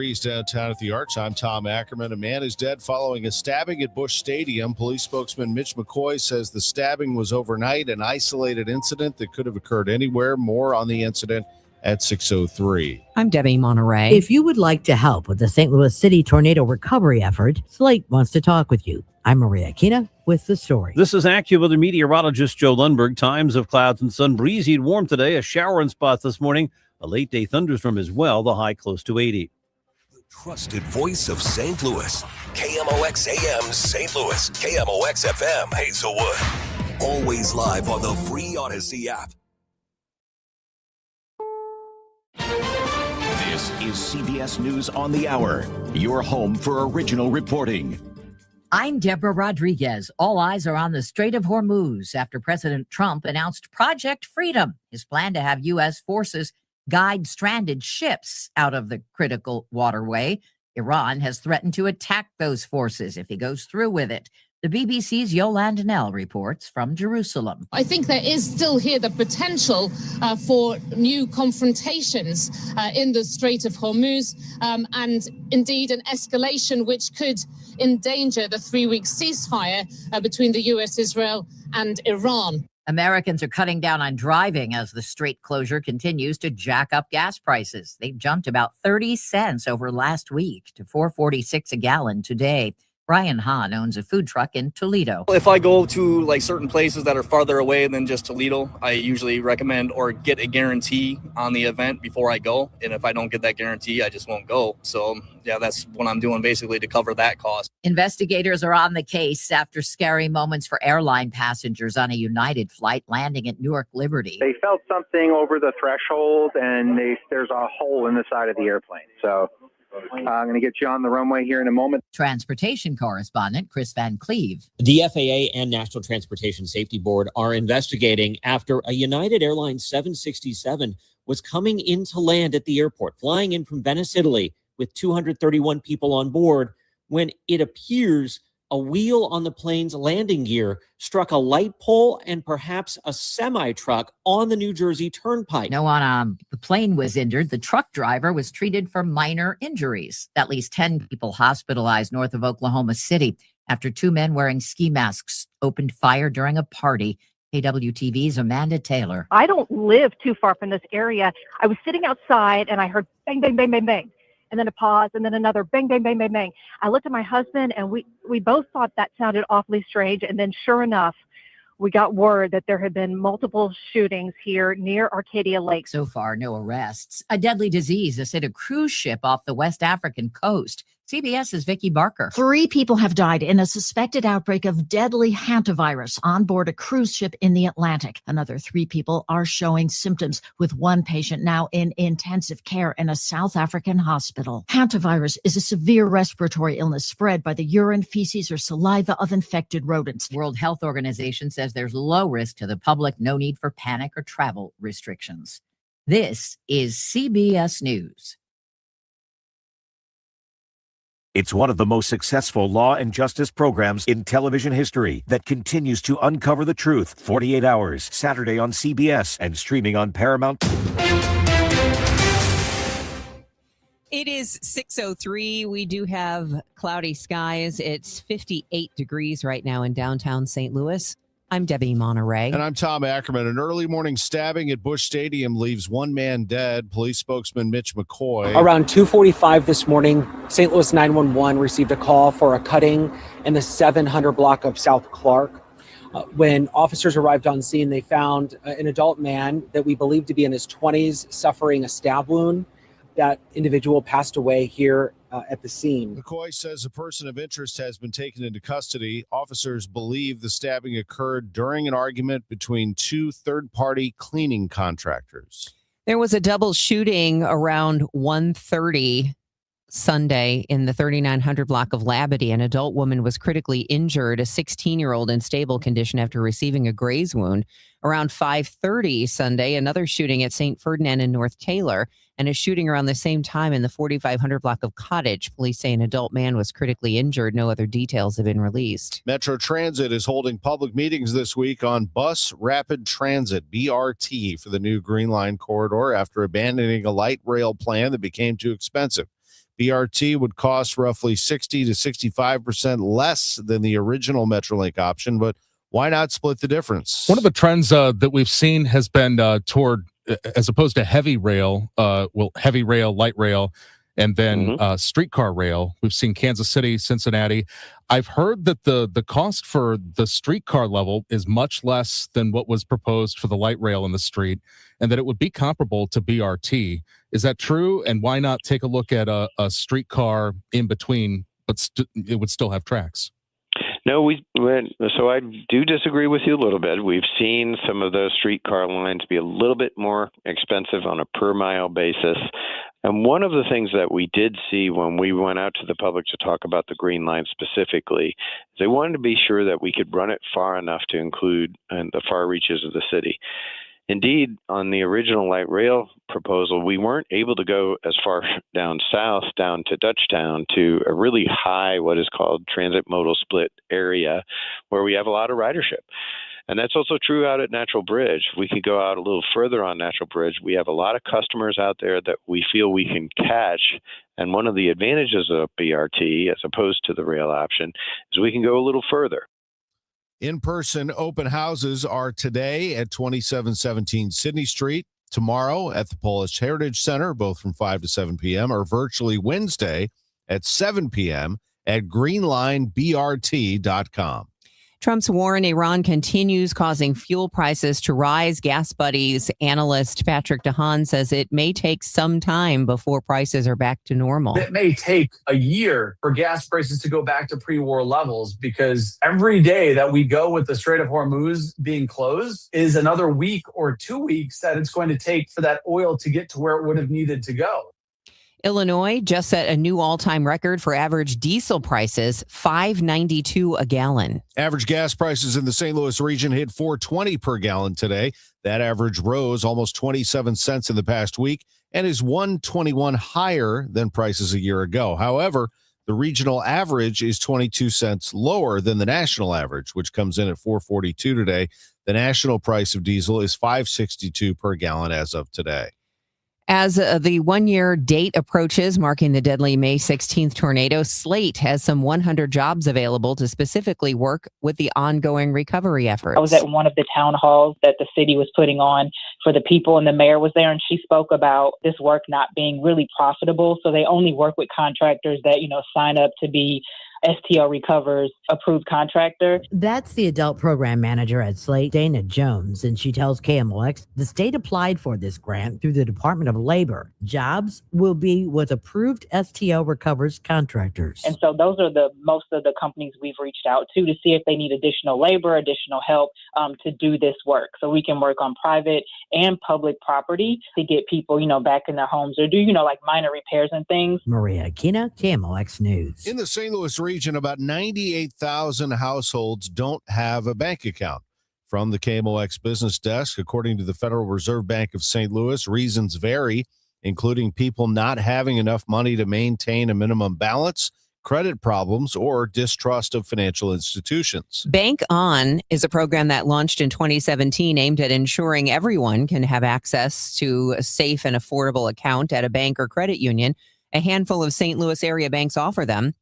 Downtown at the Arch. I'm Tom Ackerman. A man is dead following a stabbing at Busch Stadium. Police spokesman Mitch McCoy says the stabbing was overnight, an isolated incident that could have occurred anywhere. More on the incident at 6:03. I'm Debbie Monterrey. If you would like to help with the St. Louis City tornado recovery effort, Slate wants to talk with you. I'm Maria Aquina with the story. This is AccuWeather meteorologist Joe Lundberg. Times of clouds and sun, breezy and warm today. A shower in spots this morning. A late day thunderstorm as well. The high close to 80. Trusted voice of St. Louis. KMOX AM St. Louis. KMOX FM Hazelwood. Always live on the free Odyssey app. This is CBS News on the Hour. Your home for original reporting. I'm Deborah Rodriguez. All eyes are on the Strait of Hormuz after President Trump announced Project Freedom, his plan to have U.S. forces guide stranded ships out of the critical waterway. Iran has threatened to attack those forces if he goes through with it. The BBC's Yolande Nell reports from Jerusalem. I think there is still here the potential for new confrontations in the Strait of Hormuz and indeed an escalation which could endanger the 3-week ceasefire between the U.S., Israel and Iran. Americans are cutting down on driving as the strait closure continues to jack up gas prices. They've jumped about 30 cents over last week to $4.46 a gallon today. Brian Hahn owns a food truck in Toledo. If I go to certain places that are farther away than just Toledo, I usually recommend or get a guarantee on the event before I go. And if I don't get that guarantee, I just won't go. So yeah, that's what I'm doing basically to cover that cost. Investigators are on the case after scary moments for airline passengers on a United flight landing at Newark Liberty. They felt something over the threshold and there's a hole in the side of the airplane. So I'm going to get you on the runway here in a moment. Transportation correspondent Chris Van Cleve. The FAA and National Transportation Safety Board are investigating after a United Airlines 767 was coming in to land at the airport, flying in from Venice, Italy, with 231 people on board, when it appears a wheel on the plane's landing gear struck a light pole and perhaps a semi-truck on the New Jersey Turnpike. No one on the plane was injured. The truck driver was treated for minor injuries. At least 10 people hospitalized north of Oklahoma City after 2 men wearing ski masks opened fire during a party. KWTV's Amanda Taylor. I don't live too far from this area. I was sitting outside and I heard bang, bang, bang, bang, bang. And then a pause, and then another bang, bang, bang, bang, bang. I looked at my husband, and we both thought that sounded awfully strange. And then sure enough, we got word that there had been multiple shootings here near Arcadia Lake. So far, no arrests. A deadly disease has hit a cruise ship off the West African coast. CBS's Vicki Barker. 3 people have died in a suspected outbreak of deadly hantavirus on board a cruise ship in the Atlantic. Another 3 people are showing symptoms, with 1 patient now in intensive care in a South African hospital. Hantavirus is a severe respiratory illness spread by the urine, feces, or saliva of infected rodents. World Health Organization says there's low risk to the public, no need for panic or travel restrictions. This is CBS News. It's one of the most successful law and justice programs in television history that continues to uncover the truth. 48 Hours, Saturday on CBS and streaming on Paramount. It is 6:03. We do have cloudy skies. It's 58 degrees right now in downtown St. Louis. I'm Debbie Monterrey. And I'm Tom Ackerman. An early morning stabbing at Busch Stadium leaves 1 man dead. Police spokesman Mitch McCoy. Around 2:45 this morning, St. Louis 911 received a call for a cutting in the 700 block of South Clark. When officers arrived on scene, they found an adult man that we believe to be in his 20s suffering a stab wound. That individual passed away here at the scene. McCoy says a person of interest has been taken into custody. Officers believe the stabbing occurred during an argument between 2 third-party cleaning contractors. There was a double shooting around 1:30 Sunday in the 3900 block of Labadie. An adult woman was critically injured, a 16-year-old in stable condition after receiving a graze wound. Around 5:30 Sunday, another shooting at St. Ferdinand in North Taylor, and a shooting around the same time in the 4500 block of Cottage. Police say an adult man was critically injured. No other details have been released. Metro Transit is holding public meetings this week on Bus Rapid Transit, BRT, for the new Green Line corridor after abandoning a light rail plan that became too expensive. BRT would cost roughly 60 to 65% less than the original Metrolink option, but why not split the difference? One of the trends that we've seen has been toward, as opposed to heavy rail, heavy rail, light rail, and then streetcar rail. We've seen Kansas City, Cincinnati. I've heard that the cost for the streetcar level is much less than what was proposed for the light rail in the street, and that it would be comparable to BRT. Is that true? And why not take a look at a streetcar in between, but it would still have tracks? No, so I do disagree with you a little bit. We've seen some of those streetcar lines be a little bit more expensive on a per mile basis. And one of the things that we did see when we went out to the public to talk about the Green Line specifically, is they wanted to be sure that we could run it far enough to include the far reaches of the city. Indeed, on the original light rail proposal, we weren't able to go as far down south, down to Dutchtown, to a really high, what is called transit modal split area, where we have a lot of ridership. And that's also true out at Natural Bridge. We could go out a little further on Natural Bridge. We have a lot of customers out there that we feel we can catch. And one of the advantages of BRT, as opposed to the rail option, is we can go a little further. In-person open houses are today at 2717 Sydney Street, tomorrow at the Polish Heritage Center, both from 5 to 7 p.m., or virtually Wednesday at 7 p.m. at greenlinebrt.com. Trump's war in Iran continues, causing fuel prices to rise. Gas Buddies analyst Patrick DeHaan says it may take some time before prices are back to normal. It may take a year for gas prices to go back to pre-war levels, because every day that we go with the Strait of Hormuz being closed is another week or 2 weeks that it's going to take for that oil to get to where it would have needed to go. Illinois just set a new all-time record for average diesel prices, $5.92 a gallon. Average gas prices in the St. Louis region hit $4.20 per gallon today. That average rose almost 27 cents in the past week and is $1.21 higher than prices a year ago. However, the regional average is 22 cents lower than the national average, which comes in at $4.42 today. The national price of diesel is $5.62 per gallon as of today. As the one-year date approaches, marking the deadly May 16th tornado, Slate has some 100 jobs available to specifically work with the ongoing recovery efforts. I was at one of the town halls that the city was putting on for the people, and the mayor was there, and she spoke about this work not being really profitable. So they only work with contractors that, sign up to be STL Recovers approved contractor. That's the adult program manager at Slate, Dana Jones, and she tells KMOX the state applied for this grant through the Department of Labor. Jobs will be with approved STL Recovers contractors. And so those are most of the companies we've reached out to see if they need additional labor, additional help to do this work. So we can work on private and public property to get people, back in their homes, or do, like minor repairs and things. Maria Akina, KMOX News. In the St. Louis region, about 98,000 households don't have a bank account. From the KMOX business desk, according to the Federal Reserve Bank of St. Louis, reasons vary, including people not having enough money to maintain a minimum balance, credit problems, or distrust of financial institutions. Bank On is a program that launched in 2017 aimed at ensuring everyone can have access to a safe and affordable account at a bank or credit union. A handful of St. Louis area banks offer them,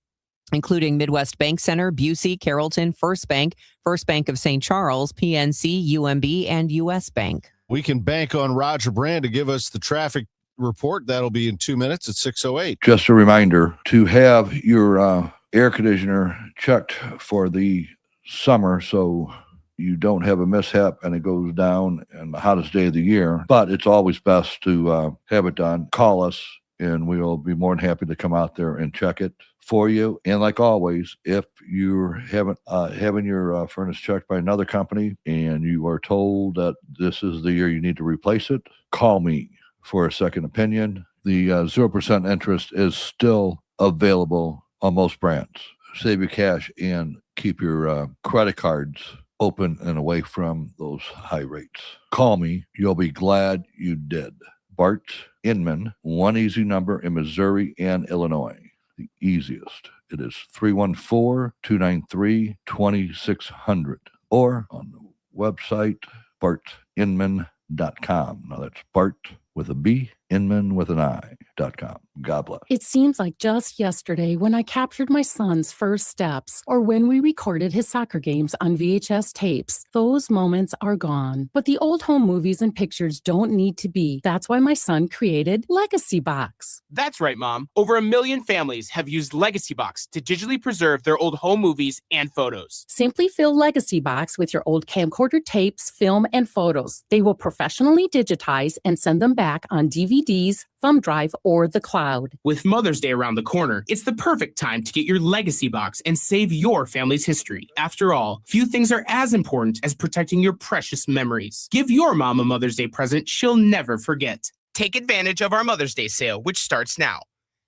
including Midwest Bank Center, Busey, Carrollton, First Bank of St. Charles, PNC, UMB, and U.S. Bank. We can bank on Roger Brand to give us the traffic report. That'll be in 2 minutes at 6:08. Just a reminder to have your air conditioner checked for the summer so you don't have a mishap and it goes down in the hottest day of the year. But it's always best to have it done. Call us and we will be more than happy to come out there and check it for you. And like always, if you're having your furnace checked by another company and you are told that this is the year you need to replace it, call me for a second opinion. The 0% interest is still available on most brands. Save your cash and keep your credit cards open and away from those high rates. Call me. You'll be glad you did. Bart Inman, one easy number in Missouri and Illinois. The easiest. It is 314-293-2600 or on the website bartinman.com. Now that's Bart with a B, Inman with an I.com. God bless. It seems like just yesterday when I captured my son's first steps or when we recorded his soccer games on VHS tapes. Those moments are gone. But the old home movies and pictures don't need to be. That's why my son created Legacy Box. That's right, Mom. Over 1 million families have used Legacy Box to digitally preserve their old home movies and photos. Simply fill Legacy Box with your old camcorder tapes, film, and photos. They will professionally digitize and send them back on DVDs, thumb drive, or the cloud. With Mother's Day around the corner, it's the perfect time to get your Legacy Box and save your family's history. After all, few things are as important as protecting your precious memories. Give your mom a Mother's Day present she'll never forget. Take advantage of our Mother's Day sale, which starts now.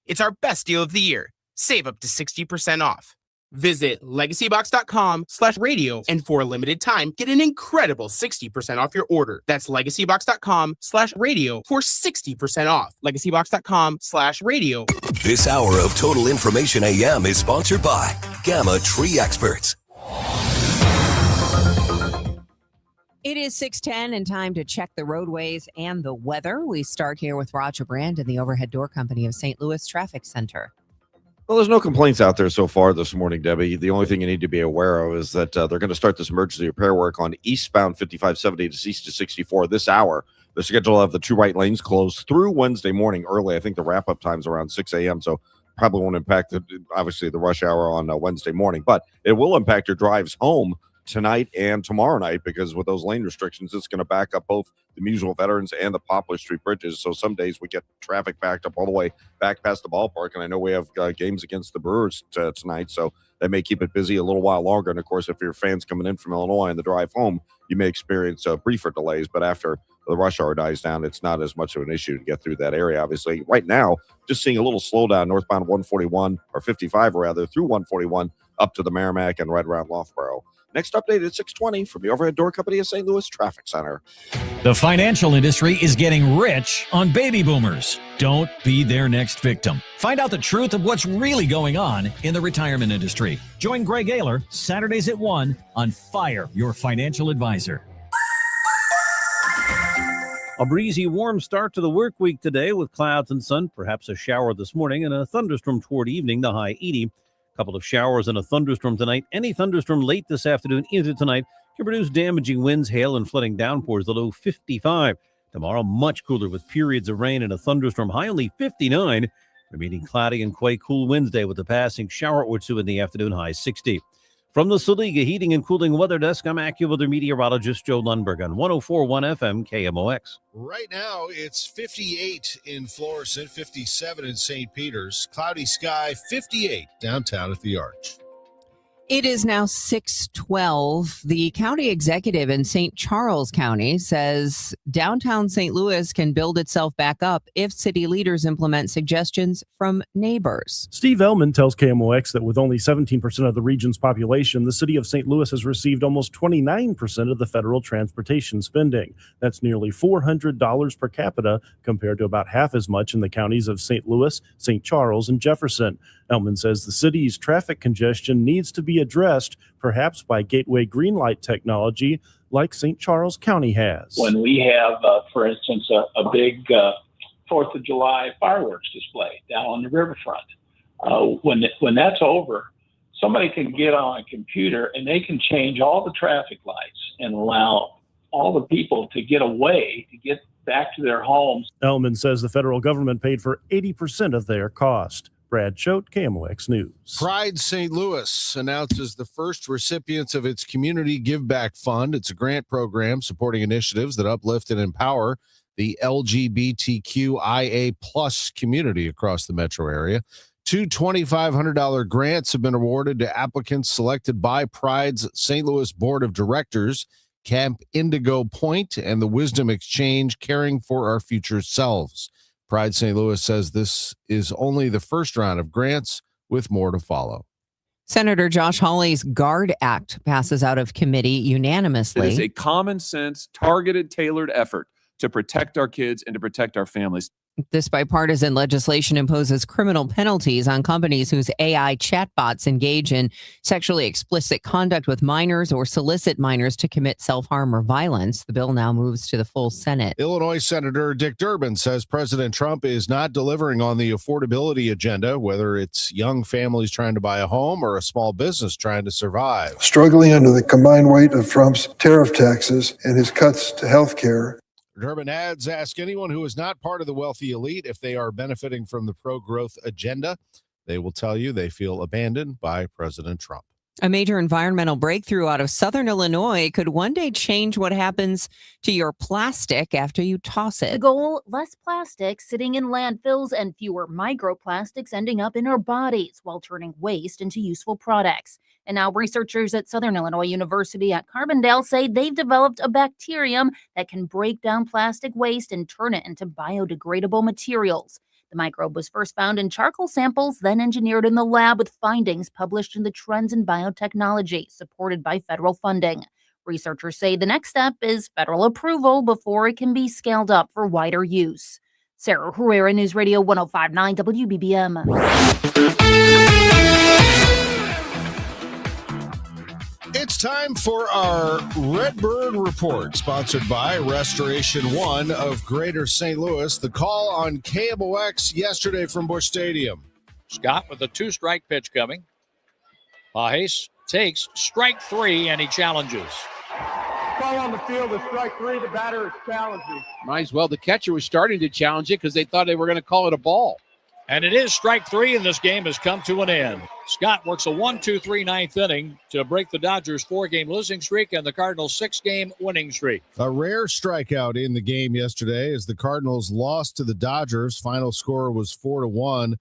It's our best deal of the year. Save up to 60% off. Visit legacybox.com/radio and for a limited time, get an incredible 60% off your order. That's legacybox.com/radio for 60% off. Legacybox.com/radio. This hour of Total Information AM is sponsored by Gamma Tree Experts. It is 6:10 and time to check the roadways and the weather. We start here with Roger Brand and the Overhead Door Company of St. Louis Traffic Center. Well, there's no complaints out there so far this morning, Debbie. The only thing you need to be aware of is that they're going to start this emergency repair work on eastbound 5570 to east to 64 this hour. They're scheduled to have the two right lanes closed through Wednesday morning early. I think the wrap-up time's around 6 a.m., so probably won't impact, obviously, the rush hour on Wednesday morning. But it will impact your drives home tonight and tomorrow night, because with those lane restrictions, it's going to back up both the Musial Veterans and the Poplar Street bridges. So some days we get traffic backed up all the way back past the ballpark. And I know we have games against the Brewers tonight, so that may keep it busy a little while longer. And of course, if your fans coming in from Illinois and the drive home, you may experience briefer delays. But after the rush hour dies down, it's not as much of an issue to get through that area. Obviously, right now, just seeing a little slowdown northbound 141 or 55 rather through 141 up to the Merrimack and right around Loughborough. Next update at 6:20 from the Overhead Door Company of St. Louis Traffic Center. The financial industry is getting rich on baby boomers. Don't be their next victim. Find out the truth of what's really going on in the retirement industry. Join Greg Ayler Saturdays at 1 on Fire, Your Financial Advisor. A breezy, warm start to the work week today with clouds and sun, perhaps a shower this morning, and a thunderstorm toward evening, the high 80. Couple of showers and a thunderstorm tonight. Any thunderstorm late this afternoon into tonight can produce damaging winds, hail, and flooding downpours, the low 55. Tomorrow, much cooler with periods of rain and a thunderstorm, high only 59. Remaining cloudy and quite cool Wednesday with a passing shower or two in the afternoon, high 60. From the Saliga Heating and Cooling Weather Desk, I'm AccuWeather meteorologist Joe Lundberg on 104.1 FM KMOX. Right now, it's 58 in Florissant, 57 in St. Peter's. Cloudy sky, 58 downtown at the Arch. It is now 6:12. The county executive in St. Charles County says downtown St. Louis can build itself back up if city leaders implement suggestions from neighbors. Steve Ellman tells KMOX that with only 17% of the region's population, the city of St. Louis has received almost 29% of the federal transportation spending. That's nearly $400 per capita compared to about half as much in the counties of St. Louis, St. Charles, and Jefferson. Ellman says the city's traffic congestion needs to be addressed, perhaps by gateway green light technology like St. Charles County has. When we have, for instance, a big 4th of July fireworks display down on the riverfront, when that's over, somebody can get on a computer and they can change all the traffic lights and allow all the people to get away, to get back to their homes. Ellman says the federal government paid for 80% of their cost. Brad Choate, KMOX News. Pride St. Louis announces the first recipients of its Community Give Back Fund. It's a grant program supporting initiatives that uplift and empower the LGBTQIA plus community across the metro area. Two $2,500 grants have been awarded to applicants selected by Pride's St. Louis Board of Directors, Camp Indigo Point, and the Wisdom Exchange, Caring for Our Future Selves. Pride St. Louis says this is only the first round of grants, with more to follow. Senator Josh Hawley's GUARD Act passes out of committee unanimously. It is a common sense, targeted, tailored effort to protect our kids and to protect our families. This bipartisan legislation imposes criminal penalties on companies whose AI chatbots engage in sexually explicit conduct with minors or solicit minors to commit self-harm or violence. The bill now moves to the full Senate. Illinois Senator Dick Durbin says President Trump is not delivering on the affordability agenda, whether it's young families trying to buy a home or a small business trying to survive. Struggling under the combined weight of Trump's tariff taxes and his cuts to health care. Durbin adds, ask anyone who is not part of the wealthy elite if they are benefiting from the pro-growth agenda. They will tell you they feel abandoned by President Trump. A major environmental breakthrough out of Southern Illinois could one day change what happens to your plastic after you toss it. The goal, less plastic sitting in landfills and fewer microplastics ending up in our bodies while turning waste into useful products. And now researchers at Southern Illinois University at Carbondale say they've developed a bacterium that can break down plastic waste and turn it into biodegradable materials. The microbe was first found in charcoal samples, then engineered in the lab with findings published in the Trends in Biotechnology, supported by federal funding. Researchers say the next step is federal approval before it can be scaled up for wider use. Sarah Herrera, News Radio 105.9 WBBM. It's time for our Redbird Report, sponsored by Restoration One of Greater St. Louis. The call on KMOX yesterday from Busch Stadium. Scott with a 2-strike pitch coming. Pajes takes strike 3 and he challenges. Call on the field is strike 3. The batter is challenging. Might as well. The catcher was starting to challenge it because they thought they were going to call it a ball. And it is strike 3, and this game has come to an end. Scott works a 1-2-3 ninth inning to break the Dodgers' 4-game losing streak and the Cardinals' 6-game winning streak. A rare strikeout in the game yesterday as the Cardinals lost to the Dodgers. Final score was 4-1.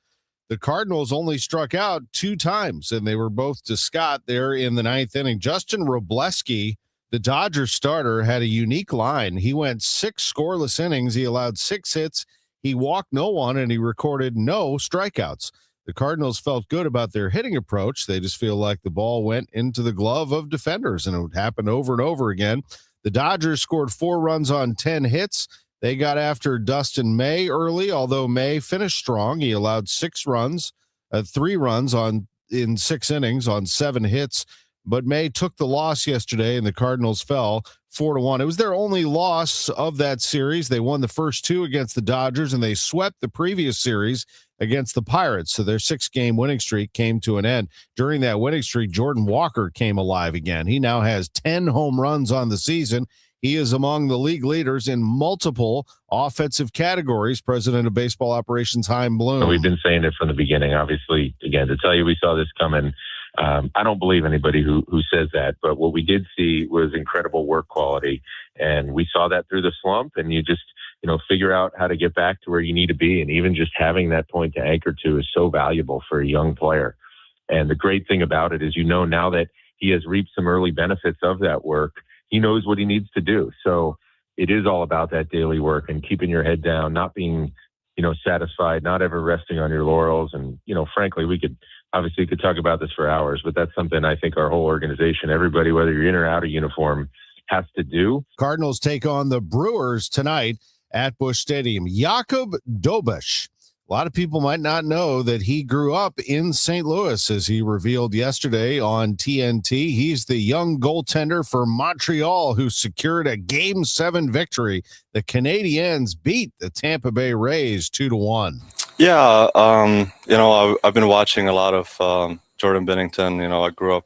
The Cardinals only struck out 2 times, and they were both to Scott there in the ninth inning. Justin Robleski, the Dodgers starter, had a unique line. He went 6 scoreless innings. He allowed 6 hits. He walked no one, and he recorded no strikeouts. The Cardinals felt good about their hitting approach. They just feel like the ball went into the glove of defenders, and it happened over and over again. The Dodgers scored 4 runs on 10 hits. They got after Dustin May early, although May finished strong. He allowed 3 runs in 6 innings on 7 hits. But May took the loss yesterday, and the Cardinals fell 4-1. It was their only loss of that series. They won the first 2 against the Dodgers, and they swept the previous series against the Pirates. So their 6-game winning streak came to an end. During that winning streak, Jordan Walker came alive again. He now has 10 home runs on the season. He is among the league leaders in multiple offensive categories. President of Baseball Operations, Chaim Bloom. We've been saying it from the beginning. Obviously, again, to tell you we saw this coming, I don't believe anybody who says that. But what we did see was incredible work quality, and we saw that through the slump. And you just figure out how to get back to where you need to be, and even just having that point to anchor to is so valuable for a young player. And the great thing about it is, now that he has reaped some early benefits of that work, he knows what he needs to do. So it is all about that daily work and keeping your head down, not being, satisfied, not ever resting on your laurels. And, frankly, we could talk about this for hours, but that's something I think our whole organization, everybody, whether you're in or out of uniform, has to do. Cardinals take on the Brewers tonight at Busch Stadium. Jakub Dobeš. A lot of people might not know that he grew up in St. Louis, as he revealed yesterday on TNT. He's the young goaltender for Montreal who secured a Game 7 victory. The Canadiens beat the Tampa Bay Rays 2-1. Yeah, I've been watching a lot of Jordan Binnington. I grew up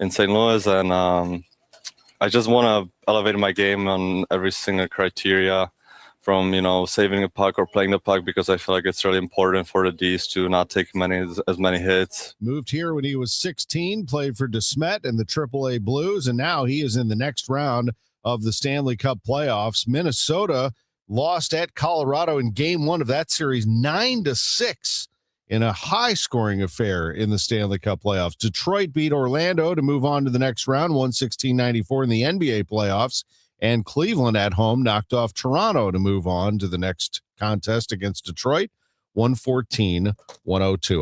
in St. Louis, and I just want to elevate my game on every single criteria, from saving a puck or playing the puck, because I feel like it's really important for the Ds to not take as many hits. Moved here when he was 16, played for DeSmet and the AAA Blues, and now he is in the next round of the Stanley Cup playoffs. Minnesota lost at Colorado in Game 1 of that series 9-6 in a high-scoring affair in the Stanley Cup playoffs. Detroit beat Orlando to move on to the next round, 116-94 in the NBA playoffs. And Cleveland at home knocked off Toronto to move on to the next contest against Detroit, 114-102.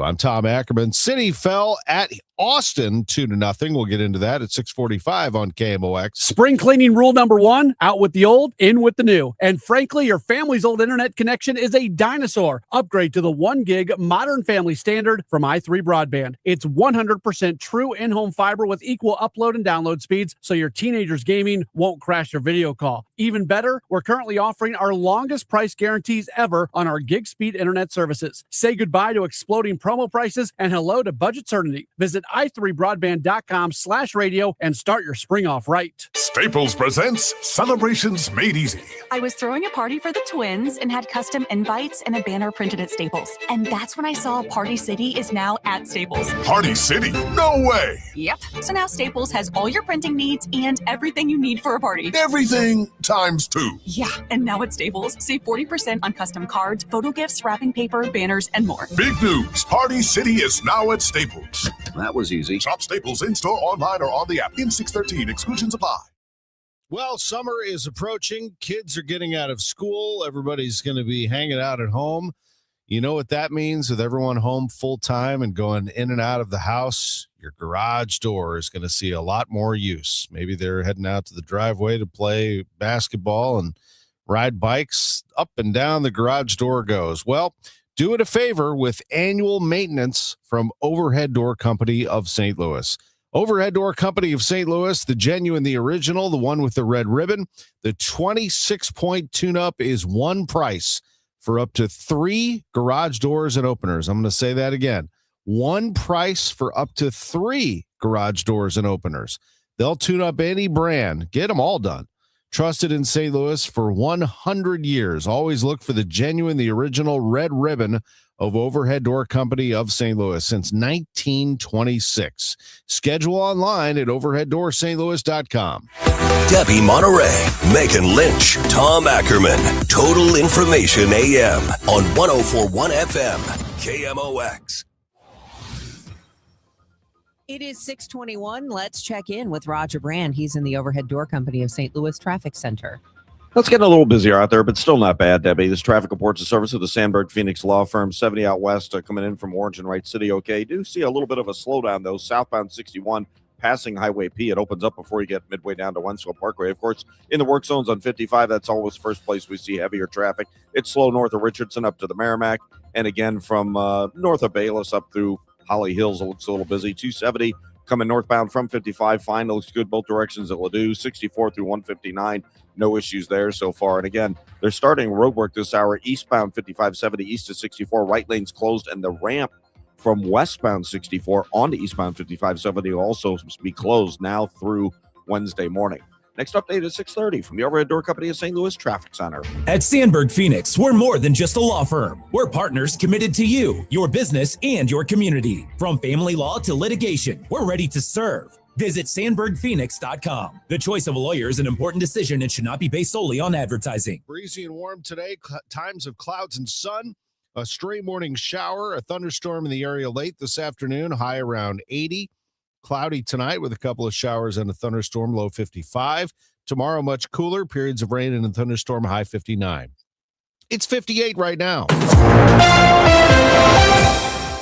I'm Tom Ackerman. City fell at Austin 2-0. We'll get into that at 6:45 on KMOX. Spring cleaning rule number 1, out with the old, in with the new. And frankly, your family's old internet connection is a dinosaur. Upgrade to the 1 gig modern family standard from i3 Broadband. It's 100% true in-home fiber with equal upload and download speeds, so your teenager's gaming won't crash your video call. Even better, we're currently offering our longest price guarantees ever on our gig speed internet services. Say goodbye to exploding promo prices and hello to budget certainty. Visit i3broadband.com/radio and start your spring off right. Staples presents Celebrations Made Easy. I was throwing a party for the twins and had custom invites and a banner printed at Staples. And that's when I saw Party City is now at Staples. Party City? No way! Yep. So now Staples has all your printing needs and everything you need for a party. Everything times 2. Yeah, and now at Staples, save 40% on custom cards, photo gifts, wrapping paper, banners, and more. Big news! Party City is now at Staples. That was easy. Shop Staples in-store, online, or on the app. In 613, exclusions apply. Well, summer is approaching. Kids are getting out of school. Everybody's going to be hanging out at home. You know what that means with everyone home full time and going in and out of the house? Your garage door is going to see a lot more use. Maybe they're heading out to the driveway to play basketball and ride bikes. Up and down the garage door goes. Well, do it a favor with annual maintenance from Overhead Door Company of St. Louis. Overhead Door Company of St. Louis, the genuine, the original, the one with the red ribbon. The 26-point tune-up is one price for up to 3 garage doors and openers. I'm going to say that again. One price for up to 3 garage doors and openers. They'll tune up any brand. Get them all done. Trusted in St. Louis for 100 years. Always look for the genuine, the original red ribbon of Overhead Door Company of St. Louis since 1926. Schedule online at overheaddoorsstlouis.com. Debbie Monterrey, Megan Lynch, Tom Ackerman. Total Information AM on 104.1 FM. KMOX. It is 6:21. Let's check in with Roger Brand. He's in the Overhead Door Company of St. Louis Traffic Center. Let's get a little busier out there, but still not bad, Debbie. This traffic reports the service of the Sandberg Phoenix Law Firm, 70 out west, coming in from Orange and Wright City. Okay, do see a little bit of a slowdown, though. Southbound 61, passing Highway P. It opens up before you get midway down to Wensville Parkway. Of course, in the work zones on 55, that's always the first place we see heavier traffic. It's slow north of Richardson up to the Merrimack, and again from north of Bayless up through Holly Hills. It looks a little busy. 270 coming northbound from 55, fine. It looks good both directions at Ladue. 64 through 159. No issues there so far. And again, they're starting road work this hour. Eastbound 5570 east of 64. Right lane's closed, and the ramp from westbound 64 onto eastbound 5570 will also be closed now through Wednesday morning. Next update at 6:30 from the Overhead Door Company of St. Louis Traffic Center. At Sandberg Phoenix, we're more than just a law firm. We're partners committed to you, your business, and your community. From family law to litigation, we're ready to serve. Visit sandbergphoenix.com. The choice of a lawyer is an important decision and should not be based solely on advertising. Breezy and warm today, times of clouds and sun. A stray morning shower, a thunderstorm in the area late this afternoon, high around 80. Cloudy tonight with a couple of showers and a thunderstorm, low 55. Tomorrow, much cooler, periods of rain and a thunderstorm, high 59. It's 58 right now.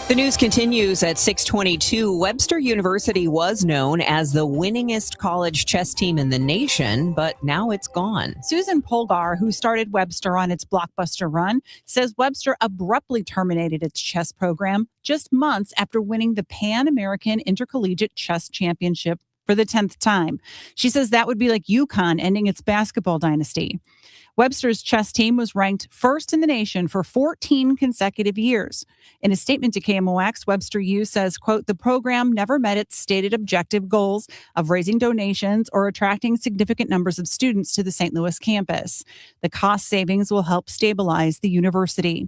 The news continues at 6:22. Webster University was known as the winningest college chess team in the nation, but now it's gone. Susan Polgar, who started Webster on its blockbuster run, says Webster abruptly terminated its chess program just months after winning the Pan American Intercollegiate Chess Championship for the 10th time. She says that would be like UConn ending its basketball dynasty. Webster's chess team was ranked first in the nation for 14 consecutive years. In a statement to KMOX, Webster U says, quote, the program never met its stated objective goals of raising donations or attracting significant numbers of students to the St. Louis campus. The cost savings will help stabilize the university.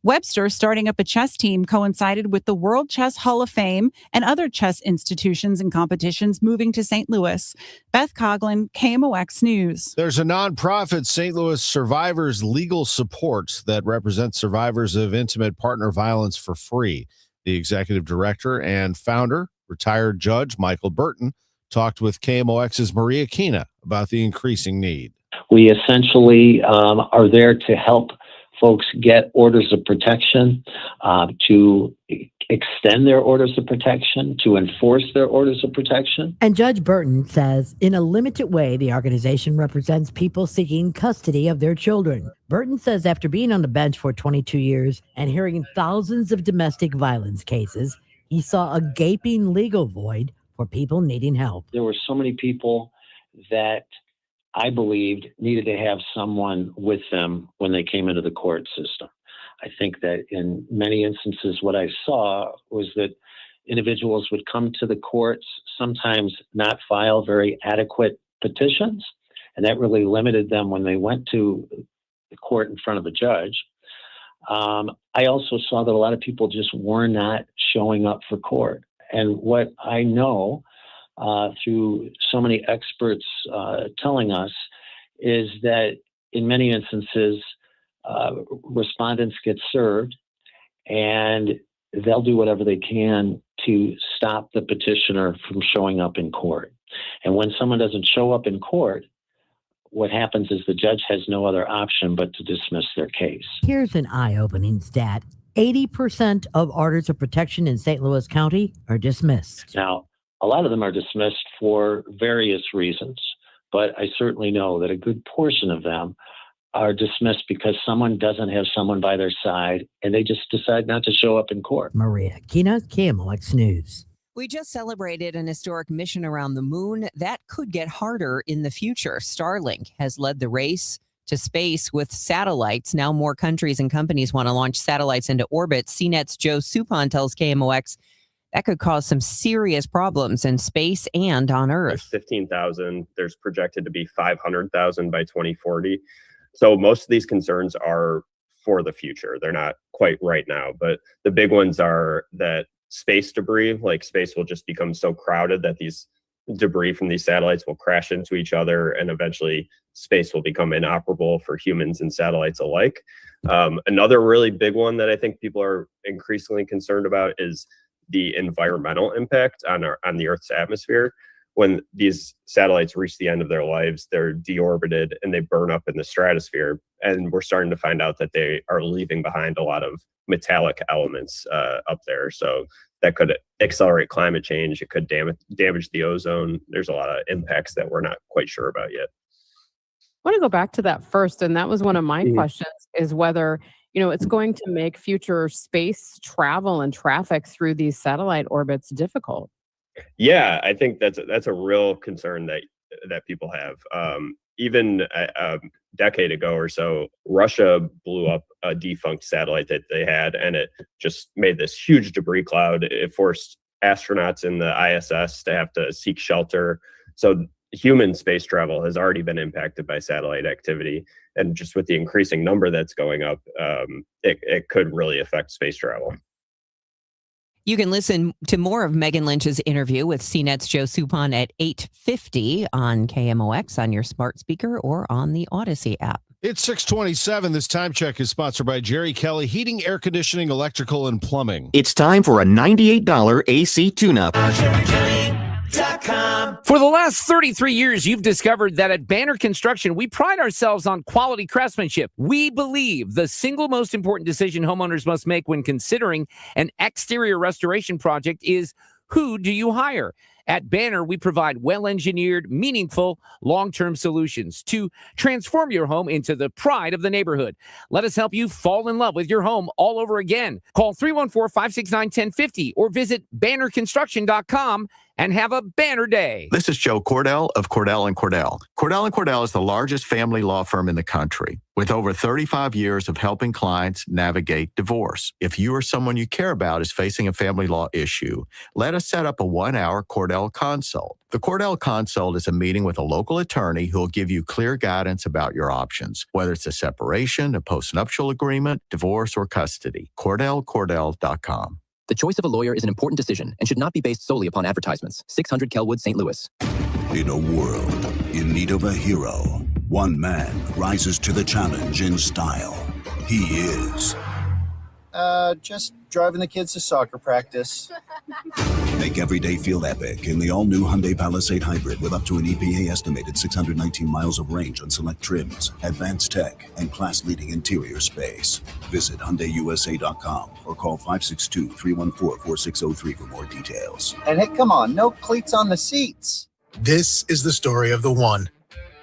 Webster starting up a chess team coincided with the World Chess Hall of Fame and other chess institutions and competitions moving to St. Louis. Beth Coughlin, KMOX News. There's a nonprofit, St. Louis Survivors Legal Support, that represents survivors of intimate partner violence for free. The executive director and founder, retired Judge Michael Burton, talked with KMOX's Maria Kina about the increasing need. We essentially are there to help folks get orders of protection, to extend their orders of protection, to enforce their orders of protection. And Judge Burton says, in a limited way, the organization represents people seeking custody of their children. Burton says after being on the bench for 22 years and hearing thousands of domestic violence cases, he saw a gaping legal void for people needing help. There were so many people that I believed needed to have someone with them when they came into the court system. I think that in many instances, what I saw was that individuals would come to the courts, sometimes not file very adequate petitions, and that really limited them when they went to the court in front of a judge. I also saw that a lot of people just were not showing up for court. And what I know through so many experts telling us is that in many instances, respondents get served and they'll do whatever they can to stop the petitioner from showing up in court. And when someone doesn't show up in court, what happens is the judge has no other option but to dismiss their case. Here's an eye-opening stat. 80% of orders of protection in St. Louis County are dismissed. Now, a lot of them are dismissed for various reasons, but I certainly know that a good portion of them are dismissed because someone doesn't have someone by their side and they just decide not to show up in court. Maria Kina, KMOX News. We just celebrated an historic mission around the moon. That could get harder in the future. Starlink has led the race to space with satellites. Now more countries and companies want to launch satellites into orbit. CNET's Joe Suppan tells KMOX that could cause some serious problems in space and on Earth. There's 15,000. There's projected to be 500,000 by 2040. So most of these concerns are for the future. They're not quite right now, but the big ones are that space debris, like space will just become so crowded that these debris from these satellites will crash into each other and eventually space will become inoperable for humans and satellites alike. Another really big one that I think people are increasingly concerned about is the environmental impact on the Earth's atmosphere. When these satellites reach the end of their lives, they're deorbited and they burn up in the stratosphere. And we're starting to find out that they are leaving behind a lot of metallic elements up there. So that could accelerate climate change. It could damage the ozone. There's a lot of impacts that we're not quite sure about yet. I want to go back to that first. And that was one of my questions, is whether, it's going to make future space travel and traffic through these satellite orbits difficult. Yeah, I think that's a real concern that people have. Even a decade ago or so, Russia blew up a defunct satellite that they had, and it just made this huge debris cloud. It forced astronauts in the ISS to have to seek shelter. So human space travel has already been impacted by satellite activity. And just with the increasing number that's going up, it could really affect space travel. You can listen to more of Megan Lynch's interview with CNET's Joe Suppan at 8:50 on KMOX on your smart speaker or on the Odyssey app. It's 6:27. This time check is sponsored by Jerry Kelly Heating, Air Conditioning, Electrical, and Plumbing. It's time for a $98 AC tune-up. For the last 33 years, you've discovered that at Banner Construction, we pride ourselves on quality craftsmanship. We believe the single most important decision homeowners must make when considering an exterior restoration project is, who do you hire? At Banner, we provide well-engineered, meaningful, long-term solutions to transform your home into the pride of the neighborhood. Let us help you fall in love with your home all over again. Call 314-569-1050 or visit bannerconstruction.com and have a banner day. This is Joe Cordell of Cordell & Cordell. Cordell & Cordell is the largest family law firm in the country with over 35 years of helping clients navigate divorce. If you or someone you care about is facing a family law issue, let us set up a 1-hour Cordell Consult. The Cordell Consult is a meeting with a local attorney who will give you clear guidance about your options, whether it's a separation, a postnuptial agreement, divorce, or custody. CordellCordell.com. The choice of a lawyer is an important decision and should not be based solely upon advertisements. 600 Kelwood, St. Louis. In a world in need of a hero, one man rises to the challenge in style. He is Just driving the kids to soccer practice. Make every day feel epic in the all-new Hyundai Palisade Hybrid with up to an EPA estimated 619 miles of range on select trims, advanced tech, and class-leading interior space. Visit HyundaiUSA.com or call 562-314-4603 for more details. And hey, come on, no cleats on the seats. This is the story of the one.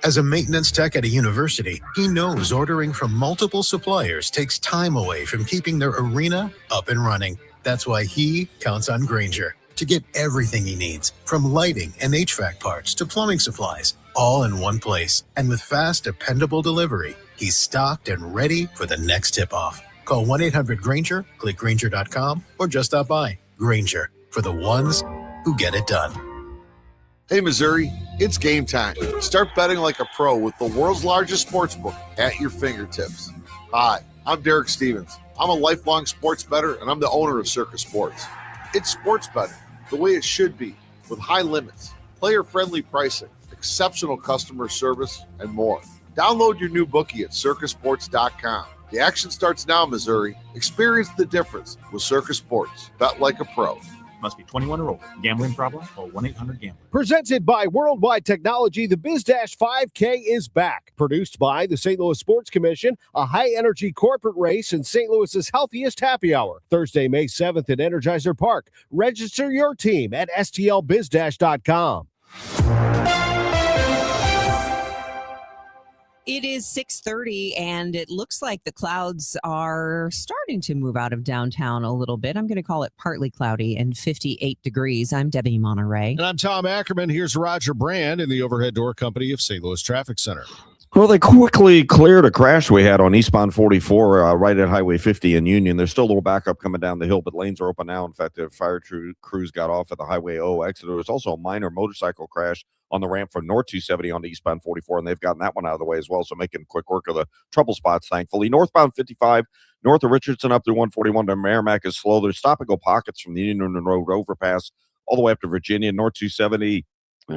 As a maintenance tech at a university, he knows ordering from multiple suppliers takes time away from keeping their arena up and running. That's why he counts on Grainger to get everything he needs, from lighting and HVAC parts to plumbing supplies, all in one place. And with fast, dependable delivery, he's stocked and ready for the next tip-off. Call 1-800-GRAINGER, click Grainger.com, or just stop by. Grainger, for the ones who get it done. Hey, Missouri, it's game time. Start betting like a pro with the world's largest sports book at your fingertips. Hi, I'm Derek Stevens. I'm a lifelong sports bettor, and I'm the owner of Circus Sports. It's sports betting the way it should be, with high limits, player-friendly pricing, exceptional customer service, and more. Download your new bookie at circusports.com. The action starts now, Missouri. Experience the difference with Circus Sports. Bet like a pro. Must be 21 or older. Gambling problem? Call 1-800-GAMBLER. Presented by Worldwide Technology, the BizDash 5K is back. Produced by the St. Louis Sports Commission, a high-energy corporate race in St. Louis's healthiest happy hour. Thursday, May 7th at Energizer Park. Register your team at stlbizdash.com. It is 6:30, and it looks like the clouds are starting to move out of downtown a little bit. I'm going to call it partly cloudy and 58 degrees. I'm Debbie Monterrey. And I'm Tom Ackerman. Here's Roger Brand in the Overhead Door Company of St. Louis Traffic Center. Well, they quickly cleared a crash we had on eastbound 44 right at Highway 50 in Union. There's still a little backup coming down the hill, but lanes are open now. In fact, the fire crews got off at the Highway O exit. There was also a minor motorcycle crash on the ramp from North 270 on eastbound 44, and they've gotten that one out of the way as well, so making quick work of the trouble spots, thankfully. Northbound 55, north of Richardson up through 141 to Merrimack is slow. There's stop-and-go pockets from the Union Road overpass all the way up to Virginia. North 270,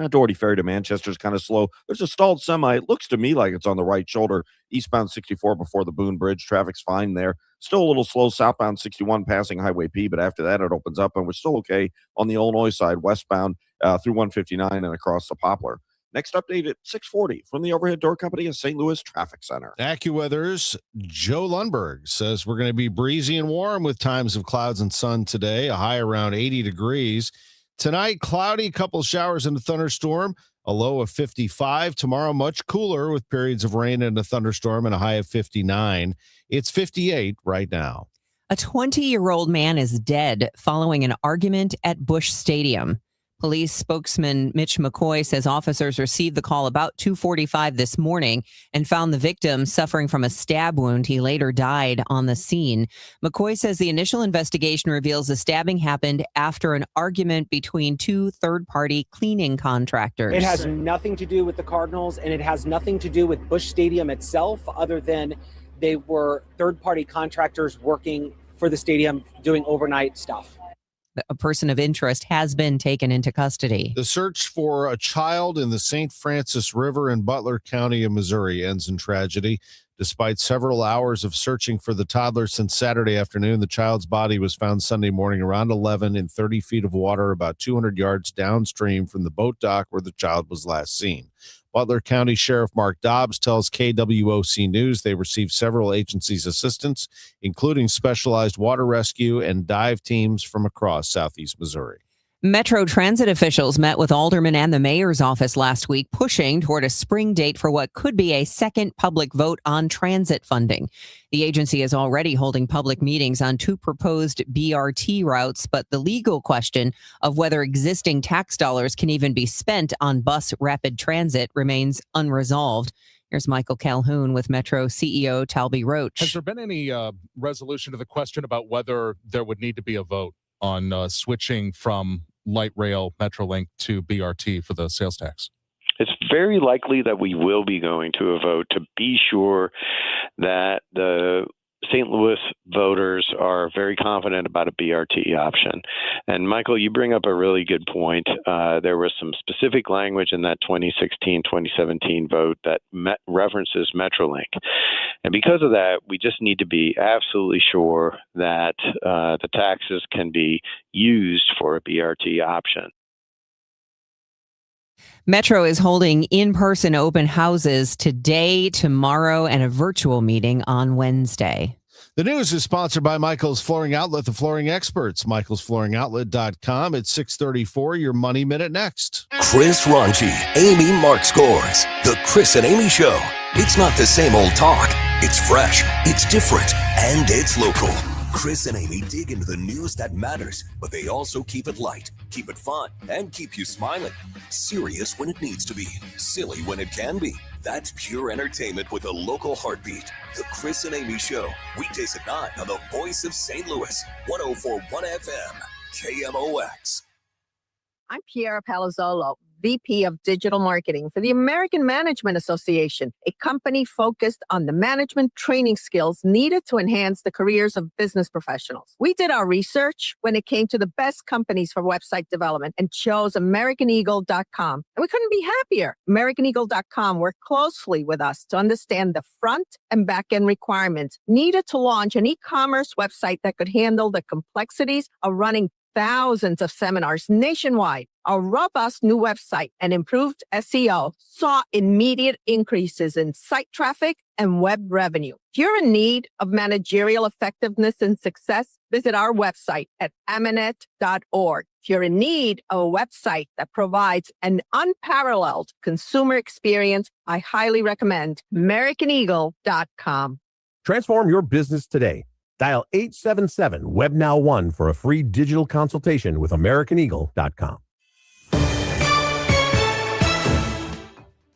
Doherty Ferry to Manchester is kind of slow. There's a stalled semi. It looks to me like it's on the right shoulder. Eastbound 64 before the Boone Bridge. Traffic's fine there. Still a little slow southbound 61 passing Highway P, but after that it opens up, and we're still okay on the Illinois side, westbound through 159 and across the Poplar. Next update at 6:40 from the Overhead Door Company of St. Louis Traffic Center. AccuWeather's Joe Lundberg says we're going to be breezy and warm with times of clouds and sun today, a high around 80 degrees. Tonight, cloudy, couple showers and a thunderstorm, a low of 55. Tomorrow, much cooler with periods of rain and a thunderstorm and a high of 59. It's 58 right now. A 20-year-old man is dead following an argument at Busch Stadium. Police spokesman Mitch McCoy says officers received the call about 2:45 this morning and found the victim suffering from a stab wound. He later died on the scene. McCoy says the initial investigation reveals the stabbing happened after an argument between two third-party cleaning contractors. It has nothing to do with the Cardinals, and it has nothing to do with Busch Stadium itself, other than they were third-party contractors working for the stadium doing overnight stuff. A person of interest has been taken into custody. The search for a child in the St. Francis River in Butler County of Missouri ends in tragedy. Despite several hours of searching for the toddler since Saturday afternoon, the child's body was found Sunday morning around 11 in 30 feet of water about 200 yards downstream from the boat dock where the child was last seen. Butler County Sheriff Mark Dobbs tells KWOC News they received several agencies' assistance, including specialized water rescue and dive teams from across southeast Missouri. Metro Transit officials met with aldermen and the mayor's office last week, pushing toward a spring date for what could be a second public vote on transit funding. The agency is already holding public meetings on two proposed BRT routes, but the legal question of whether existing tax dollars can even be spent on bus rapid transit remains unresolved. Here's Michael Calhoun with Metro CEO Talby Roach. Has there been any resolution to the question about whether there would need to be a vote on switching from light rail Metrolink to BRT for the sales tax? It's very likely that we will be going to a vote to be sure that the St. Louis voters are very confident about a BRT option. And Michael, you bring up a really good point. There was some specific language in that 2016-2017 vote that references Metrolink. And because of that, we just need to be absolutely sure that the taxes can be used for a BRT option. Metro is holding in-person open houses today, tomorrow, and a virtual meeting on Wednesday. The news is sponsored by Michael's Flooring Outlet, the flooring experts. michaelsflooringoutlet.com. It's 6:34. Your Money Minute next. Chris Ronchi, Amy Mark Scores. The Chris and Amy Show. It's not the same old talk. It's fresh, it's different, and it's local. Chris and Amy dig into the news that matters, but they also keep it light, keep it fun, and keep you smiling. Serious when it needs to be, silly when it can be. That's pure entertainment with a local heartbeat. The Chris and Amy Show, weekdays at 9 on the Voice of St. Louis, 104.1 FM, KMOX. I'm Piera Palazzolo, VP of Digital Marketing for the American Management Association, a company focused on the management training skills needed to enhance the careers of business professionals. We did our research when it came to the best companies for website development and chose AmericanEagle.com. And we couldn't be happier. AmericanEagle.com worked closely with us to understand the front and back end requirements needed to launch an e-commerce website that could handle the complexities of running thousands of seminars nationwide. Our robust new website and improved SEO saw immediate increases in site traffic and web revenue. If you're in need of managerial effectiveness and success, visit our website at amanet.org. If you're in need of a website that provides an unparalleled consumer experience, I highly recommend AmericanEagle.com. Transform your business today. Dial 877-WEB-NOW1 for a free digital consultation with AmericanEagle.com.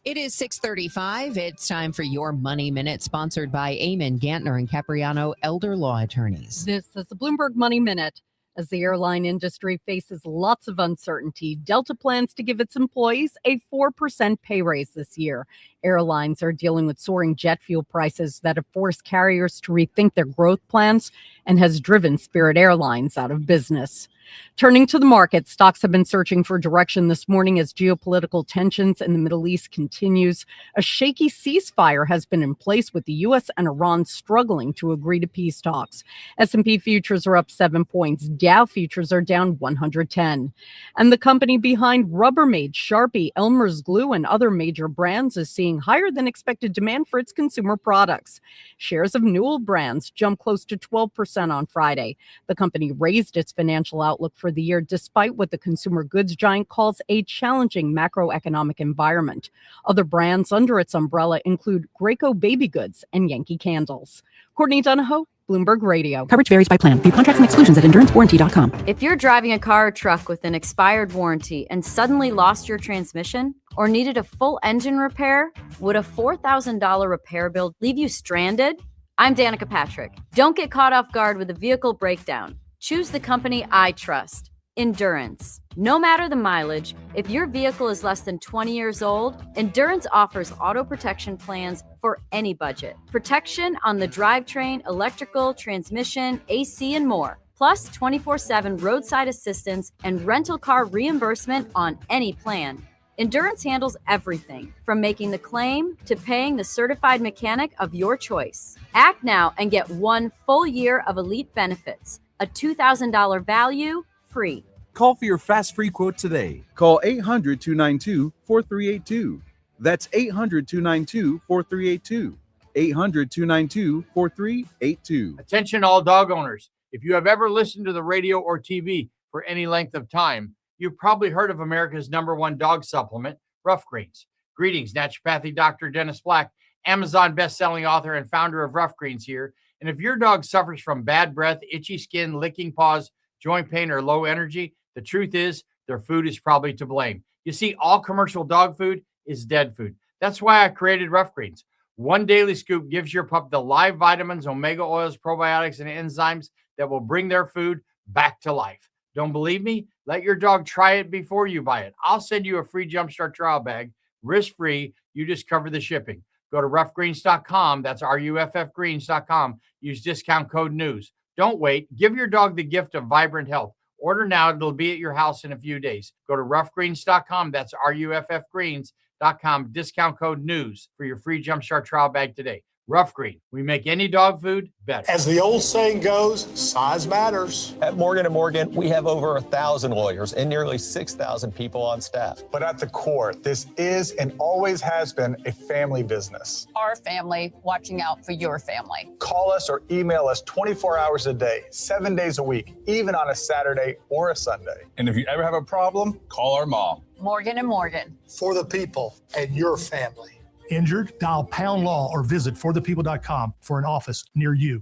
It is 6:35. It's time for your Money Minute, sponsored by Eamon, Gantner, and Capriano Elder Law Attorneys. This is the Bloomberg Money Minute. As the airline industry faces lots of uncertainty, Delta plans to give its employees a 4% pay raise this year. Airlines are dealing with soaring jet fuel prices that have forced carriers to rethink their growth plans and has driven Spirit Airlines out of business. Turning to the market, stocks have been searching for direction this morning as geopolitical tensions in the Middle East continues. A shaky ceasefire has been in place with the U.S. and Iran struggling to agree to peace talks. S&P futures are up 7 points. Dow futures are down 110. And the company behind Rubbermaid, Sharpie, Elmer's Glue, and other major brands is seeing higher than expected demand for its consumer products. Shares of Newell Brands jumped close to 12% on Friday. The company raised its financial outlook for the year despite what the consumer goods giant calls a challenging macroeconomic environment. Other brands under its umbrella include Graco Baby Goods and Yankee Candles. Courtney Donahoe, Bloomberg Radio. Coverage varies by plan. View contracts and exclusions at endurancewarranty.com. If you're driving a car or truck with an expired warranty and suddenly lost your transmission or needed a full engine repair, would a $4,000 repair bill leave you stranded? I'm Danica Patrick. Don't get caught off guard with a vehicle breakdown. Choose the company I trust, Endurance. No matter the mileage, if your vehicle is less than 20 years old, Endurance offers auto protection plans for any budget. Protection on the drivetrain, electrical, transmission, AC, and more. Plus 24/7 roadside assistance and rental car reimbursement on any plan. Endurance handles everything from making the claim to paying the certified mechanic of your choice. Act now and get 1 full year of elite benefits. A $2,000 value, free. Call for your fast free quote today. Call 800-292-4382. That's 800-292-4382. 800-292-4382. Attention all dog owners. If you have ever listened to the radio or TV for any length of time, you've probably heard of America's #1 dog supplement, Rough Greens. Greetings, naturopathic Dr. Dennis Black, Amazon best-selling author and founder of Rough Greens here. And if your dog suffers from bad breath, itchy skin, licking paws, joint pain, or low energy, the truth is their food is probably to blame. You see, all commercial dog food is dead food. That's why I created Rough Greens. 1 daily scoop gives your pup the live vitamins, omega oils, probiotics, and enzymes that will bring their food back to life. Don't believe me? Let your dog try it before you buy it. I'll send you a free Jumpstart trial bag, risk-free. You just cover the shipping. Go to roughgreens.com. That's ruffgreens.com. Use discount code NEWS. Don't wait. Give your dog the gift of vibrant health. Order now. It'll be at your house in a few days. Go to roughgreens.com. That's ruffgreens.com. Discount code NEWS for your free Jumpstart trial bag today. Rough Green. We make any dog food better. As the old saying goes, size matters. At Morgan & Morgan, we have over 1,000 lawyers and nearly 6,000 people on staff. But at the core, this is and always has been a family business. Our family watching out for your family. Call us or email us 24 hours a day, 7 days a week, even on a Saturday or a Sunday. And if you ever have a problem, call our mom. Morgan & Morgan. For the people and your family. Injured? Dial Pound Law or visit forthepeople.com for an office near you.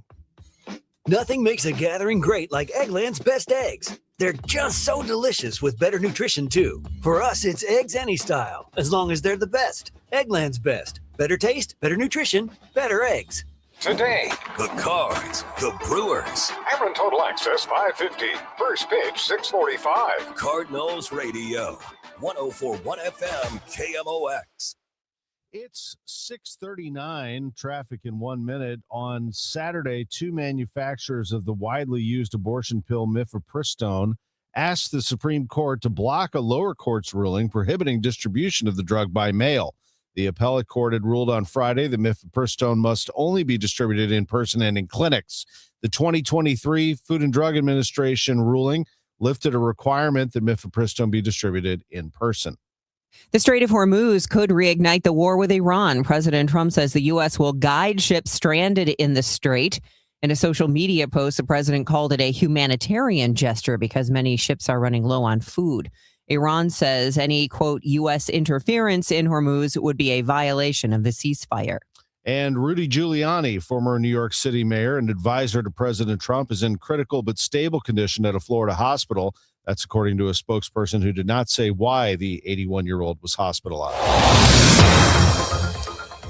Nothing makes a gathering great like Eggland's Best Eggs. They're just so delicious with better nutrition, too. For us, it's eggs any style, as long as they're the best. Eggland's Best. Better taste, better nutrition, better eggs. Today, The Cards, the Brewers. Cameron Total Access 550. First pitch 645. Cardinals Radio. 104.1 FM KMOX. It's 6:39, traffic in 1 minute. On Saturday, two manufacturers of the widely used abortion pill mifepristone asked the Supreme Court to block a lower court's ruling prohibiting distribution of the drug by mail. The appellate court had ruled on Friday that mifepristone must only be distributed in person and in clinics. The 2023 Food and Drug Administration ruling lifted a requirement that mifepristone be distributed in person. The Strait of Hormuz could reignite the war with Iran. President Trump says the U.S. will guide ships stranded in the strait. In a social media post, the president called it a humanitarian gesture because many ships are running low on food. Iran says any, quote, U.S. interference in Hormuz would be a violation of the ceasefire. And Rudy Giuliani, former New York City mayor and advisor to President Trump, is in critical but stable condition at a Florida hospital. That's according to a spokesperson who did not say why the 81-year-old was hospitalized.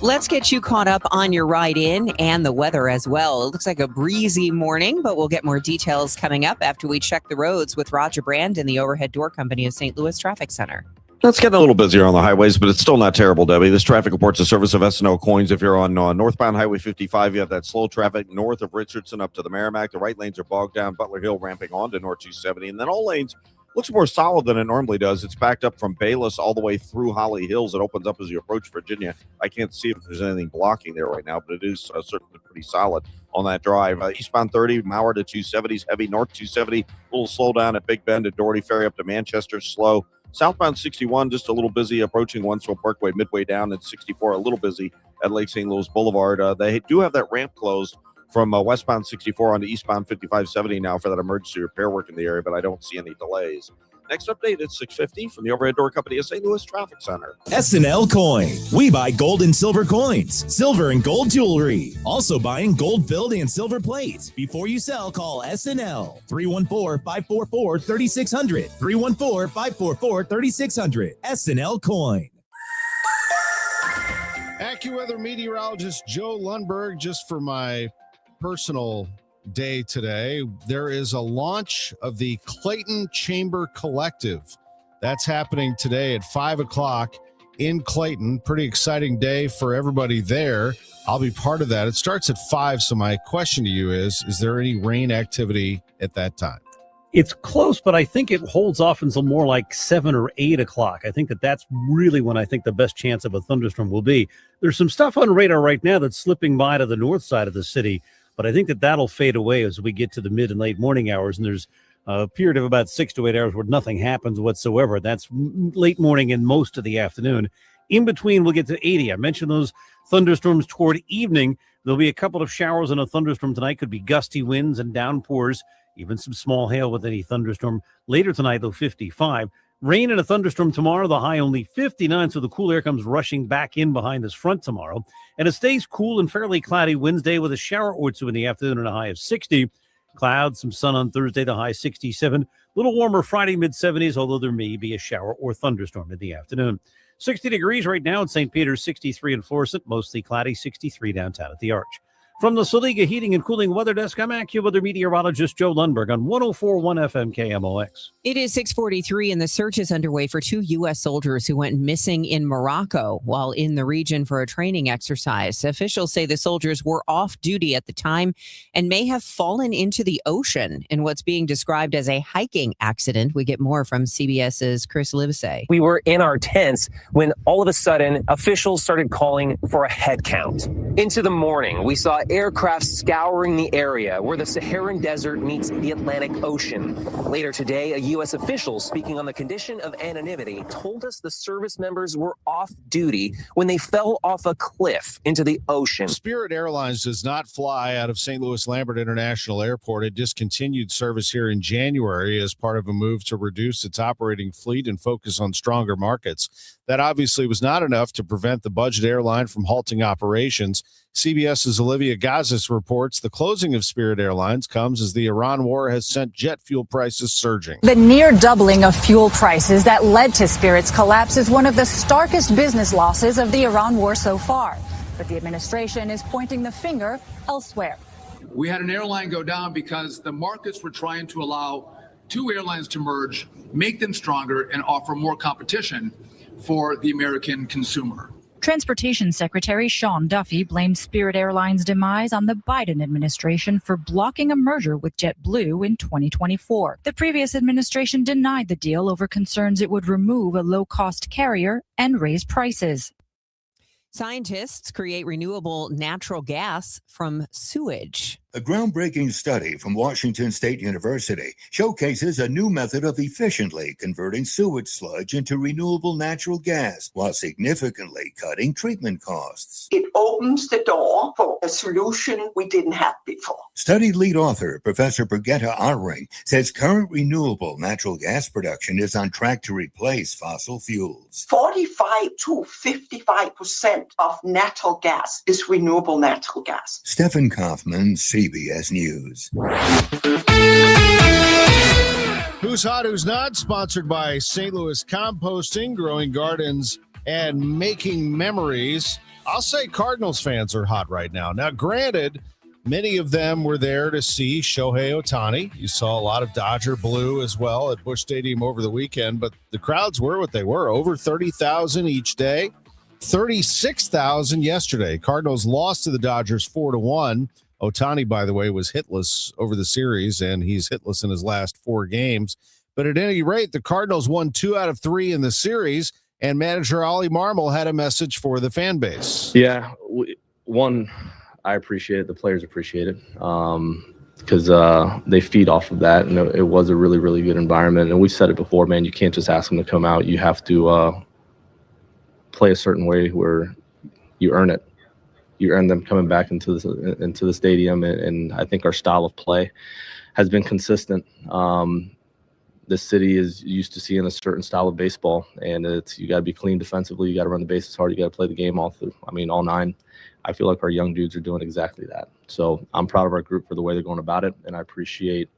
Let's get you caught up on your ride in and the weather as well. It looks like a breezy morning, but we'll get more details coming up after we check the roads with Roger Brand in the Overhead Door Company of St. Louis Traffic Center. It's getting a little busier on the highways, but it's still not terrible, Debbie. This traffic reports a service of S&O Coins. If you're on northbound Highway 55, you have that slow traffic north of Richardson up to the Merrimack. The right lanes are bogged down. Butler Hill ramping on to North 270. And then all lanes looks more solid than it normally does. It's backed up from Bayless all the way through Holly Hills. It opens up as you approach Virginia. I can't see if there's anything blocking there right now, but it is certainly pretty solid on that drive. Eastbound 30, Mauer to 270s, heavy north 270. A little slow down at Big Bend at Doherty Ferry up to Manchester, slow. Southbound 61, just a little busy approaching One-Swell Parkway midway down, and 64, a little busy at Lake St. Louis Boulevard. They do have that ramp closed from westbound 64 onto eastbound 5570 now for that emergency repair work in the area, but I don't see any delays. Next update at 6:50 from the Overhead Door Company of St. Louis Traffic Center. S&L Coin. We buy gold and silver coins, silver and gold jewelry. Also buying gold-filled and silver plates. Before you sell, call S&L. 314-544-3600. 314-544-3600. S&L Coin. AccuWeather meteorologist Joe Lundberg, just for my personal day today, there is a launch of the Clayton Chamber Collective. That's happening today at 5 o'clock in Clayton. Pretty exciting day for everybody there. I'll be part of that. It starts at 5, so my question to you is there any rain activity at that time? It's close, but I think it holds off until more like 7 or 8 o'clock. I think that's really when I think the best chance of a thunderstorm will be. There's some stuff on radar right now that's slipping by to the north side of the city, but I think that'll fade away as we get to the mid and late morning hours. And there's a period of about 6 to 8 hours where nothing happens whatsoever. That's late morning and most of the afternoon. In between, we'll get to 80. I mentioned those thunderstorms toward evening. There'll be a couple of showers and a thunderstorm tonight. Could be gusty winds and downpours, even some small hail with any thunderstorm. Later tonight, though, 55. Rain and a thunderstorm tomorrow, the high only 59, so the cool air comes rushing back in behind this front tomorrow. And it stays cool and fairly cloudy Wednesday with a shower or two in the afternoon and a high of 60. Clouds, some sun on Thursday, the high 67. A little warmer Friday, mid-70s, although there may be a shower or thunderstorm in the afternoon. 60 degrees right now in St. Peter's, 63 in Florissant, mostly cloudy, 63 downtown at the Arch. From the Saliga Heating and Cooling Weather Desk, I'm AccuWeather meteorologist Joe Lundberg on 104.1 FM KMOX. It is 6:43, and the search is underway for 2 U.S. soldiers who went missing in Morocco while in the region for a training exercise. Officials say the soldiers were off duty at the time and may have fallen into the ocean in what's being described as a hiking accident. We get more from CBS's Chris Livesay. We were in our tents when all of a sudden officials started calling for a head count. Into the morning, we saw aircraft scouring the area where the Saharan desert meets the Atlantic Ocean. Later today, a U.S. official speaking on the condition of anonymity told us the service members were off duty when they fell off a cliff into the ocean. Spirit Airlines does not fly out of St. Louis Lambert International Airport. It discontinued service here in January as part of a move to reduce its operating fleet and focus on stronger markets. That obviously was not enough to prevent the budget airline from halting operations. CBS's Olivia Gazis reports the closing of Spirit Airlines comes as the Iran war has sent jet fuel prices surging. The near doubling of fuel prices that led to Spirit's collapse is one of the starkest business losses of the Iran war so far. But the administration is pointing the finger elsewhere. We had an airline go down because the markets were trying to allow 2 airlines to merge, make them stronger, and offer more competition for the American consumer. Transportation Secretary Sean Duffy blamed Spirit Airlines' demise on the Biden administration for blocking a merger with JetBlue in 2024. The previous administration denied the deal over concerns it would remove a low-cost carrier and raise prices. Scientists create renewable natural gas from sewage. A groundbreaking study from Washington State University showcases a new method of efficiently converting sewage sludge into renewable natural gas while significantly cutting treatment costs. It opens the door for a solution we didn't have before. Study lead author Professor Brigitte Arring says current renewable natural gas production is on track to replace fossil fuels. 45 to 55% of natural gas is renewable natural gas. Stephen Kaufman, CBS News. Who's Hot, Who's Not? Sponsored by St. Louis Composting, growing gardens, and making memories. I'll say Cardinals fans are hot right now. Now, granted, many of them were there to see Shohei Ohtani. You saw a lot of Dodger blue as well at Busch Stadium over the weekend, but the crowds were what they were, over 30,000 each day, 36,000 yesterday. Cardinals lost to the Dodgers 4-1. Ohtani, by the way, was hitless over the series, and he's hitless in his last 4 games. But at any rate, the Cardinals won 2 out of 3 in the series, and manager Ollie Marmol had a message for the fan base. Yeah, one, I appreciate it. The players appreciate it because they feed off of that, and it was a really, really good environment. And we said it before, man, you can't just ask them to come out. You have to play a certain way where you earn it. You earn them coming back into the stadium, and I think our style of play has been consistent. This city is used to seeing a certain style of baseball, and you got to be clean defensively. You got to run the bases hard. You got to play the game all 9. I feel like our young dudes are doing exactly that. So I'm proud of our group for the way they're going about it, and I appreciate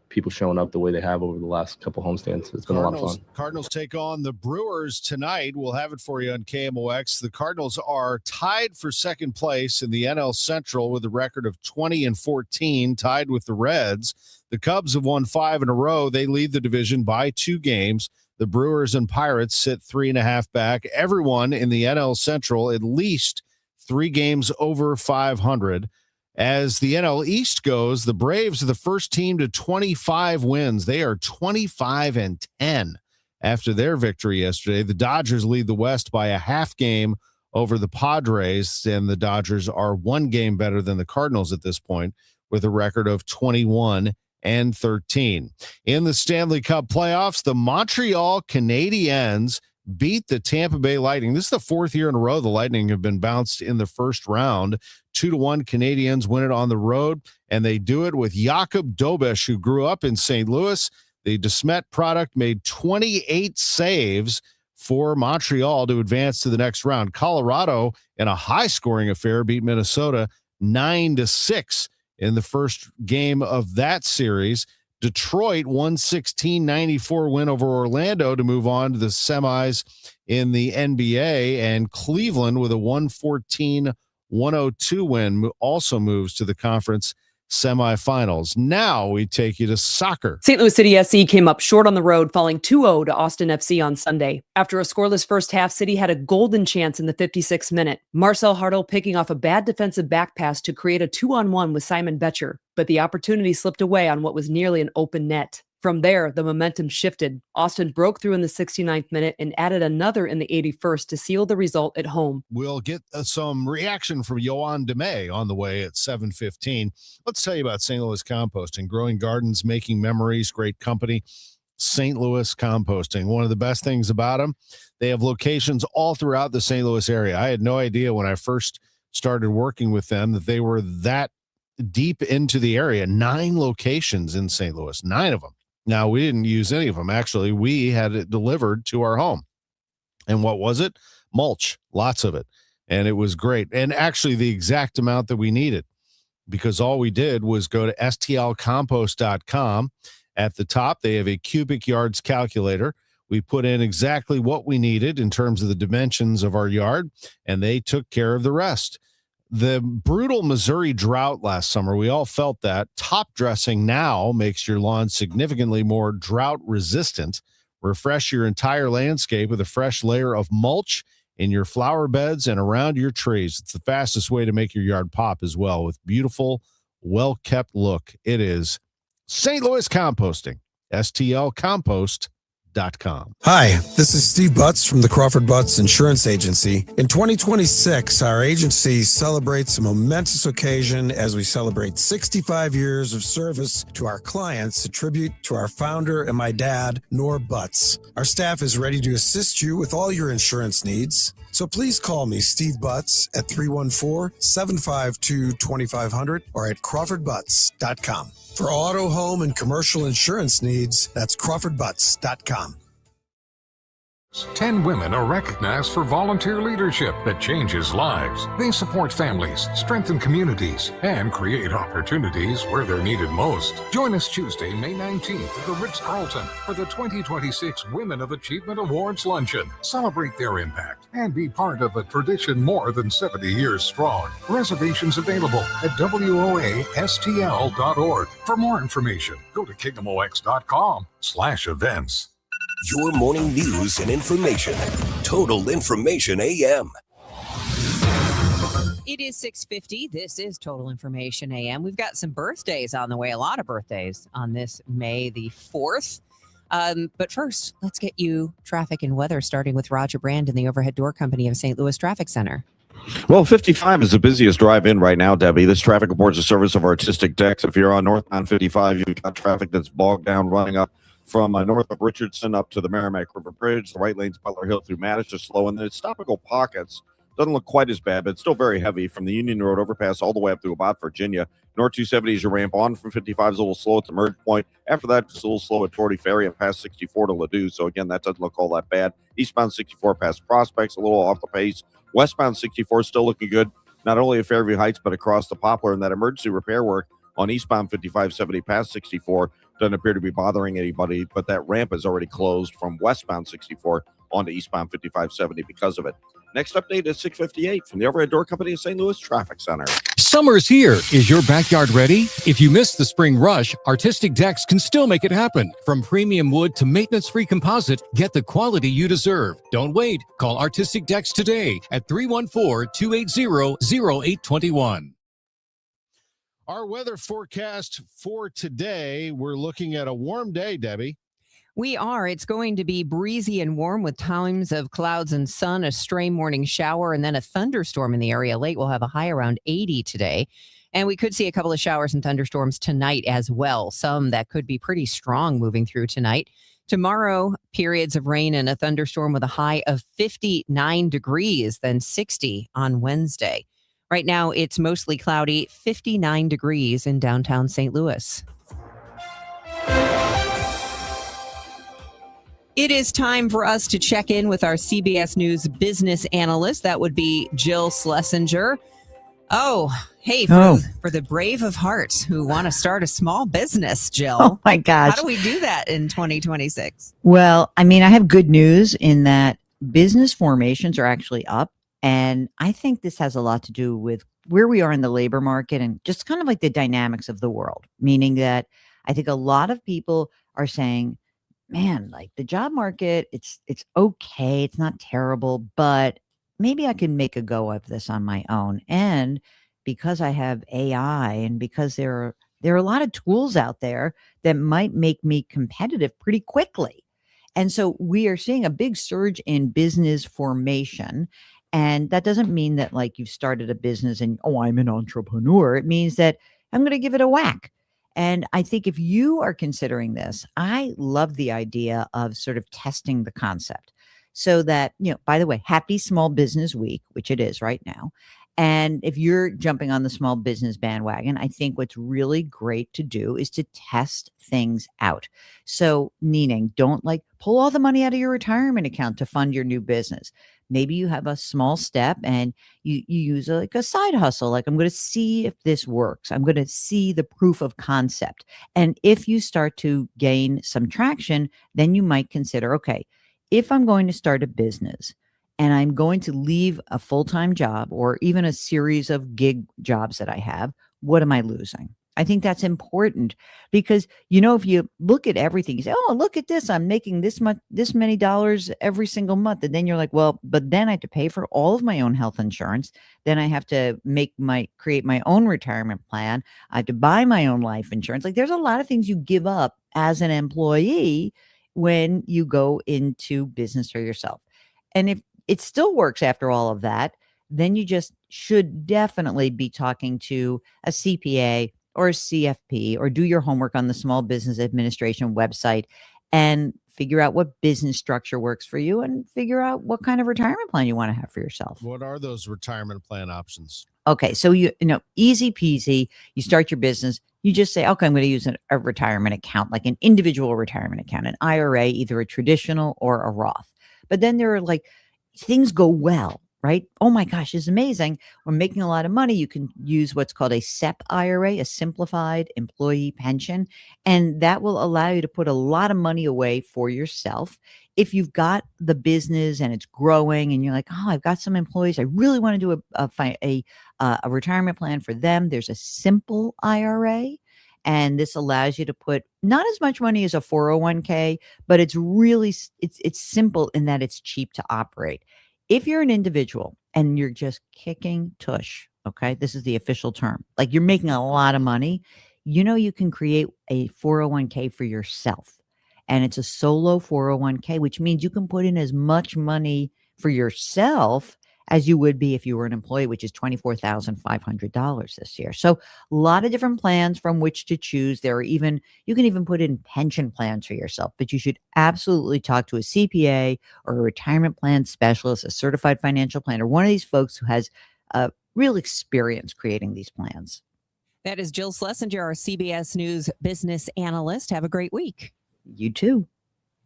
people showing up the way they have over the last couple homestands. It's been a lot of fun. Cardinals take on the Brewers tonight. We'll have it for you on KMOX. The Cardinals are tied for second place in the NL Central with a record of 20-14, tied with the Reds. The Cubs have won 5 in a row. They lead the division by 2 games. The Brewers and Pirates sit 3.5 back. Everyone in the NL Central at least 3 games over 500. As the NL East goes, the Braves are the first team to 25 wins. They are 25-10 after their victory yesterday. The Dodgers lead the West by a half game over the Padres, and the Dodgers are 1 game better than the Cardinals at this point with a record of 21-13. In the Stanley Cup playoffs, the Montreal Canadiens beat the Tampa Bay Lightning. This is the 4th year in a row the Lightning have been bounced in the first round. 2-1 Canadiens win it on the road, and they do it with Jakub Dobeš, who grew up in St. Louis. The DeSmet product made 28 saves for Montreal to advance to the next round. Colorado, in a high-scoring affair, beat Minnesota 9-6 in the first game of that series. Detroit 116-94 win over Orlando to move on to the semis in the NBA, and Cleveland with a 114-104 102 win also moves to the conference semifinals. Now we take you to soccer. St. Louis City SC came up short on the road, falling 2-0 to Austin FC on Sunday. After a scoreless first half, City had a golden chance in the 56th minute. Marcel Hartl picking off a bad defensive back pass to create a 2-on-1 with Simon Betcher, but the opportunity slipped away on what was nearly an open net. From there, the momentum shifted. Austin broke through in the 69th minute and added another in the 81st to seal the result at home. We'll get some reaction from Yoann DeMay on the way at 7:15. Let's tell you about St. Louis Composting. Growing gardens, making memories, great company. St. Louis Composting. One of the best things about them, they have locations all throughout the St. Louis area. I had no idea when I first started working with them that they were that deep into the area. 9 locations in St. Louis, 9 of them. Now, we didn't use any of them. Actually, we had it delivered to our home. And what was it? Mulch, lots of it. And it was great. And actually the exact amount that we needed, because all we did was go to stlcompost.com. At the top, they have a cubic yards calculator. We put in exactly what we needed in terms of the dimensions of our yard, and they took care of the rest. The brutal Missouri drought last summer, we all felt that. Top dressing now makes your lawn significantly more drought resistant. Refresh your entire landscape with a fresh layer of mulch in your flower beds and around your trees. It's the fastest way to make your yard pop as well with beautiful, well-kept look. It is St. Louis Composting, stlcompost.com. Hi, this is Steve Butts from the Crawford Butts Insurance Agency. In 2026, our agency celebrates a momentous occasion as we celebrate 65 years of service to our clients, a tribute to our founder and my dad, Nor Butts. Our staff is ready to assist you with all your insurance needs. So please call me, Steve Butts, at 314-752-2500 or at crawfordbutts.com. For auto, home, and commercial insurance needs, that's crawfordbutts.com. 10 women are recognized for volunteer leadership that changes lives. They support families, strengthen communities, and create opportunities where they're needed most. Join us Tuesday, May 19th at the Ritz-Carlton for the 2026 Women of Achievement Awards Luncheon. Celebrate their impact and be part of a tradition more than 70 years strong. Reservations available at woastl.org. For more information, go to kingdomox.com/events. Your morning news and information. Total Information AM. It is 6:50. This is Total Information AM. We've got some birthdays on the way, a lot of birthdays on this May the 4th. But first, let's get you traffic and weather, starting with Roger Brand in the Overhead Door Company of St. Louis Traffic Center. Well, 55 is the busiest drive in right now, Debbie. This traffic reports a service of Artistic Decks. If you're on northbound 55, you've got traffic that's bogged down running up from north of Richardson up to the Merrimack River Bridge. The right lane's Butler Hill through Madison just slow, and then it's stop-and-go pockets. Doesn't look quite as bad, but it's still very heavy from the Union Road overpass all the way up through about Virginia. North 270 is your ramp on from 55 is a little slow at the merge point. After that, it's a little slow at Torrey Ferry and past 64 to Ladue. So, again, that doesn't look all that bad. Eastbound 64 past Prospects, a little off the pace. Westbound 64 is still looking good, not only at Fairview Heights, but across the Poplar. And that emergency repair work on eastbound 5570 past 64 doesn't appear to be bothering anybody, but that ramp is already closed from westbound 64 onto eastbound 5570 because of it. Next update is 6:58 from the Overhead Door Company of St. Louis Traffic Center. Summer's here. Is your backyard ready? If you missed the spring rush, Artistic Decks can still make it happen. From premium wood to maintenance-free composite, get the quality you deserve. Don't wait. Call Artistic Decks today at 314-280-0821. Our weather forecast for today, we're looking at a warm day, Debbie. We are. It's going to be breezy and warm with times of clouds and sun, a stray morning shower, and then a thunderstorm in the area late. We'll have a high around 80 today. And we could see a couple of showers and thunderstorms tonight as well. Some that could be pretty strong moving through tonight. Tomorrow, periods of rain and a thunderstorm with a high of 59 degrees, then 60 on Wednesday. Right now, it's mostly cloudy, 59 degrees in downtown St. Louis. It is time for us to check in with our CBS News business analyst. That would be Jill Schlesinger. Oh, hey, for the brave of heart who want to start a small business, Jill. Oh, my gosh. How do we do that in 2026? Well, I mean, I have good news in that business formations are actually up And I think this has a lot to do with where we are in the labor market and just kind of like the dynamics of the world, meaning that I think a lot of people are saying, man, like the job market, it's okay, it's not terrible, but maybe I can make a go of this on my own. And because I have AI and because there are a lot of tools out there that might make me competitive pretty quickly. And so we are seeing a big surge in business formation. And that doesn't mean that like you've started a business and, oh, I'm an entrepreneur. It means that I'm going to give it a whack. And I think if you are considering this, I love the idea of sort of testing the concept so that, by the way, happy Small Business Week, which it is right now. And if you're jumping on the small business bandwagon, I think what's really great to do is to test things out. So meaning don't like pull all the money out of your retirement account to fund your new business. Maybe you have a small step and you use like a side hustle. Like I'm going to see if this works. I'm going to see the proof of concept. And if you start to gain some traction, then you might consider, okay, if I'm going to start a business, and I'm going to leave a full-time job or even a series of gig jobs that I have, what am I losing? I think that's important because, if you look at everything, you say, oh, look at this, I'm making this many dollars every single month. And then you're like, well, but then I have to pay for all of my own health insurance. Then I have to create my own retirement plan. I have to buy my own life insurance. Like there's a lot of things you give up as an employee when you go into business for yourself. And if it still works after all of that, then you just should definitely be talking to a CPA or a CFP or do your homework on the Small Business Administration website and figure out what business structure works for you and figure out what kind of retirement plan you want to have for yourself. What are those retirement plan options? Okay, so easy peasy, you start your business, you just say, okay, I'm going to use a retirement account, like an individual retirement account, an IRA, either a traditional or a Roth. But then there are like things go well, right? Oh my gosh, it's amazing. We're making a lot of money. You can use what's called a SEP IRA, a simplified employee pension, and that will allow you to put a lot of money away for yourself. If you've got the business and it's growing and you're like, oh, I've got some employees, I really want to do a retirement plan for them. There's a simple IRA. And this allows you to put not as much money as a 401k, but it's really, it's simple in that it's cheap to operate. If you're an individual and you're just kicking tush, okay, this is the official term, like you're making a lot of money, you can create a 401k for yourself. And it's a solo 401k, which means you can put in as much money for yourself as you would be if you were an employee, which is $24,500 this year. So a lot of different plans from which to choose. You can even put in pension plans for yourself, but you should absolutely talk to a CPA or a retirement plan specialist, a certified financial planner, one of these folks who has real experience creating these plans. That is Jill Schlesinger, our CBS News business analyst. Have a great week. You too.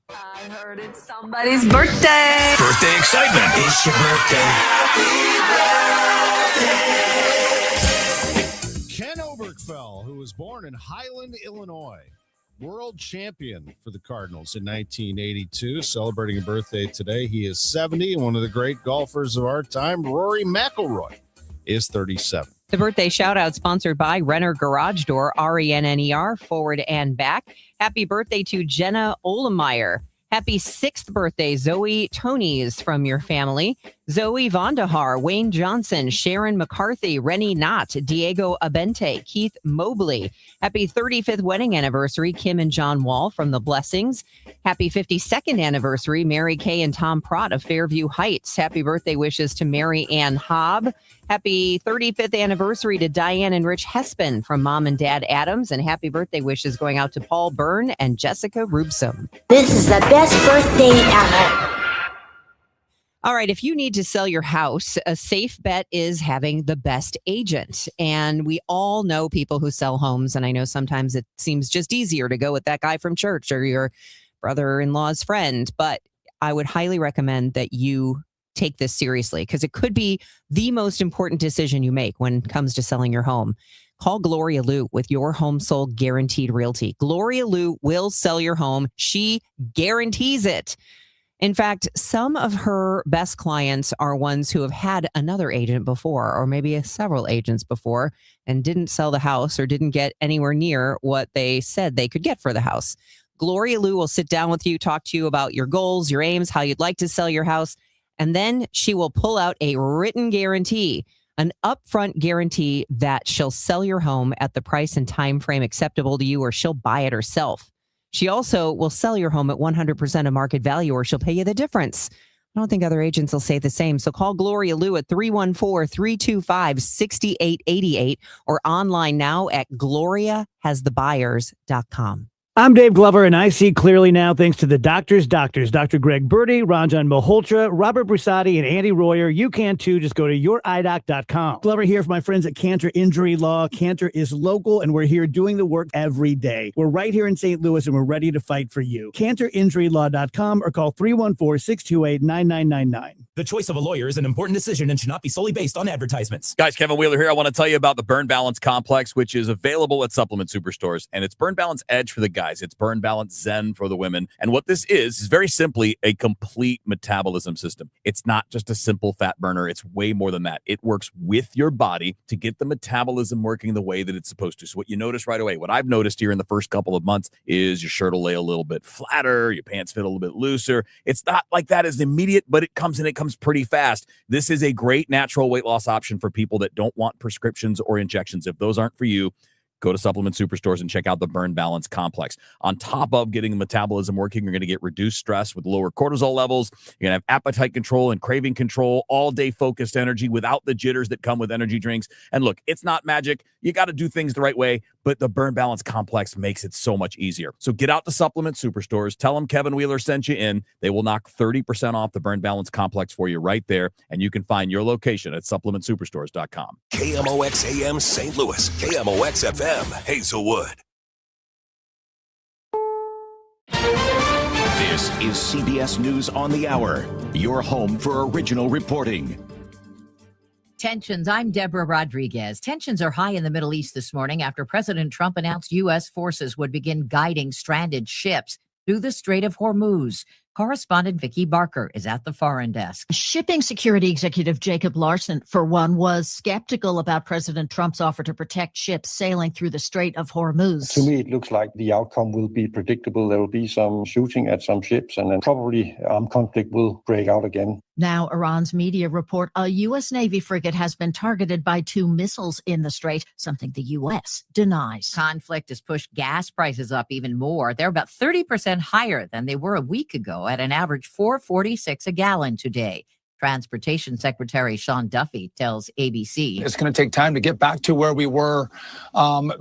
I heard it's somebody's birthday. Birthday excitement. It's your birthday. Ken Oberkfell, who was born in Highland, Illinois, world champion for the Cardinals in 1982, celebrating a birthday today. He is 70, and one of the great golfers of our time, Rory McIlroy, is 37. The birthday shout out sponsored by Renner Garage Door, RENNER, forward and back. Happy birthday to Jenna Olemeyer. Happy 6th birthday, Zoe Tonys from your family. Zoe Vondahar, Wayne Johnson, Sharon McCarthy, Rennie Knott, Diego Abente, Keith Mobley. Happy 35th wedding anniversary, Kim and John Wall from The Blessings. Happy 52nd anniversary, Mary Kay and Tom Prott of Fairview Heights. Happy birthday wishes to Mary Ann Hobb. Happy 35th anniversary to Diane and Rich Hespin from Mom and Dad Adams. And happy birthday wishes going out to Paul Byrne and Jessica Rubsom. This is the best birthday ever. All right, if you need to sell your house, a safe bet is having the best agent. And we all know people who sell homes. And I know sometimes it seems just easier to go with that guy from church or your brother-in-law's friend. But I would highly recommend that you take this seriously because it could be the most important decision you make when it comes to selling your home. Call Gloria Liu with Your Home Sold Guaranteed Realty. Gloria Liu will sell your home. She guarantees it. In fact, some of her best clients are ones who have had another agent before, or maybe several agents before, and didn't sell the house or didn't get anywhere near what they said they could get for the house. Gloria Lou will sit down with you, talk to you about your goals, your aims, how you'd like to sell your house, and then she will pull out a written guarantee, an upfront guarantee that she'll sell your home at the price and time frame acceptable to you, or she'll buy it herself. She also will sell your home at 100% of market value, or she'll pay you the difference. I don't think other agents will say the same. So call Gloria Lou at 314-325-6888 or online now at gloriahasthebuyers.com. I'm Dave Glover, and I see clearly now thanks to the doctors, Dr. Greg Birdie, Ranjan Malhotra, Robert Brusati, and Andy Royer. You can too. Just go to youridoc.com. Glover here for my friends at Cantor Injury Law. Cantor is local, and we're here doing the work every day. We're right here in St. Louis, and we're ready to fight for you. CantorInjuryLaw.com or call 314-628-9999. The choice of a lawyer is an important decision and should not be solely based on advertisements. Guys, Kevin Wheeler here. I want to tell you about the Burn Balance Complex, which is available at supplement superstores. And it's Burn Balance Edge for the guys. It's Burn Balance Zen for the women. And what this is very simply a complete metabolism system. It's not just a simple fat burner. It's way more than that. It works with your body to get the metabolism working the way that it's supposed to. So what you notice right away, what I've noticed here in the first couple of months is your shirt will lay a little bit flatter, your pants fit a little bit looser. It's not like that as immediate, but it comes pretty fast. This is a great natural weight loss option for people that don't want prescriptions or injections. If those aren't for you, go to supplement superstores and check out the Burn Balance Complex. On top of getting the metabolism working, you're going to get reduced stress with lower cortisol levels. You're going to have appetite control and craving control, all-day focused energy without the jitters that come with energy drinks. And look, it's not magic. You got to do things the right way, but the Burn Balance Complex makes it so much easier. So get out to supplement superstores. Tell them Kevin Wheeler sent you in. They will knock 30% off the Burn Balance Complex for you right there, and you can find your location at supplementsuperstores.com. KMOX AM St. Louis, KMOX FM Hazelwood. This is CBS News on the Hour, your home for original reporting. Tensions. I'm Deborah Rodriguez. Tensions are high in the Middle East this morning after President Trump announced U.S. forces would begin guiding stranded ships through the Strait of Hormuz. Correspondent Vicki Barker is at the foreign desk. Shipping Security Executive Jacob Larson, for one, was skeptical about President Trump's offer to protect ships sailing through the Strait of Hormuz. To me, it looks like the outcome will be predictable. There will be some shooting at some ships, and then probably armed conflict will break out again. Now, Iran's media report a U.S. Navy frigate has been targeted by 2 missiles in the strait, something the U.S. denies. Conflict has pushed gas prices up even more. They're about 30% higher than they were a week ago, at an average $4.46 a gallon today. Transportation Secretary Sean Duffy tells ABC. It's going to take time to get back to where we were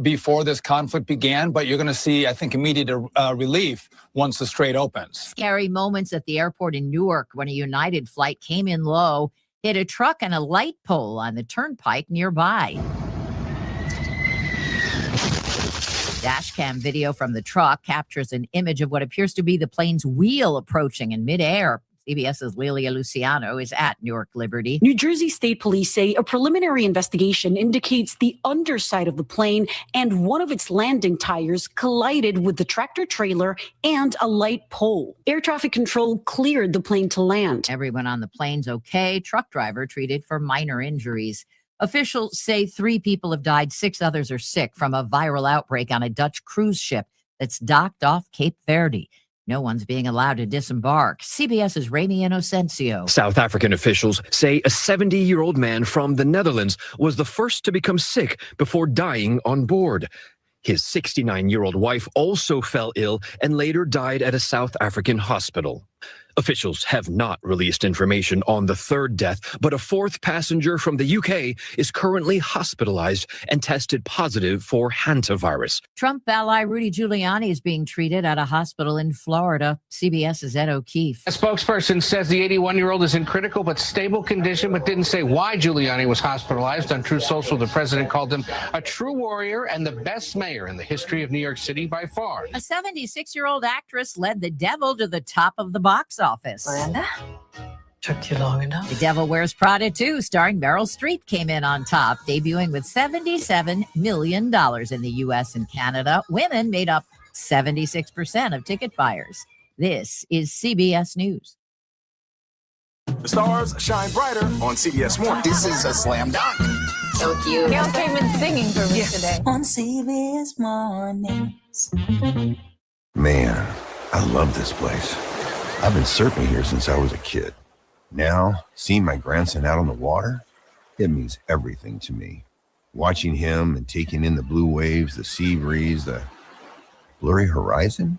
before this conflict began, but you're going to see, I think, immediate relief once the strait opens. Scary moments at the airport in Newark when a United flight came in low, hit a truck and a light pole on the turnpike nearby. Dashcam video from the truck captures an image of what appears to be the plane's wheel approaching in midair. CBS's Lilia Luciano is at Newark Liberty. New Jersey State Police say a preliminary investigation indicates the underside of the plane and one of its landing tires collided with the tractor trailer and a light pole. Air traffic control cleared the plane to land. Everyone on the plane's okay. Truck driver treated for minor injuries. Officials say 3 people have died, 6 others are sick from a viral outbreak on a Dutch cruise ship that's docked off Cape Verde. No one's being allowed to disembark. CBS's Ramy Inocencio. South African officials say a 70-year-old man from the Netherlands was the first to become sick before dying on board. His 69-year-old wife also fell ill and later died at a South African hospital. Officials have not released information on the 3rd death, but a 4th passenger from the UK is currently hospitalized and tested positive for hantavirus. Trump ally Rudy Giuliani is being treated at a hospital in Florida. CBS's Ed O'Keefe. A spokesperson says the 81-year-old is in critical but stable condition, but didn't say why Giuliani was hospitalized. On Truth Social, the president called him a true warrior and the best mayor in the history of New York City by far. A 76-year-old actress led The Devil to the top of the box office. Miranda? Took you long enough. The Devil Wears Prada 2, starring Meryl Streep, came in on top, debuting with $77 million in the U.S. and Canada. Women made up 76% of ticket buyers. This is CBS News. The stars shine brighter on CBS Morning. This is a slam dunk. So cute. Gail came in singing for me today. On CBS Mornings. Man, I love this place. I've been surfing here since I was a kid. Now, seeing my grandson out on the water, it means everything to me. Watching him and taking in the blue waves, the sea breeze, the blurry horizon.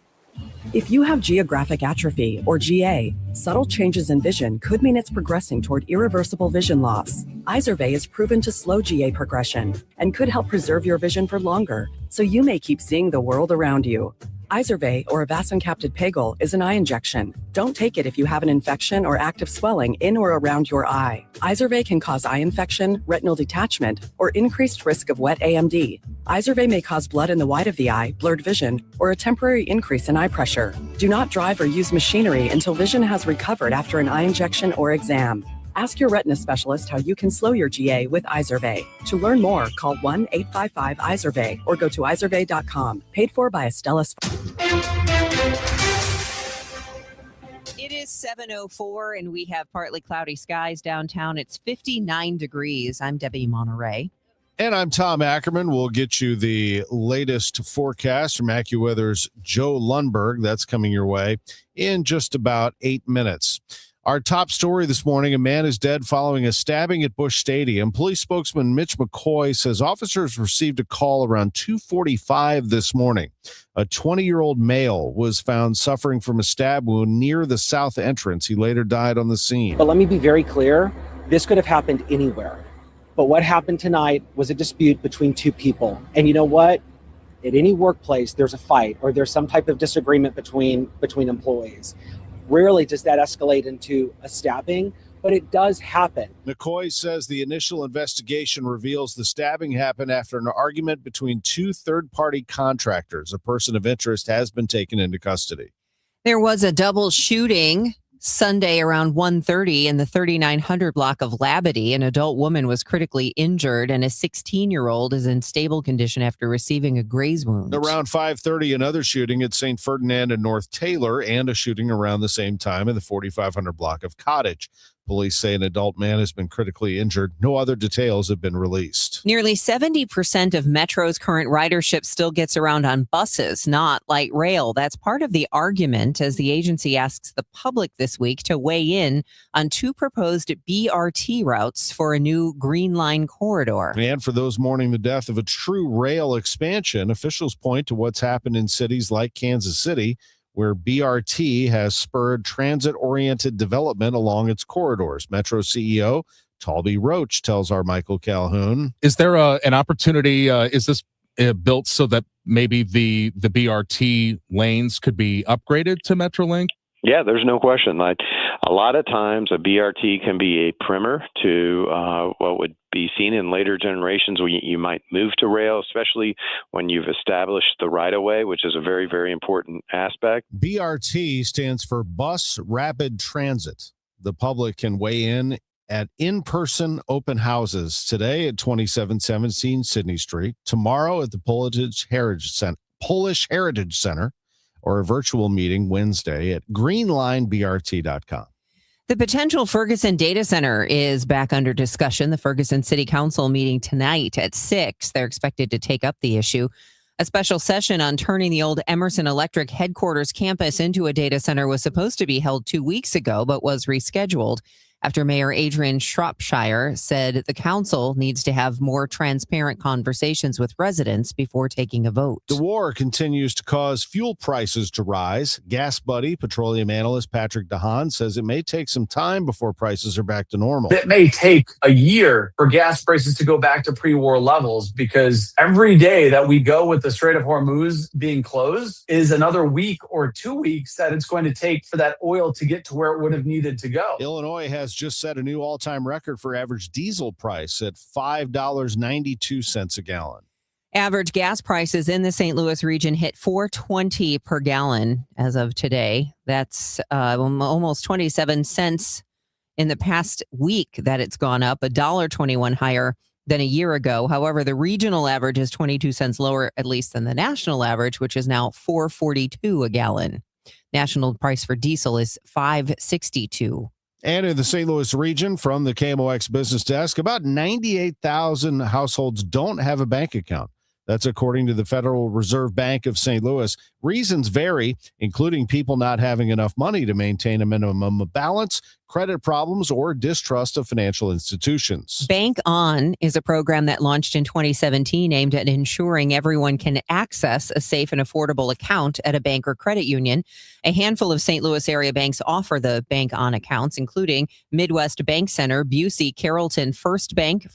If you have geographic atrophy, or GA, subtle changes in vision could mean it's progressing toward irreversible vision loss. Izervay is proven to slow GA progression and could help preserve your vision for longer, so you may keep seeing the world around you. Izervay, or avacincaptad pegol, is an eye injection. Don't take it if you have an infection or active swelling in or around your eye. Izervay can cause eye infection, retinal detachment, or increased risk of wet AMD. Izervay may cause blood in the white of the eye, blurred vision, or a temporary increase in eye pressure. Do not drive or use machinery until vision has recovered after an eye injection or exam. Ask your retina specialist how you can slow your GA with Izervay. To learn more, call 1-855-IZERVAY or go to izervay.com. Paid for by Astellas. It is 7:04 and we have partly cloudy skies downtown. It's 59 degrees. I'm Debbie Monterrey. And I'm Tom Ackerman. We'll get you the latest forecast from AccuWeather's Joe Lundberg. That's coming your way in just about 8 minutes. Our top story this morning, a man is dead following a stabbing at Busch Stadium. Police spokesman Mitch McCoy says officers received a call around 2:45 this morning. A 20-year-old male was found suffering from a stab wound near the south entrance. He later died on the scene. But let me be very clear. This could have happened anywhere. But what happened tonight was a dispute between two people. And you know what? At any workplace, there's a fight or there's some type of disagreement between employees. Rarely does that escalate into a stabbing, but it does happen. McCoy says the initial investigation reveals the stabbing happened after an argument between two third-party contractors. A person of interest has been taken into custody. There was a double shooting Sunday around 1:30 in the 3900 block of Labadie. An adult woman was critically injured and a 16-year-old is in stable condition after receiving a graze wound. Around 5:30, another shooting at St. Ferdinand and North Taylor, and a shooting around the same time in the 4500 block of Cottage. Police say an adult man has been critically injured. No other details have been released. Nearly 70% of Metro's current ridership still gets around on buses, not light rail. That's part of the argument as the agency asks the public this week to weigh in on two proposed BRT routes for a new Green Line corridor. And for those mourning the death of a true rail expansion, officials point to what's happened in cities like Kansas City, where BRT has spurred transit-oriented development along its corridors. Metro CEO Talby Roach tells our Michael Calhoun. Is there an opportunity, is this built so that maybe the BRT lanes could be upgraded to Metrolink? Yeah, there's no question. Like a lot of times, a BRT can be a primer to what would be seen in later generations where you might move to rail, especially when you've established the right-of-way, which is a very, very important aspect. BRT stands for Bus Rapid Transit. The public can weigh in at in-person open houses today at 2717 Sydney Street, tomorrow at the Polish Heritage Center, or a virtual meeting Wednesday at greenlinebrt.com. The potential Ferguson data center is back under discussion. The Ferguson City Council meeting tonight at 6. They're expected to take up the issue. A special session on turning the old Emerson Electric headquarters campus into a data center was supposed to be held 2 weeks ago, but was rescheduled after Mayor Adrian Shropshire said the council needs to have more transparent conversations with residents before taking a vote. The war continues to cause fuel prices to rise. Gas Buddy petroleum analyst Patrick DeHaan says it may take some time before prices are back to normal. It may take a year for gas prices to go back to pre-war levels because every day that we go with the Strait of Hormuz being closed is another week or 2 weeks that it's going to take for that oil to get to where it would have needed to go. Illinois has just set a new all-time record for average diesel price at $5.92 a gallon. Average gas prices in the St. Louis region hit $4.20 per gallon as of today. That's almost 27 cents in the past week that it's gone up, $1.21 higher than a year ago. However, the regional average is 22 cents lower, at least than the national average, which is now $4.42 a gallon. National price for diesel is $5.62. And in the St. Louis region, from the KMOX Business Desk, about 98,000 households don't have a bank account. That's according to the Federal Reserve Bank of St. Louis. Reasons vary, including people not having enough money to maintain a minimum balance, credit problems, or distrust of financial institutions. Bank On is a program that launched in 2017 aimed at ensuring everyone can access a safe and affordable account at a bank or credit union. A handful of St. Louis area banks offer the Bank On accounts, including Midwest Bank Center, Busey, Carrollton, First Bank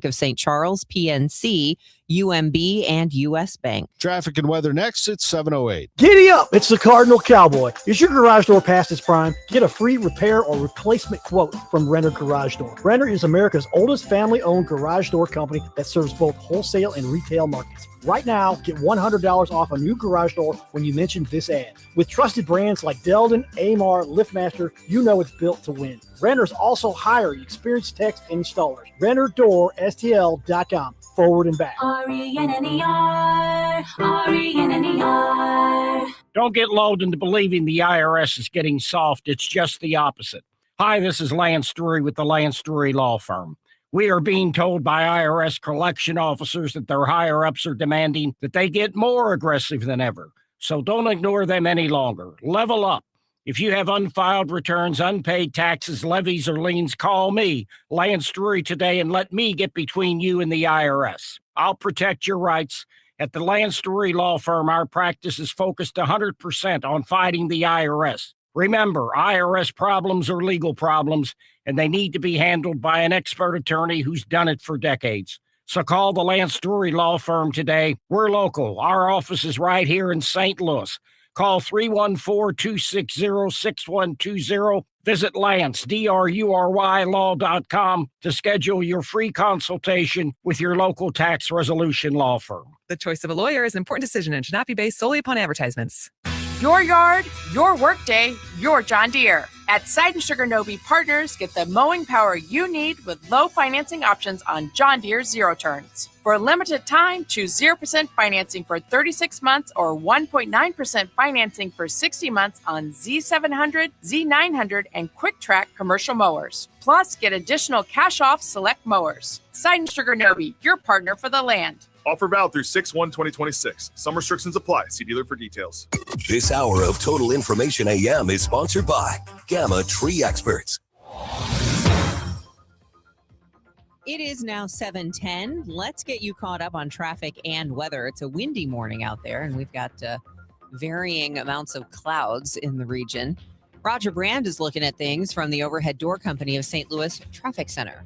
of St. Charles, PNC, UMB, and U.S. Bank. Traffic and weather next. It's 7:08. Giddy up! It's the Cardinal Cowboy. Is your garage door past its prime? Get a free repair or replacement quote from Renner Garage Door. Renner is America's oldest family-owned garage door company that serves both wholesale and retail markets. Right now, get $100 off a new garage door when you mention this ad. With trusted brands like Delden, Amar, LiftMaster, you know it's built to win. Renters also hire experienced techs and installers. RennerDoorSTL.com. Forward and back. RENNER, RENNER. Don't get lulled into believing the IRS is getting soft. It's just the opposite. Hi, this is Lance Drury with the Lance Drury Law Firm. We are being told by IRS collection officers that their higher-ups are demanding that they get more aggressive than ever. So don't ignore them any longer. Level up. If you have unfiled returns, unpaid taxes, levies, or liens, call me, Lance Drury, today and let me get between you and the IRS. I'll protect your rights. At the Lance Drury Law Firm, our practice is focused 100% on fighting the IRS. Remember, IRS problems are legal problems, and they need to be handled by an expert attorney who's done it for decades. So call the Lance Drury Law Firm today. We're local. Our office is right here in St. Louis. Call 314-260-6120. Visit Lance, DRURY law.com to schedule your free consultation with your local tax resolution law firm. The choice of a lawyer is an important decision and should not be based solely upon advertisements. Your yard, your workday, your John Deere. At Side & Sugar Nobe Partners, get the mowing power you need with low financing options on John Deere Zero Turns. For a limited time, choose 0% financing for 36 months or 1.9% financing for 60 months on Z700, Z900, and Quick Track commercial mowers. Plus, get additional cash off select mowers. Side & Sugar Nobe, your partner for the land. Offer valid through 6/1/2026. Some restrictions apply. See dealer for details. This hour of Total Information AM is sponsored by Gamma Tree Experts. It is now 7:10. Let's get you caught up on traffic and weather. It's a windy morning out there, and we've got varying amounts of clouds in the region. Roger Brand is looking at things from the Overhead Door Company of St. Louis Traffic Center.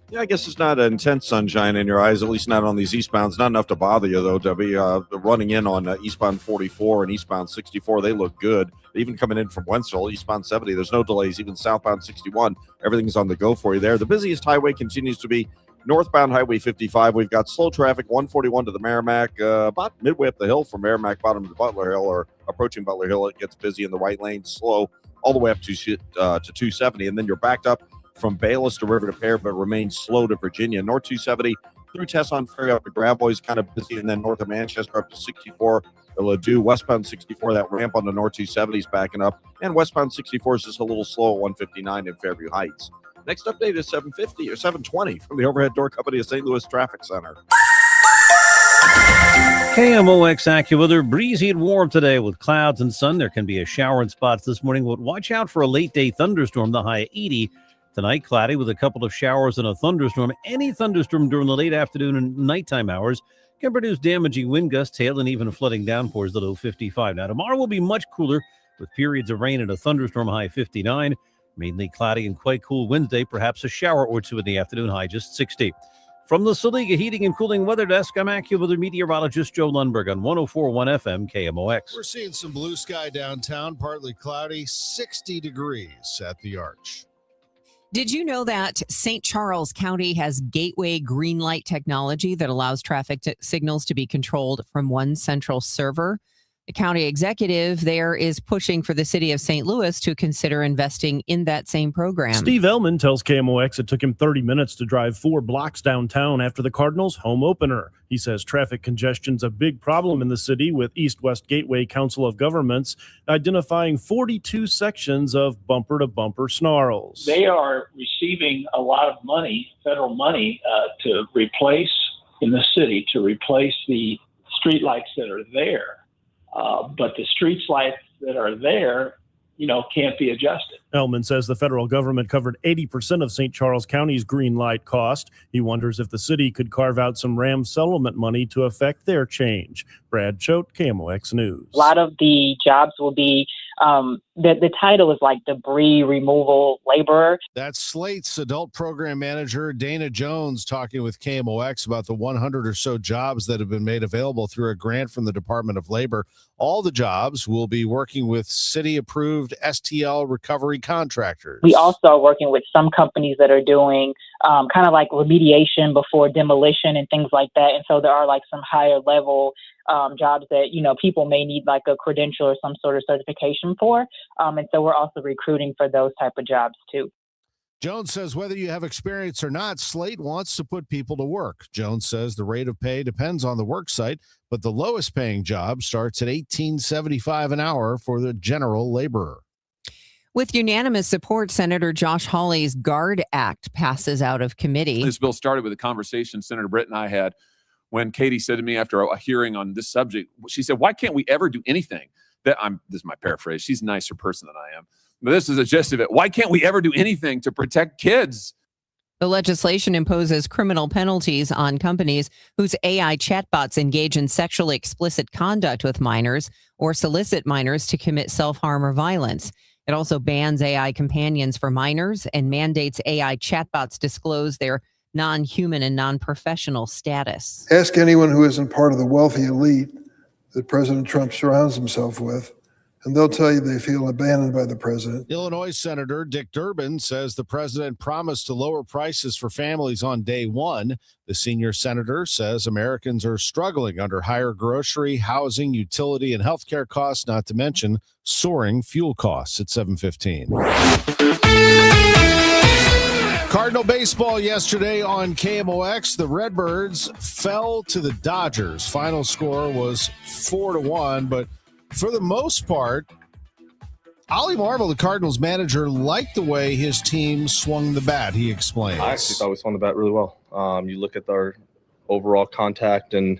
Yeah, I guess it's not intense sunshine in your eyes, at least not on these eastbounds. Not enough to bother you, though, Debbie. Running in on eastbound 44 and eastbound 64, they look good. Even coming in from Wentzville, eastbound 70, there's no delays. Even southbound 61, everything's on the go for you there. The busiest highway continues to be northbound Highway 55. We've got slow traffic, 141 to the Merrimack, about midway up the hill from Merrimack bottom to Butler Hill, or approaching Butler Hill. It gets busy in the right lane, slow all the way up to 270, and then you're backed up from Bayless to River to Pear, but remains slow to Virginia. North 270 through Tesson Ferry up to Gravois is kind of busy, and then north of Manchester up to 64. The Ladue, westbound 64, that ramp on the North 270 is backing up, and westbound 64 is just a little slow at 159 in Fairview Heights. Next update is 750 or 720 from the Overhead Door Company of St. Louis Traffic Center. KMOX AccuWeather, breezy and warm today with clouds and sun. There can be a shower in spots this morning, but watch out for a late day thunderstorm, the high 80. Tonight, cloudy with a couple of showers and a thunderstorm. Any thunderstorm during the late afternoon and nighttime hours can produce damaging wind gusts, hail, and even flooding downpours, the low 55. Now, tomorrow will be much cooler with periods of rain and a thunderstorm, high 59. Mainly cloudy and quite cool Wednesday, perhaps a shower or two in the afternoon, high just 60. From the Saliga Heating and Cooling Weather Desk, I'm AccuWeather meteorologist Joe Lundberg on 104.1 FM KMOX. We're seeing some blue sky downtown, partly cloudy, 60 degrees at the Arch. Did you know that St. Charles County has gateway green light technology that allows traffic signals to be controlled from one central server? The county executive there is pushing for the city of St. Louis to consider investing in that same program. Steve Ellman tells KMOX it took him 30 minutes to drive 4 blocks downtown after the Cardinals' home opener. He says traffic congestion's a big problem in the city, with East-West Gateway Council of Governments identifying 42 sections of bumper-to-bumper snarls. They are receiving a lot of money, federal money, to replace in the city, to replace the streetlights that are there. But the street lights that are there, can't be adjusted. Ellman says the federal government covered 80% of St. Charles County's green light cost. He wonders if the city could carve out some RAM settlement money to affect their change. Brad Choate, KMOX News. A lot of the jobs will be, the title is like debris removal laborer. That's Slate's adult program manager, Dana Jones, talking with KMOX about the 100 or so jobs that have been made available through a grant from the Department of Labor. All the jobs will be working with city-approved STL recovery contractors. We also are working with some companies that are doing kind of like remediation before demolition and things like that. And so there are like some higher level jobs that, people may need like a credential or some sort of certification for. And so we're also recruiting for those type of jobs too. Jones says whether you have experience or not, Slate wants to put people to work. Jones says the rate of pay depends on the work site, but the lowest paying job starts at $18.75 an hour for the general laborer. With unanimous support, Senator Josh Hawley's GUARD Act passes out of committee. This bill started with a conversation Senator Britt and I had when Katie said to me after a hearing on this subject, she said, why can't we ever do anything that this is my paraphrase. She's a nicer person than I am. But this is a gist of it. Why can't we ever do anything to protect kids? The legislation imposes criminal penalties on companies whose AI chatbots engage in sexually explicit conduct with minors or solicit minors to commit self-harm or violence. It also bans AI companions for minors and mandates AI chatbots disclose their non-human and non-professional status. Ask anyone who isn't part of the wealthy elite that President Trump surrounds himself with, and they'll tell you they feel abandoned by the president. Illinois Senator Dick Durbin says the president promised to lower prices for families on day one. The senior senator says Americans are struggling under higher grocery, housing, utility, and healthcare costs, not to mention soaring fuel costs at 7:15. Cardinal baseball yesterday on KMOX. The Redbirds fell to the Dodgers. Final score was 4-1, but for the most part, Ollie Marvel, the Cardinals manager, liked the way his team swung the bat, he explains. I actually thought we swung the bat really well. You look at our overall contact, and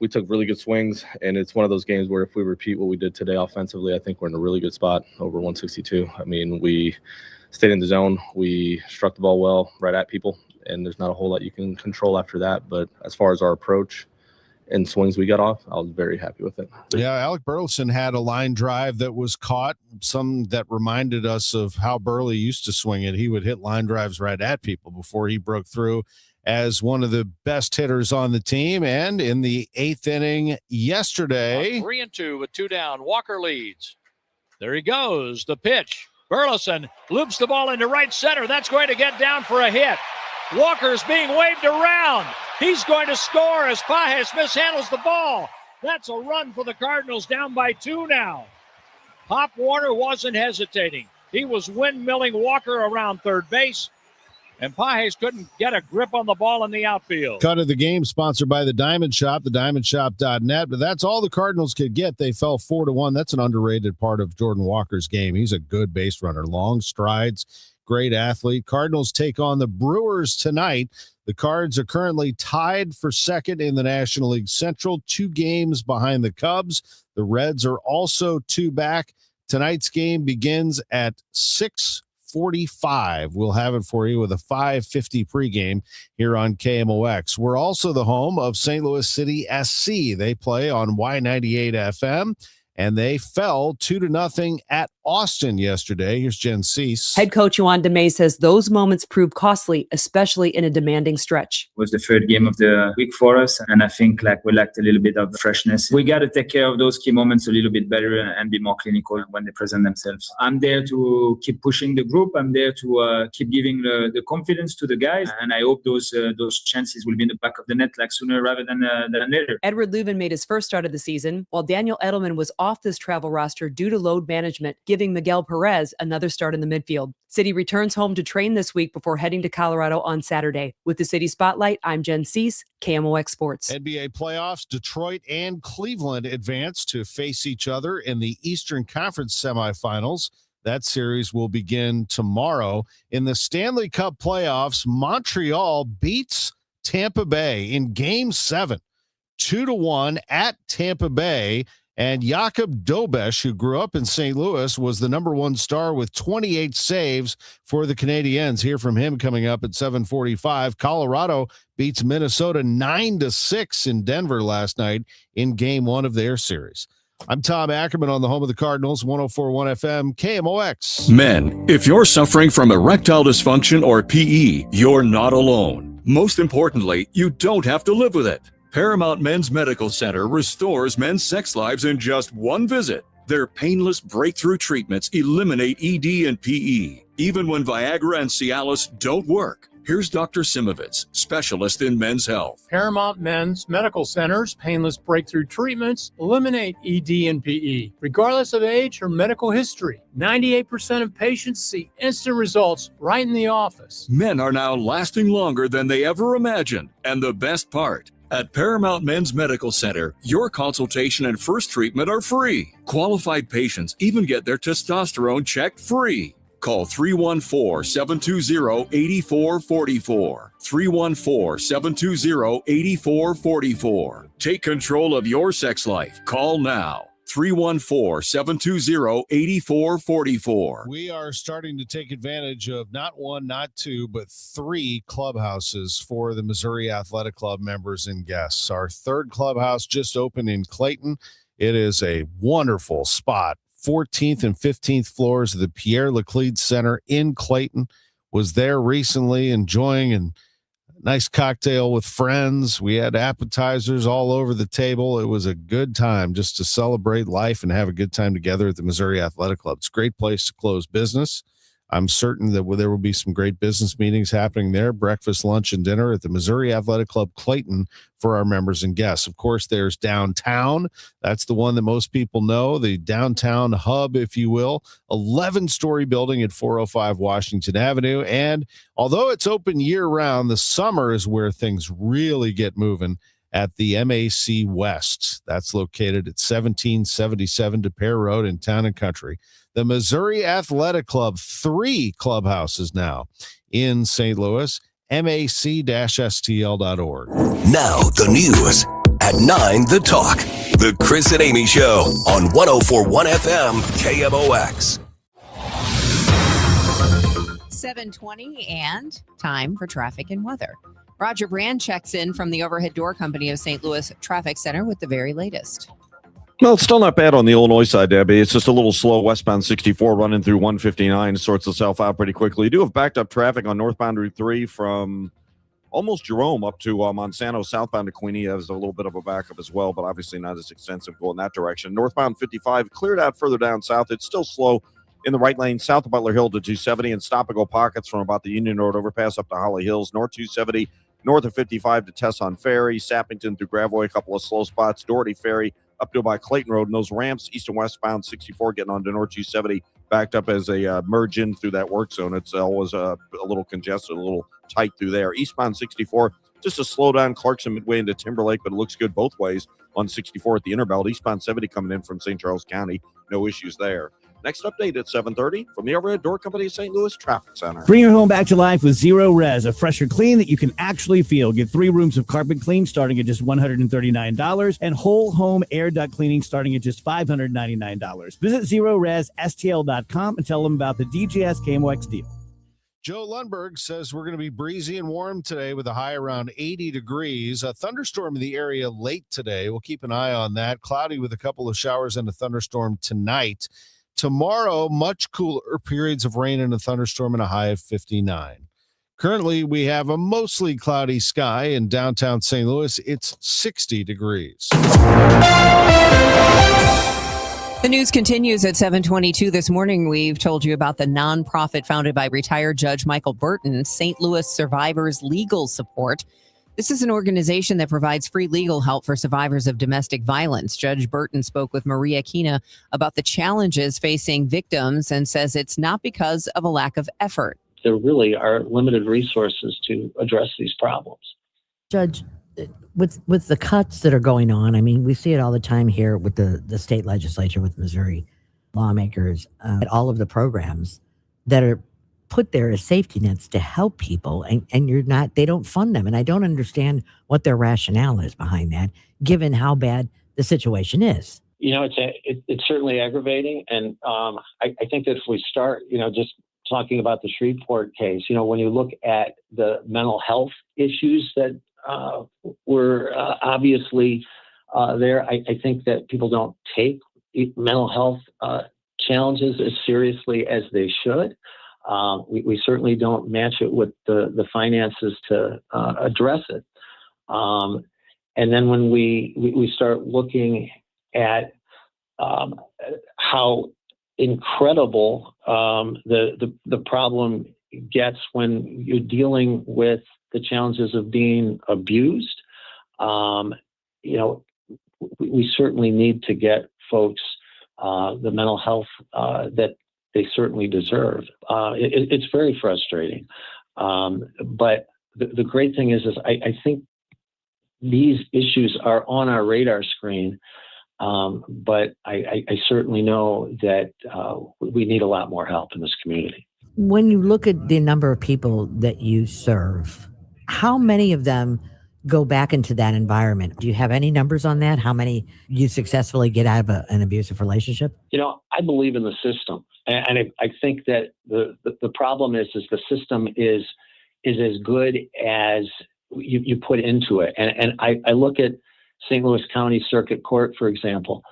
we took really good swings, and it's one of those games where if we repeat what we did today offensively, I think we're in a really good spot over 162. I mean, we stayed in the zone. We struck the ball well right at people, and there's not a whole lot you can control after that. But as far as our approach and swings we got off, I was very happy with it. Yeah, Alec Burleson had a line drive that was caught, some that reminded us of how Burley used to swing it. He would hit line drives right at people before he broke through as one of the best hitters on the team. And in the 8th inning yesterday, 3-2 with 2 down. Walker leads. There he goes. The pitch. Burleson loops the ball into right center. That's going to get down for a hit. Walker's being waved around. He's going to score as Pajes mishandles the ball. That's a run for the Cardinals, down by 2 now. Pop Warner wasn't hesitating. He was windmilling Walker around third base, and Pajes couldn't get a grip on the ball in the outfield. Cut of the game sponsored by the Diamond Shop, thediamondshop.net. But that's all the Cardinals could get. They fell 4-1. That's an underrated part of Jordan Walker's game. He's a good base runner, long strides, great athlete. Cardinals take on the Brewers tonight. The Cards are currently tied for second in the National League Central, 2 games behind the Cubs. The Reds are also 2 back. Tonight's game begins at 6:45. We'll have it for you with a 5:50 pregame here on KMOX. We're also the home of St. Louis City SC. They play on Y98 FM and they fell 2-0 at Austin yesterday. Here's Jen Cease. Head coach Juan DeMay says those moments proved costly, especially in a demanding stretch. It was the third game of the week for us, and I think we lacked a little bit of freshness. We got to take care of those key moments a little bit better and be more clinical when they present themselves. I'm there to keep pushing the group. I'm there to keep giving the confidence to the guys, and I hope those chances will be in the back of the net sooner rather than later. Edward Leuven made his first start of the season, while Daniel Edelman was off this travel roster due to load management, giving Miguel Perez another start in the midfield. City returns home to train this week before heading to Colorado on Saturday. With the City Spotlight, I'm Jen Cease, KMOX Sports. NBA playoffs, Detroit and Cleveland advance to face each other in the Eastern Conference semifinals. That series will begin tomorrow. In the Stanley Cup playoffs, Montreal beats Tampa Bay in Game 7, 2-1 at Tampa Bay. And Jakub Dobesh, who grew up in St. Louis, was the number one star with 28 saves for the Canadiens. Hear from him coming up at 7:45. Colorado beats Minnesota 9-6 in Denver last night in Game 1 of their series. I'm Tom Ackerman on the home of the Cardinals, 104.1 FM, KMOX. Men, if you're suffering from erectile dysfunction or PE, you're not alone. Most importantly, you don't have to live with it. Paramount Men's Medical Center restores men's sex lives in just one visit. Their painless breakthrough treatments eliminate ED and PE, even when Viagra and Cialis don't work. Here's Dr. Simovitz, specialist in men's health. Paramount Men's Medical Center's painless breakthrough treatments eliminate ED and PE, regardless of age or medical history. 98% of patients see instant results right in the office. Men are now lasting longer than they ever imagined. And the best part, at Paramount Men's Medical Center, your consultation and first treatment are free. Qualified patients even get their testosterone checked free. Call 314-720-8444. 314-720-8444. Take control of your sex life. Call now. 314-720-8444. We are starting to take advantage of not one, not two, but 3 clubhouses for the Missouri Athletic Club members and guests. Our 3rd clubhouse just opened in Clayton. It is a wonderful spot. 14th and 15th floors of the Pierre Laclede Center in Clayton. Was there recently enjoying a nice cocktail with friends. We had appetizers all over the table. It was a good time just to celebrate life and have a good time together at the Missouri Athletic Club. It's a great place to close business. I'm certain that there will be some great business meetings happening there, breakfast, lunch, and dinner at the Missouri Athletic Club Clayton for our members and guests. Of course, there's downtown. That's the one that most people know, the downtown hub, if you will, 11-story building at 405 Washington Avenue. And although it's open year-round, the summer is where things really get moving at the MAC West. That's located at 1777 DePere Road in Town and Country. The Missouri Athletic Club, 3 clubhouses now in St. Louis, mac-stl.org. Now the news at 9, The Talk. The Chris and Amy Show on 104.1 FM KMOX. 7:20 and time for traffic and weather. Roger Brand checks in from the Overhead Door Company of St. Louis Traffic Center with the very latest. Well, it's still not bad on the Illinois side, Debbie. It's just a little slow westbound 64 running through 159. Sorts itself out pretty quickly. You do have backed up traffic on northbound Route 3 from almost Jerome up to Monsanto, southbound to Queenie. Has a little bit of a backup as well, but obviously not as extensive going that direction. Northbound 55 cleared out further down south. It's still slow in the right lane south of Butler Hill to 270 and stop-and-go pockets from about the Union Road overpass up to Holly Hills. North 270, north of 55 to Tesson Ferry, Sappington through Gravois, a couple of slow spots, Doherty Ferry up to about Clayton Road, and those ramps, east and westbound 64 getting onto North 270, backed up as they merge in through that work zone. It's always a little congested, a little tight through there. Eastbound 64, just a slowdown, Clarkson midway into Timberlake, but it looks good both ways on 64 at the Interbelt. Eastbound 70 coming in from St. Charles County, no issues there. Next update at 7:30 from the Overhead Door Company of St. Louis Traffic Center. Bring your home back to life with Zero Res, a fresher clean that you can actually feel. Get 3 rooms of carpet clean starting at just $139 and whole home air duct cleaning starting at just $599. Visit ZeroResSTL.com and tell them about the DGS KMOX deal. Joe Lundberg says we're going to be breezy and warm today with a high around 80 degrees. A thunderstorm in the area late today. We'll keep an eye on that. Cloudy with a couple of showers and a thunderstorm tonight. Tomorrow, much cooler, periods of rain and a thunderstorm and a high of 59. Currently, we have a mostly cloudy sky in downtown St. Louis. It's 60 degrees. The news continues at 7:22 this morning. We've told you about the nonprofit founded by retired Judge Michael Burton, St. Louis Survivors Legal Support. This is an organization that provides free legal help for survivors of domestic violence. Judge Burton spoke with Maria Kina about the challenges facing victims and says it's not because of a lack of effort. There really are limited resources to address these problems. Judge, with the cuts that are going on, I mean, we see it all the time here with the state legislature, with Missouri lawmakers, all of the programs that are put there as safety nets to help people, and they don't fund them. And I don't understand what their rationale is behind that, given how bad the situation is. It's certainly aggravating. And I think that if we start, just talking about the Shreveport case, when you look at the mental health issues that were obviously there, I think that people don't take mental health challenges as seriously as they should. We certainly don't match it with the finances to address it. And then when we start looking at how incredible the problem gets when you're dealing with the challenges of being abused, we certainly need to get folks the mental health that they certainly deserve. It's very frustrating. But the great thing is I think these issues are on our radar screen, but I certainly know that we need a lot more help in this community. When you look at the number of people that you serve, how many of them go back into that environment? Do you have any numbers on that? How many you successfully get out of an abusive relationship? I believe in the system. And I think that the problem is the system is as good as you put into it. And I look at St. Louis County Circuit Court, for example.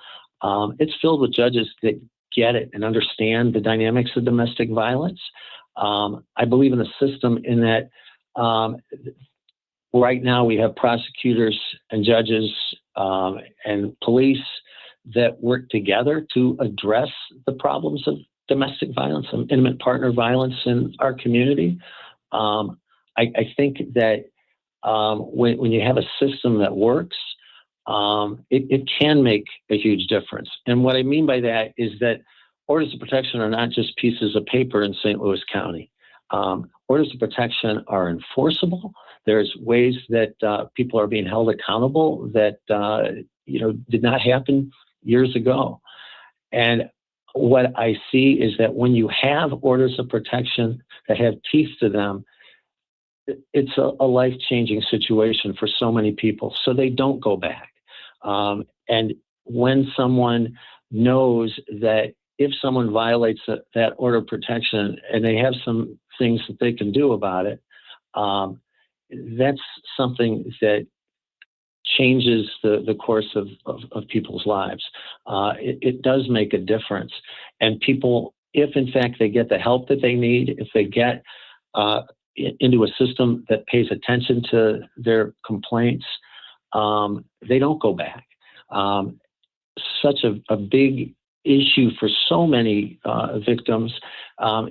It's filled with judges that get it and understand the dynamics of domestic violence. I believe in the system in that right now we have prosecutors and judges and police that work together to address the problems of domestic violence and intimate partner violence in our community. I think that when you have a system that works, it can make a huge difference. And what I mean by that is that orders of protection are not just pieces of paper in St. Louis County. Orders of protection are enforceable. There's ways that people are being held accountable that did not happen years ago. And what I see is that when you have orders of protection that have teeth to them, it's a life-changing situation for so many people. So they don't go back. And when someone knows that if someone violates that order of protection and they have some things that they can do about it, that's something that changes the course of people's lives. It does make a difference. And people, if in fact they get the help that they need, if they get into a system that pays attention to their complaints, they don't go back. Such a big issue for so many victims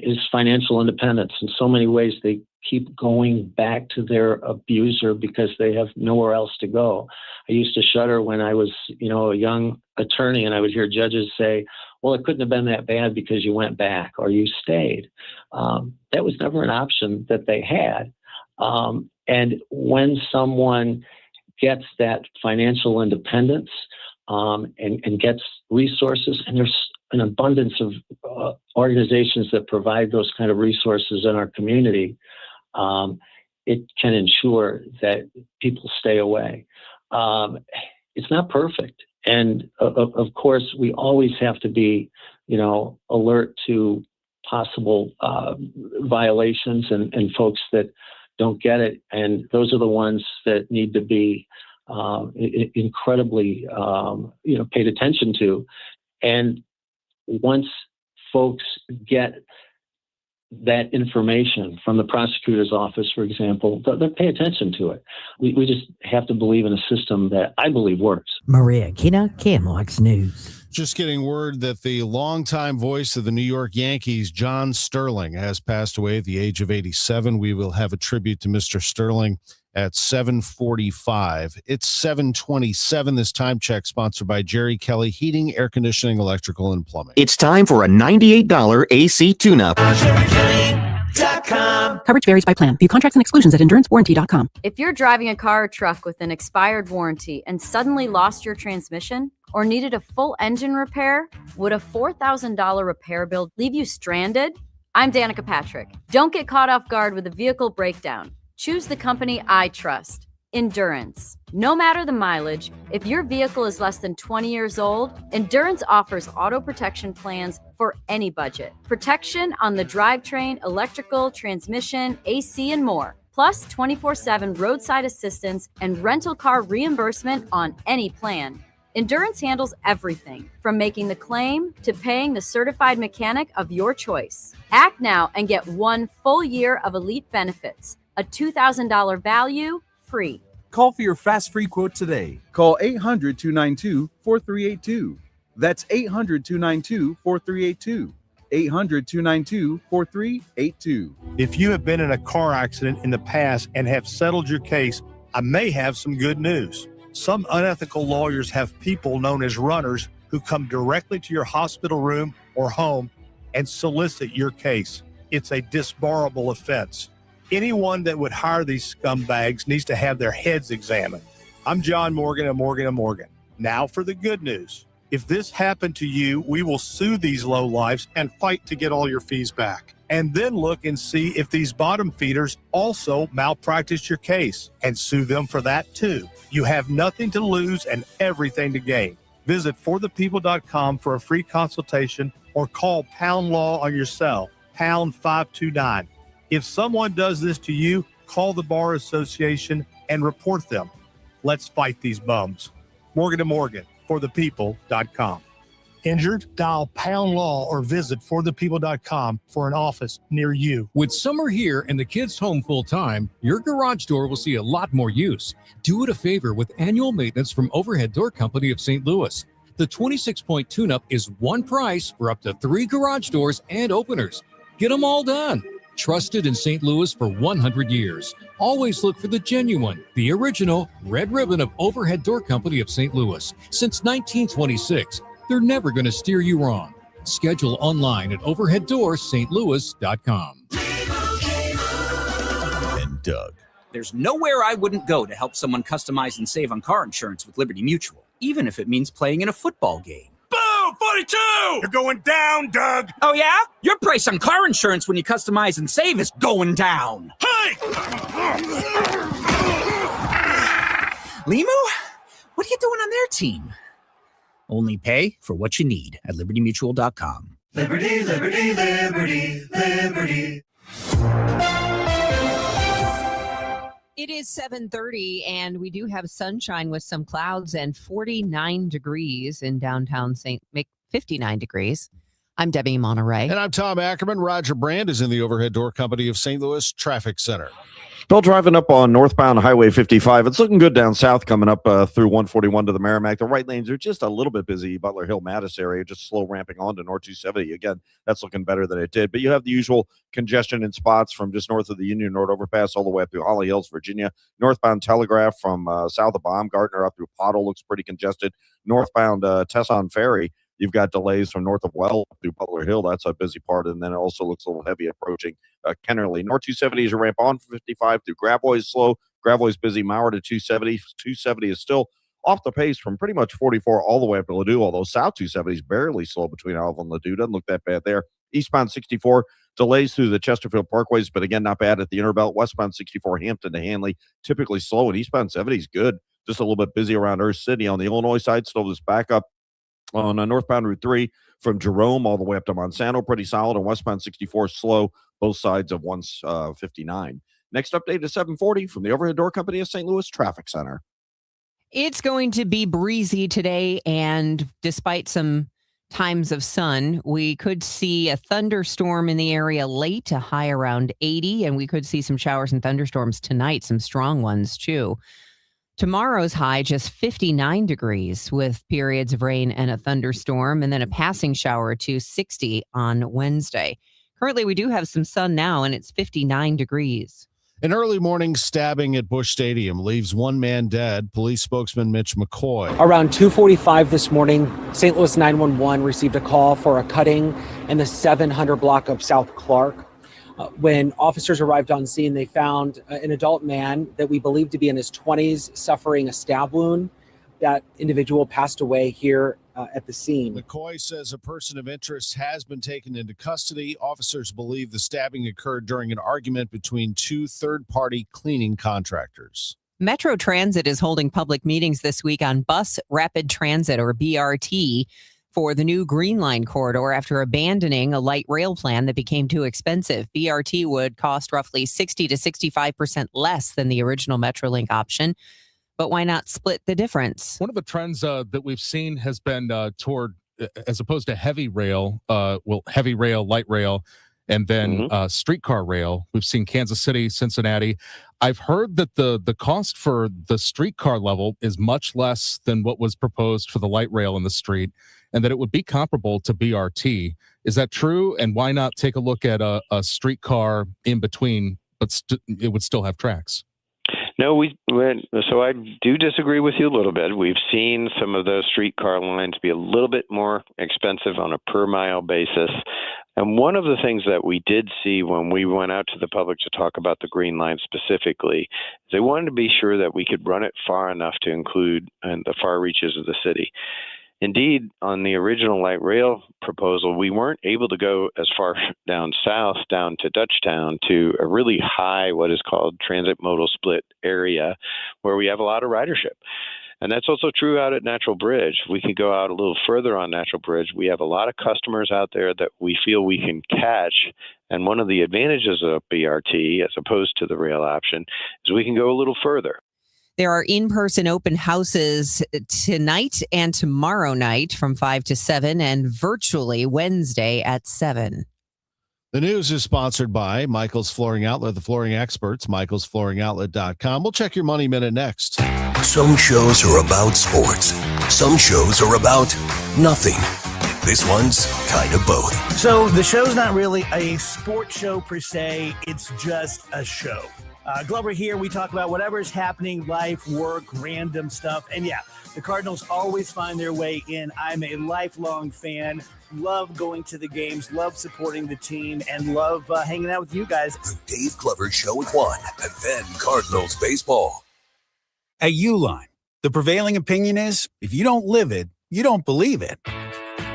is financial independence. In so many ways, they keep going back to their abuser because they have nowhere else to go. I used to shudder when I was, a young attorney, and I would hear judges say, well, it couldn't have been that bad because you went back or you stayed. That was never an option that they had. And when someone gets that financial independence and gets resources, and there's an abundance of organizations that provide those kind of resources in our community, it can ensure that people stay away. It's not perfect. And of course, we always have to be, alert to possible violations and folks that don't get it. And those are the ones that need to be incredibly, paid attention to. And once folks get that information from the prosecutor's office, for example, they'll pay attention to it. We just have to believe in a system that I believe works. Maria Kina, KMOX News. Just getting word that the longtime voice of the New York Yankees, John Sterling, has passed away at the age of 87. We will have a tribute to Mr. Sterling at 7:45. It's 7:27. This time check sponsored by Jerry Kelly Heating, Air Conditioning, Electrical, and Plumbing. It's time for a $98 AC tune-up. Coverage varies by plan. View contracts and exclusions at endurancewarranty.com. If you're driving a car or truck with an expired warranty and suddenly lost your transmission or needed a full engine repair, would a $4,000 repair bill leave you stranded? I'm Danica Patrick. Don't get caught off guard with a vehicle breakdown. Choose the company I trust, Endurance. No matter the mileage, if your vehicle is less than 20 years old, Endurance offers auto protection plans for any budget. Protection on the drivetrain, electrical, transmission, AC, and more. Plus 24/7 roadside assistance and rental car reimbursement on any plan. Endurance handles everything from making the claim to paying the certified mechanic of your choice. Act now and get 1 full year of elite benefits. A $2,000 value, free. Call for your fast free quote today. Call 800-292-4382. That's 800-292-4382. 800-292-4382. If you have been in a car accident in the past and have settled your case, I may have some good news. Some unethical lawyers have people known as runners who come directly to your hospital room or home and solicit your case. It's a disbarable offense. Anyone that would hire these scumbags needs to have their heads examined. I'm John Morgan of Morgan & Morgan. Now for the good news. If this happened to you, we will sue these lowlifes and fight to get all your fees back. And then look and see if these bottom feeders also malpracticed your case and sue them for that too. You have nothing to lose and everything to gain. Visit forthepeople.com for a free consultation or call Pound Law on your cell, pound 529. If someone does this to you, call the Bar Association and report them. Let's fight these bums. Morgan & Morgan, forthepeople.com. Injured? Dial Pound Law or visit forthepeople.com for an office near you. With summer here and the kids home full time, your garage door will see a lot more use. Do it a favor with annual maintenance from Overhead Door Company of St. Louis. The 26-point tune-up is one price for up to 3 garage doors and openers. Get them all done. Trusted in St. Louis for 100 years. Always look for the genuine, the original red ribbon of Overhead Door Company of St. Louis. Since 1926, they're never going to steer you wrong. Schedule online at overheaddoorsstlouis.com. And Doug. There's nowhere I wouldn't go to help someone customize and save on car insurance with Liberty Mutual, even if it means playing in a football game. Boom! 42! You're going down, Doug! Oh, yeah? Your price on car insurance when you customize and save is going down. Hey! Limu? What are you doing on their team? Only pay for what you need at libertymutual.com. Liberty, liberty, liberty, liberty. It is 7:30, and we do have sunshine with some clouds and 49 degrees in downtown 59 degrees. I'm Debbie Monterrey. And I'm Tom Ackerman. Roger Brand is in the Overhead Door Company of St. Louis Traffic Center. Still driving up on northbound Highway 55. It's looking good down south coming up through 141 to the Merrimack. The right lanes are just a little bit busy. Butler Hill, Mattis area, just slow ramping on to North 270. Again, that's looking better than it did. But you have the usual congestion in spots from just north of the Union Road overpass all the way up through Holly Hills, Virginia. Northbound Telegraph from south of Baumgartner up through Pottle looks pretty congested. Northbound Tesson Ferry, you've got delays from north of Well through Butler Hill. That's a busy part. And then it also looks a little heavy approaching Kennerly. North 270 is a ramp on for 55 through Gravois is slow. Gravois is busy. Mauer to 270. 270 is still off the pace from pretty much 44 all the way up to Ladue, although South 270 is barely slow between Alva and Ladue. Doesn't look that bad there. Eastbound 64, delays through the Chesterfield Parkways, but again, not bad at the Interbelt. Westbound 64, Hampton to Hanley, typically slow, and eastbound 70 is good. Just a little bit busy around Earth City. On the Illinois side, still this backup On northbound Route 3 from Jerome all the way up to Monsanto, pretty solid. On westbound 64, slow, both sides of 159. Next update is 740 from the Overhead Door Company of St. Louis Traffic Center. It's going to be breezy today, and despite some times of sun, we could see a thunderstorm in the area late, a high around 80, and we could see some showers and thunderstorms tonight, some strong ones too. Tomorrow's high just 59 degrees with periods of rain and a thunderstorm, and then a passing shower or two, 60 on Wednesday. Currently, we do have some sun now, and it's 59 degrees. An early morning stabbing at Busch Stadium leaves one man dead. Police spokesman Mitch McCoy. Around 2:45 this morning, St. Louis 911 received a call for a cutting in the 700 block of South Clark. When officers arrived on scene, they found an adult man that we believe to be in his 20s suffering a stab wound. That individual passed away here at the scene. McCoy says a person of interest has been taken into custody. Officers believe the stabbing occurred during an argument between two third-party cleaning contractors. Metro Transit is holding public meetings this week on Bus Rapid Transit, or BRT, for the new Green Line corridor after abandoning a light rail plan that became too expensive. BRT would cost roughly 60 to 65% less than the original Metrolink option. But why not split the difference? One of the trends that we've seen has been toward, as opposed to heavy rail, heavy rail, light rail, and then streetcar rail. We've seen Kansas City, Cincinnati. I've heard that the cost for the streetcar level is much less than what was proposed for the light rail in the street, and that it would be comparable to BRT. Is that true? And why not take a look at a streetcar in between, but it would still have tracks? No, so I do disagree with you a little bit. We've seen some of those streetcar lines be a little bit more expensive on a per mile basis. And one of the things that we did see when we went out to the public to talk about the Green Line specifically, is they wanted to be sure that we could run it far enough to include the far reaches of the city. Indeed, on the original light rail proposal, we weren't able to go as far down south, down to Dutchtown, to a really high, what is called transit modal split area, where we have a lot of ridership. And that's also true out at Natural Bridge. We could go out a little further on Natural Bridge. We have a lot of customers out there that we feel we can catch. And one of the advantages of BRT, as opposed to the rail option, is we can go a little further. There are in-person open houses tonight and tomorrow night from 5 to 7 and virtually Wednesday at 7. The news is sponsored by Michael's Flooring Outlet, the flooring experts, michaelsflooringoutlet.com. We'll check your Money Minute next. Some shows are about sports. Some shows are about nothing. This one's kind of both. So the show's not really a sports show per se. It's just a show. Glover here, we talk about whatever is happening, life, work, random stuff. And yeah, the Cardinals always find their way in. I'm a lifelong fan, love going to the games, love supporting the team, and love hanging out with you guys. The Dave Glover Show at 1, and then Cardinals baseball. At Uline, the prevailing opinion is, if you don't live it, you don't believe it.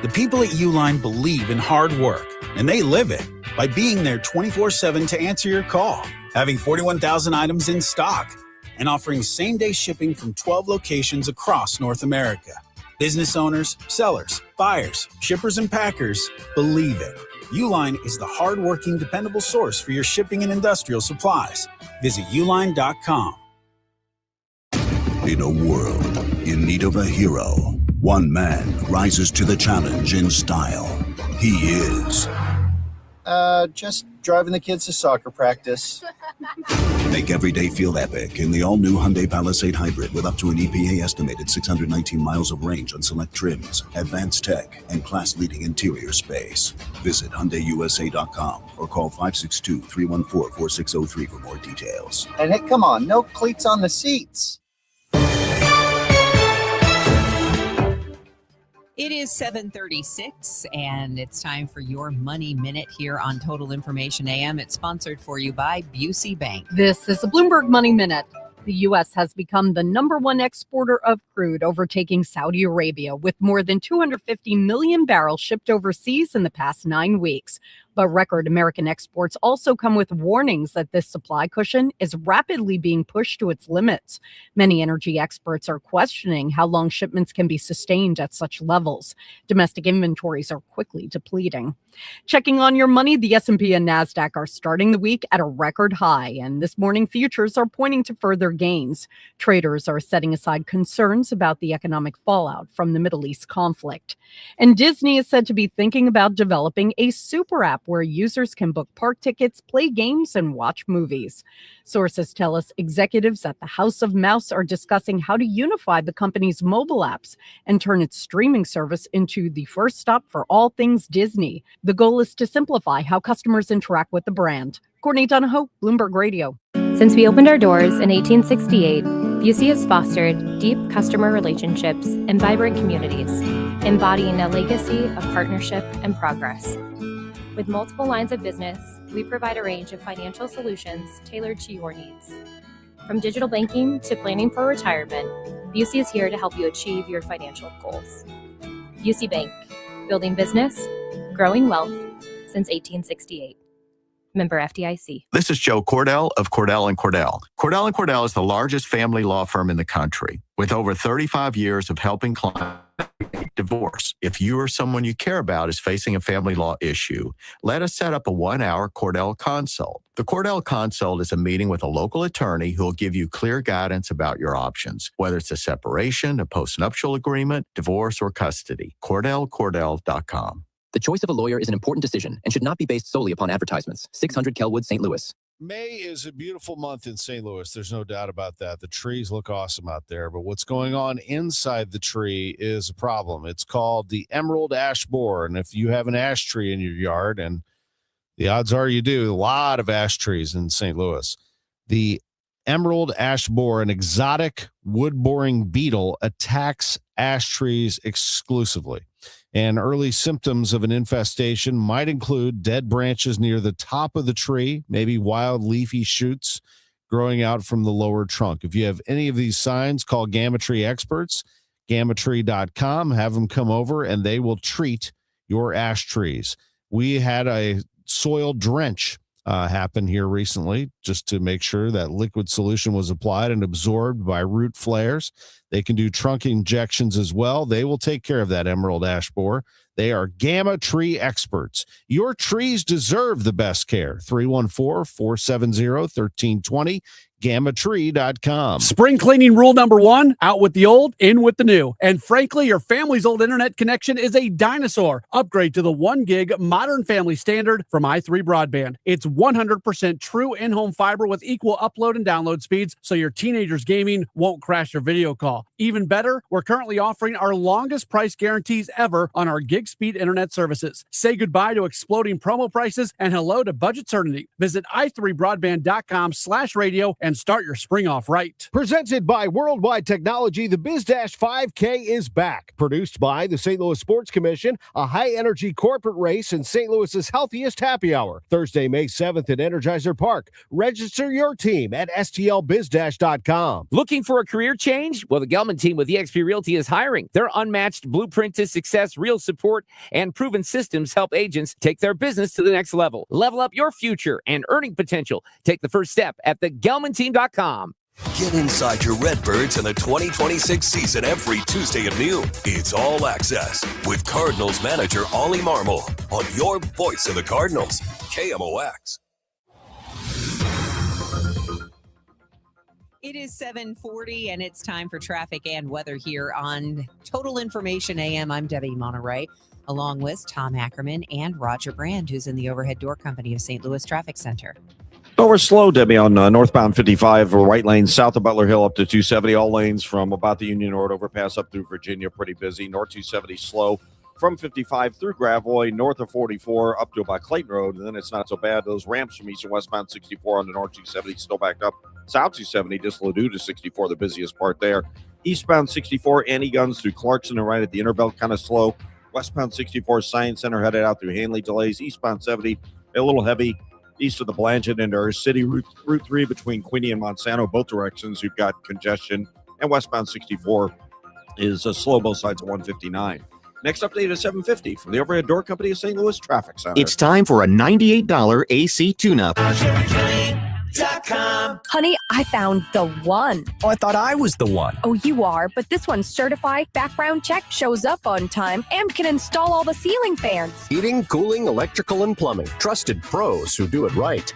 The people at Uline believe in hard work, and they live it by being there 24/7 to answer your call, having 41,000 items in stock, and offering same-day shipping from 12 locations across North America. Business owners, sellers, buyers, shippers, and packers believe it. Uline is the hard-working, dependable source for your shipping and industrial supplies. Visit uline.com. In a world in need of a hero, one man rises to the challenge in style. He is... just driving the kids to soccer practice. Make every day feel epic in the all-new Hyundai Palisade Hybrid with up to an EPA estimated 619 miles of range on select trims, advanced tech, and class-leading interior space. Visit HyundaiUSA.com or call 562-314-4603 for more details. And hey, come on, no cleats on the seats. It is 7:36, and it's time for your Money Minute here on Total Information AM. It's sponsored for you by Busey Bank. This is the Bloomberg Money Minute. The U.S. has become the #1 exporter of crude, overtaking Saudi Arabia, with more than 250 million barrels shipped overseas in the past 9 weeks. But record American exports also come with warnings that this supply cushion is rapidly being pushed to its limits. Many energy experts are questioning how long shipments can be sustained at such levels. Domestic inventories are quickly depleting. Checking on your money, the S&P and NASDAQ are starting the week at a record high, and this morning futures are pointing to further gains. Traders are setting aside concerns about the economic fallout from the Middle East conflict. And Disney is said to be thinking about developing a super app where users can book park tickets, play games, and watch movies. Sources tell us executives at the House of Mouse are discussing how to unify the company's mobile apps and turn its streaming service into the first stop for all things Disney. The goal is to simplify how customers interact with the brand. Courtney Donahoe, Bloomberg Radio. Since we opened our doors in 1868, Busey has fostered deep customer relationships and vibrant communities, embodying a legacy of partnership and progress. With multiple lines of business, we provide a range of financial solutions tailored to your needs. From digital banking to planning for retirement, Busey is here to help you achieve your financial goals. Busey Bank, building business, growing wealth since 1868. Member FDIC. This is Joe Cordell of Cordell & Cordell. Cordell & Cordell is the largest family law firm in the country with over 35 years of helping clients navigate divorce. If you or someone you care about is facing a family law issue, let us set up a 1-hour Cordell Consult. The Cordell Consult is a meeting with a local attorney who will give you clear guidance about your options, whether it's a separation, a postnuptial agreement, divorce, or custody. CordellCordell.com. The choice of a lawyer is an important decision and should not be based solely upon advertisements. 600 Kelwood, St. Louis. May is a beautiful month in St. Louis. There's no doubt about that. The trees look awesome out there, but what's going on inside the tree is a problem. It's called the emerald ash borer. And if you have an ash tree in your yard, and the odds are you do, a lot of ash trees in St. Louis, the emerald ash borer, an exotic wood-boring beetle, attacks ash trees exclusively. And early symptoms of an infestation might include dead branches near the top of the tree, maybe wild leafy shoots growing out from the lower trunk. If you have any of these signs, call Gamma Tree experts, gammatree.com, have them come over, and they will treat your ash trees. We had a soil drench happen here recently just to make sure that liquid solution was applied and absorbed by root flares. They can do trunk injections as well. They will take care of that emerald ash borer. They are Gamma Tree experts. Your trees deserve the best care. 314-470-1320. GammaTree.com. Spring cleaning rule number 1, out with the old, in with the new. And frankly, your family's old internet connection is a dinosaur. Upgrade to the 1 gig modern family standard from i3 Broadband. It's 100% true in-home fiber with equal upload and download speeds, so your teenagers gaming won't crash your video call. Even better, we're currently offering our longest price guarantees ever on our gig speed internet services. Say goodbye to exploding promo prices and hello to budget certainty. Visit i3broadband.com/radio and start your spring off right. Presented by Worldwide Technology, the BizDash 5K is back. Produced by the St. Louis Sports Commission, a high-energy corporate race in St. Louis's healthiest happy hour. Thursday, May 7th at Energizer Park. Register your team at stlbizdash.com. Looking for a career change? Well, the Gelman team with eXp Realty is hiring. Their unmatched blueprint to success, real support, and proven systems help agents take their business to the next level. Level up your future and earning potential. Take the first step at thegelmanteam.com. Get inside your Redbirds in the 2026 season every Tuesday at noon. It's All Access with Cardinals manager Ollie Marmol on your voice of the Cardinals, KMOX. It is 7:40 and it's time for traffic and weather here on Total Information AM. I'm Debbie Monterrey, along with Tom Ackerman and Roger Brand, who's in the Overhead Door Company of St. Louis Traffic Center. Oh, we're slow, Debbie, on northbound 55, right lane south of Butler Hill up to 270. All lanes from about the Union Road overpass up through Virginia, pretty busy. North 270 slow from 55 through Gravois, north of 44 up to about Clayton Road, and then it's not so bad. Those ramps from east and westbound 64 on the north 270 still backed up. South 270, just Ladue to 64, the busiest part there. Eastbound 64, Annie Guns through Clarkson and right at the Interbelt, kind of slow. Westbound 64, Science Center headed out through Hanley, delays. Eastbound 70, a little heavy. East of the Blanchard into our city, Route 3 between Queenie and Monsanto, both directions, you've got congestion. And westbound 64 is slow both sides of 159. Next update is 7:50 from the Overhead Door Company of St. Louis Traffic Center. It's time for a $98 AC tune-up. Honey, I found the one. Oh, I thought I was the one. Oh, you are, but this one's certified, background check, shows up on time, and can install all the ceiling fans. Heating, cooling, electrical, and plumbing. Trusted pros who do it right.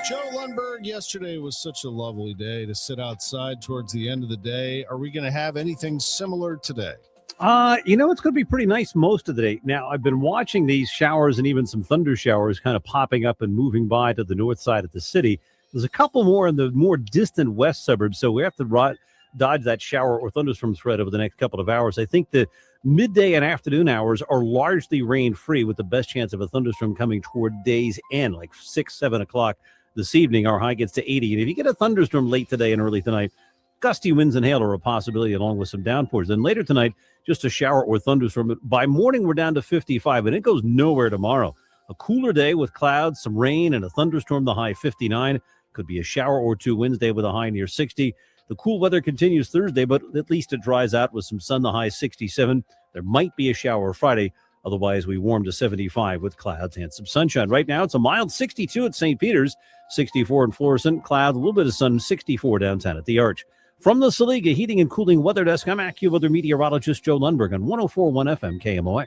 Joe Lundberg, yesterday was such a lovely day to sit outside towards the end of the day. Are we going to have anything similar today? It's going to be pretty nice most of the day. Now, I've been watching these showers and even some thunder showers kind of popping up and moving by to the north side of the city. There's a couple more in the more distant west suburbs, so we have to dodge that shower or thunderstorm threat over the next couple of hours. I think the midday and afternoon hours are largely rain-free, with the best chance of a thunderstorm coming toward day's end, like 6, 7 o'clock this evening. Our high gets to 80. And if you get a thunderstorm late today and early tonight, gusty winds and hail are a possibility, along with some downpours. Then later tonight, just a shower or thunderstorm. By morning, we're down to 55, and it goes nowhere tomorrow. A cooler day with clouds, some rain, and a thunderstorm, the high 59. Could be a shower or two Wednesday with a high near 60. The cool weather continues Thursday, but at least it dries out with some sun, the high 67. There might be a shower Friday. Otherwise, we warm to 75 with clouds and some sunshine. Right now, it's a mild 62 at St. Peter's, 64 in Florissant, clouds, a little bit of sun, 64 downtown at the Arch. From the Saliga Heating and Cooling Weather Desk, I'm AccuWeather meteorologist Joe Lundberg on 104.1 FM KMOX.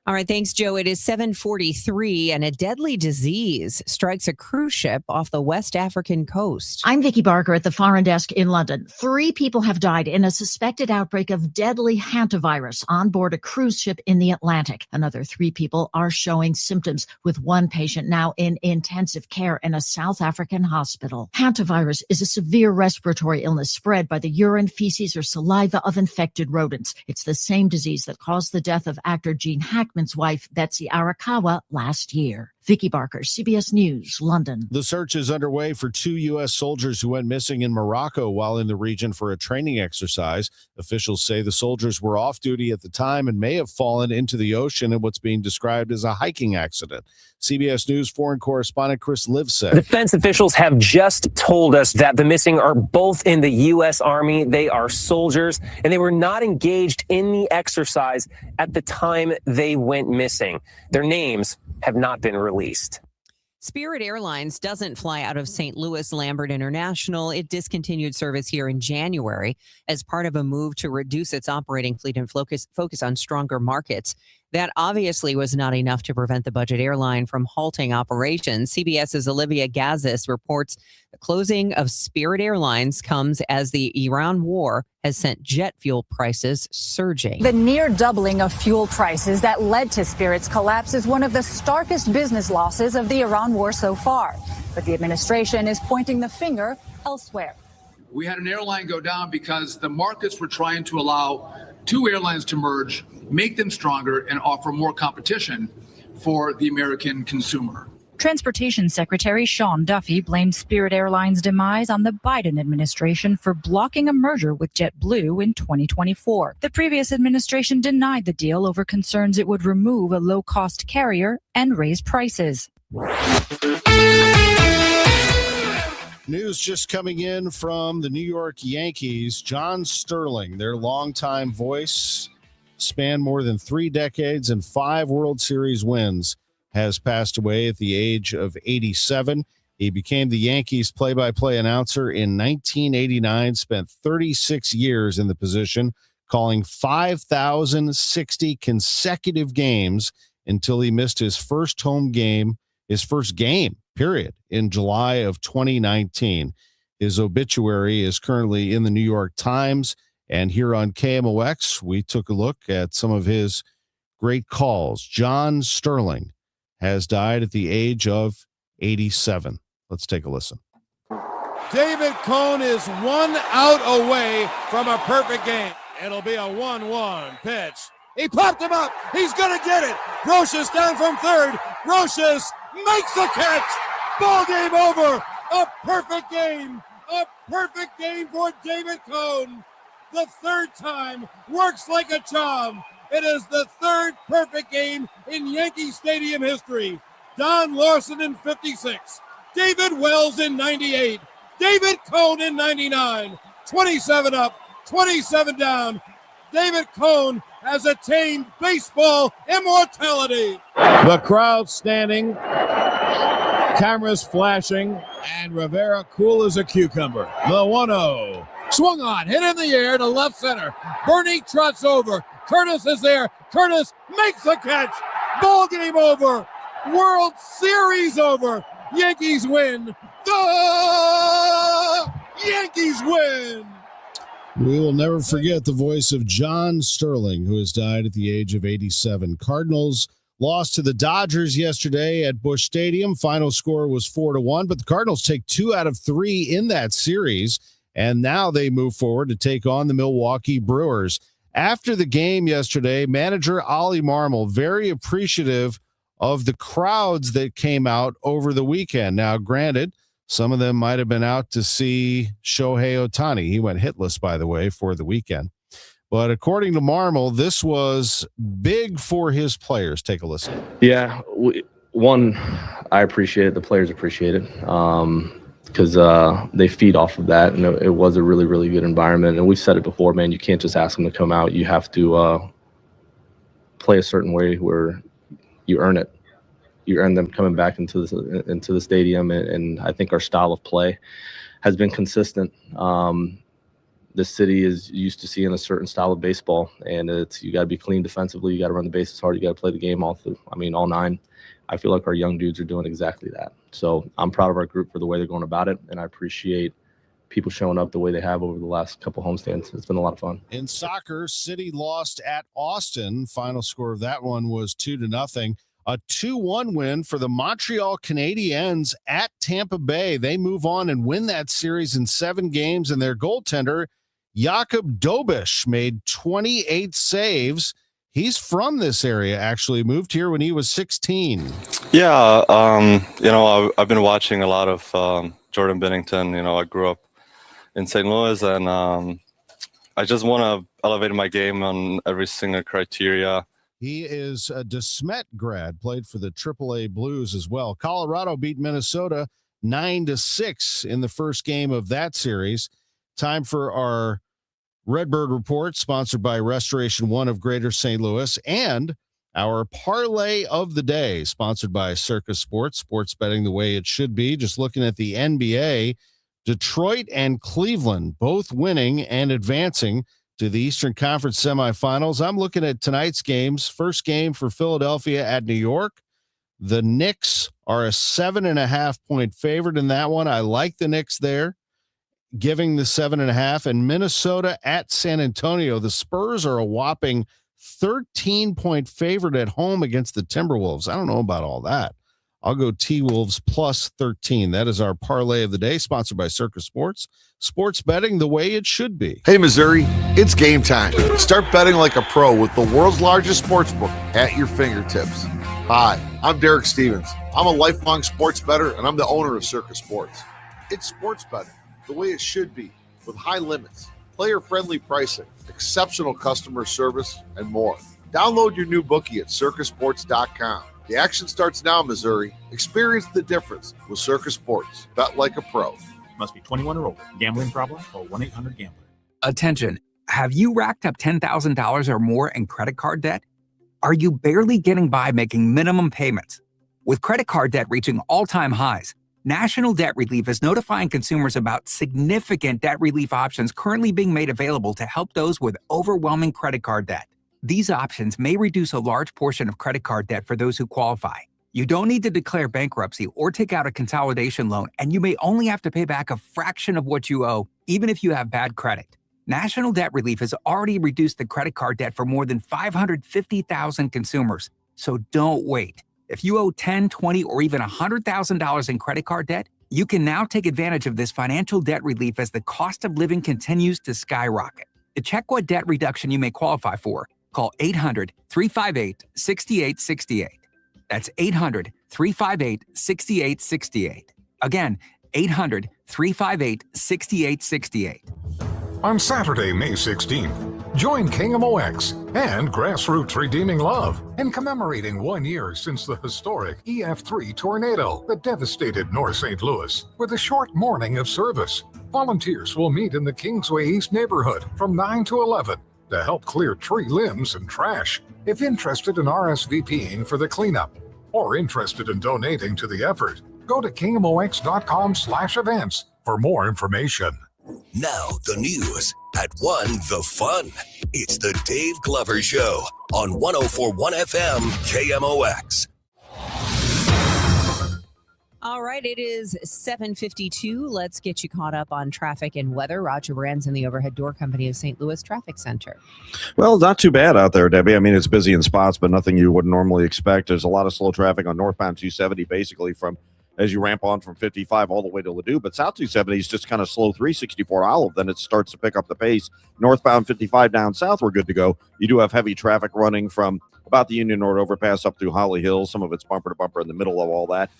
All right, thanks, Joe. It is 7:43, and a deadly disease strikes a cruise ship off the West African coast. I'm Vicki Barker at the Foreign Desk in London. 3 people have died in a suspected outbreak of deadly hantavirus on board a cruise ship in the Atlantic. Another 3 people are showing symptoms, with 1 patient now in intensive care in a South African hospital. Hantavirus is a severe respiratory illness spread by the urine, feces, or saliva of infected rodents. It's the same disease that caused the death of actor Gene Hackman's wife, Betsy Arakawa, last year. Vicki Barker, CBS News, London. The search is underway for 2 U.S. soldiers who went missing in Morocco while in the region for a training exercise. Officials say the soldiers were off duty at the time and may have fallen into the ocean in what's being described as a hiking accident. CBS News foreign correspondent Chris Liv said. Defense officials have just told us that the missing are both in the U.S. Army. They are soldiers, and they were not engaged in the exercise at the time they went missing. Their names have not been released. Spirit Airlines doesn't fly out of St. Louis Lambert International. It discontinued service here in January as part of a move to reduce its operating fleet and focus on stronger markets. That obviously was not enough to prevent the budget airline from halting operations. CBS's Olivia Gazis reports the closing of Spirit Airlines comes as the Iran war has sent jet fuel prices surging. The near doubling of fuel prices that led to Spirit's collapse is one of the starkest business losses of the Iran war so far. But the administration is pointing the finger elsewhere. We had an airline go down because the markets were trying to allow 2 airlines to merge, make them stronger, and offer more competition for the American consumer. Transportation Secretary Sean Duffy blamed Spirit Airlines' demise on the Biden administration for blocking a merger with JetBlue in 2024. The previous administration denied the deal over concerns it would remove a low-cost carrier and raise prices. News just coming in from the New York Yankees. John Sterling, their longtime voice, spanned more than 3 decades and 5 World Series wins, has passed away at the age of 87. He became the Yankees play-by-play announcer in 1989, spent 36 years in the position, calling 5,060 consecutive games until he missed his first game, period, in July of 2019. His obituary is currently in the New York Times, and here on KMOX, we took a look at some of his great calls. John Sterling has died at the age of 87. Let's take a listen. David Cone is 1 out away from a perfect game. It'll be a 1-1 pitch. He popped him up. He's going to get it. Groshus down from third. Groshus makes the catch. Ball game over. A perfect game. A perfect game for David Cone. The 3rd time works like a charm. It is the 3rd perfect game in Yankee Stadium history. Don Larson in 56. David Wells in 98. David Cone in 99. 27 up, 27 down. David Cone has attained baseball immortality. The crowd standing, cameras flashing, and Rivera cool as a cucumber. The 1-0. Swung on, hit in the air to left center. Bernie trots over. Curtis is there. Curtis makes the catch. Ball game over. World Series over. Yankees win. The Yankees win. We will never forget the voice of John Sterling, who has died at the age of 87. Cardinals lost to the Dodgers yesterday at Busch Stadium. Final score was 4-1, but the Cardinals take 2 out of 3 in that series, and now they move forward to take on the Milwaukee Brewers. After the game yesterday, manager Ollie Marmol very appreciative of the crowds that came out over the weekend. Now, granted, some of them might have been out to see Shohei Ohtani. He went hitless, by the way, for the weekend. But according to Marmol, this was big for his players. Take a listen. Yeah, one, I appreciate it. The players appreciate it because they feed off of that. And it was a really, really good environment. And we've said it before, man, you can't just ask them to come out. You have to play a certain way where you earn it. You earn them coming back into the stadium, and I think our style of play has been consistent. This city is used to seeing a certain style of baseball, and you got to be clean defensively. You got to run the bases hard. You got to play the game all 9. I feel like our young dudes are doing exactly that. So I'm proud of our group for the way they're going about it, and I appreciate people showing up the way they have over the last couple homestands. It's been a lot of fun. In soccer, City lost at Austin. Final score of that one was 2-0. A 2-1 win for the Montreal Canadiens at Tampa Bay. They move on and win that series in 7 games, and their goaltender, Jakub Dobiš, made 28 saves. He's from this area, actually. Moved here when he was 16. Yeah, I've been watching a lot of Jordan Binnington. I grew up in St. Louis, and I just want to elevate my game on every single criteria. He is a De Smet grad, played for the AAA Blues as well. Colorado beat Minnesota 9-6 in the first game of that series. Time for our Redbird Report, sponsored by Restoration One of Greater St. Louis, and our Parlay of the Day, sponsored by Circus Sports, sports betting the way it should be. Just looking at the NBA, Detroit and Cleveland both winning and advancing to the Eastern Conference semifinals. I'm looking at tonight's games. First game for Philadelphia at New York. The Knicks are a 7.5-point favorite in that one. I like the Knicks there, giving the 7.5. And Minnesota at San Antonio. The Spurs are a whopping 13-point favorite at home against the Timberwolves. I don't know about all that. I'll go T-Wolves plus 13. That is our parlay of the day, sponsored by Circus Sports. Sports betting the way it should be. Hey, Missouri, it's game time. Start betting like a pro with the world's largest sports book at your fingertips. Hi, I'm Derek Stevens. I'm a lifelong sports bettor, and I'm the owner of Circus Sports. It's sports betting the way it should be, with high limits, player-friendly pricing, exceptional customer service, and more. Download your new bookie at circusports.com. The action starts now, Missouri. Experience the difference with Circus Sports. Bet like a pro. Must be 21 or older. Gambling problem? Call 1-800-GAMBLER. Attention. Have you racked up $10,000 or more in credit card debt? Are you barely getting by making minimum payments? With credit card debt reaching all-time highs, National Debt Relief is notifying consumers about significant debt relief options currently being made available to help those with overwhelming credit card debt. These options may reduce a large portion of credit card debt for those who qualify. You don't need to declare bankruptcy or take out a consolidation loan, and you may only have to pay back a fraction of what you owe, even if you have bad credit. National Debt Relief has already reduced the credit card debt for more than 550,000 consumers. So don't wait. If you owe $10,000, $20,000, or even $100,000 in credit card debt, you can now take advantage of this financial debt relief as the cost of living continues to skyrocket. To check what debt reduction you may qualify for, call 800-358-6868. That's 800-358-6868. Again, 800-358-6868. On Saturday, May 16th, Join KMOX and Grassroots Redeeming Love in commemorating 1 year since the historic EF3 tornado that devastated North St. Louis with a short morning of service. Volunteers will meet in the Kingsway East neighborhood from 9 to 11 to help clear tree limbs and trash. If interested in RSVPing for the cleanup or interested in donating to the effort, go to KMOX.com/events for more information. Now the news at 1 the fun. It's the Dave Glover Show on 104.1 FM KMOX. All right, it is 7:52. Let's get you caught up on traffic and weather. Roger Brands in the Overhead Door Company of St. Louis Traffic Center. Well, not too bad out there, Debbie. I mean, it's busy in spots, but nothing you would normally expect. There's a lot of slow traffic on northbound 270, basically from as you ramp on from 55 all the way to Ladue. But South 270 is just kind of slow 364 Olive. Then it starts to pick up the pace. Northbound 55 down south, we're good to go. You do have heavy traffic running from about the Union Road overpass up through Holly Hills. Some of it's bumper to bumper in the middle of all that.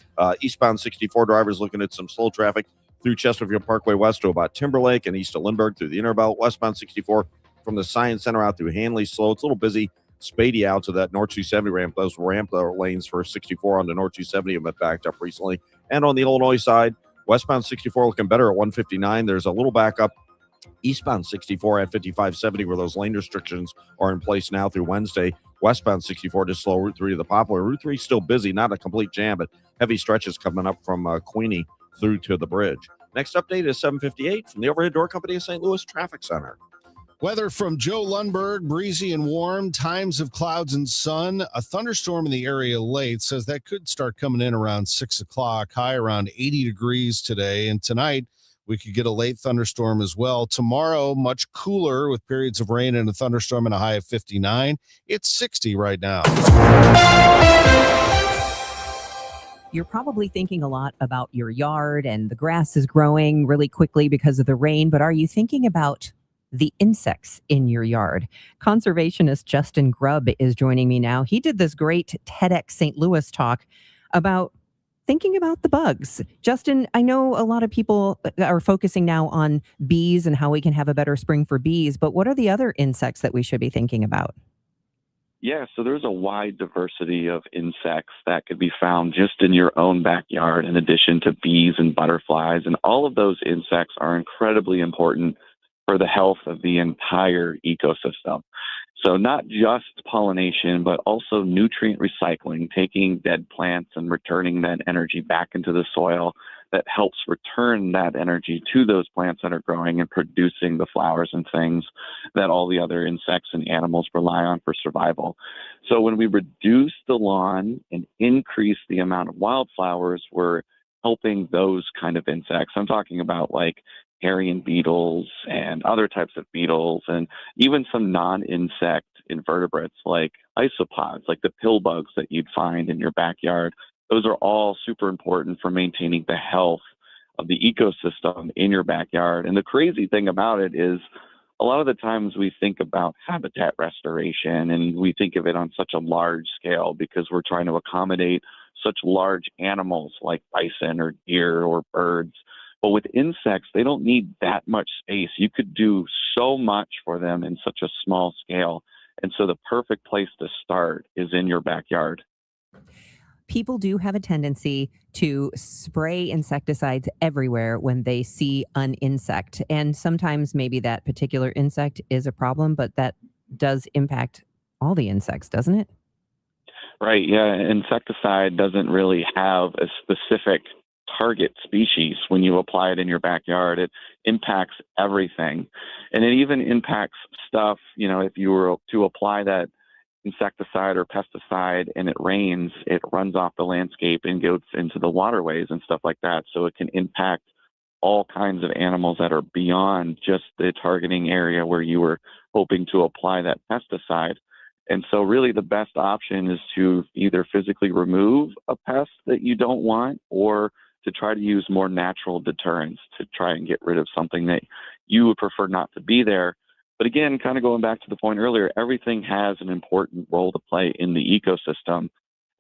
Eastbound 64 drivers looking at some slow traffic through Chesterfield Parkway west to about Timberlake and east of Lindbergh through the Inner Belt. Westbound 64 from the Science Center out through Hanley slow. It's a little busy. Spady out to that North 270 ramp. Those ramp lanes for 64 on the North 270 have been backed up recently. And on the Illinois side, westbound 64 looking better at 159. There's a little backup eastbound 64 at 5570 where those lane restrictions are in place now through Wednesday. Westbound 64 just slow Route 3 to the Poplar. Route 3 still busy, not a complete jam, but heavy stretches coming up from Queenie through to the bridge. Next update is 7:58 from the Overhead Door Company of St. Louis Traffic Center. Weather from Joe Lundberg, breezy and warm, times of clouds and sun. A thunderstorm in the area late, says that could start coming in around 6 o'clock, high around 80 degrees today. And tonight, we could get a late thunderstorm as well. Tomorrow, much cooler with periods of rain and a thunderstorm and a high of 59. It's 60 right now. You're probably thinking a lot about your yard and the grass is growing really quickly because of the rain, but are you thinking about the insects in your yard? Conservationist Justin Grubb is joining me now. He did this great TEDx St. Louis talk about thinking about the bugs. Justin, I know a lot of people are focusing now on bees and how we can have a better spring for bees, but what are the other insects that we should be thinking about? Yeah, so there's a wide diversity of insects that could be found just in your own backyard, in addition to bees and butterflies. And all of those insects are incredibly important for the health of the entire ecosystem. So not just pollination, but also nutrient recycling, taking dead plants and returning that energy back into the soil that helps return that energy to those plants that are growing and producing the flowers and things that all the other insects and animals rely on for survival. So when we reduce the lawn and increase the amount of wildflowers, we're helping those kind of insects. I'm talking about like carrion beetles and other types of beetles, and even some non-insect invertebrates like isopods, like the pill bugs that you'd find in your backyard. Those are all super important for maintaining the health of the ecosystem in your backyard. And the crazy thing about it is a lot of the times we think about habitat restoration and we think of it on such a large scale because we're trying to accommodate such large animals like bison or deer or birds. But with insects, they don't need that much space. You could do so much for them in such a small scale. And so the perfect place to start is in your backyard. People do have a tendency to spray insecticides everywhere when they see an insect. And sometimes maybe that particular insect is a problem, but that does impact all the insects, doesn't it? Right. Yeah. Insecticide doesn't really have a specific target species when you apply it in your backyard. It impacts everything. And it even impacts stuff, you know, if you were to apply that insecticide or pesticide and it rains, it runs off the landscape and goes into the waterways and stuff like that. So it can impact all kinds of animals that are beyond just the targeting area where you were hoping to apply that pesticide. And so really the best option is to either physically remove a pest that you don't want or to try to use more natural deterrents to try and get rid of something that you would prefer not to be there. But again, kind of going back to the point earlier, everything has an important role to play in the ecosystem.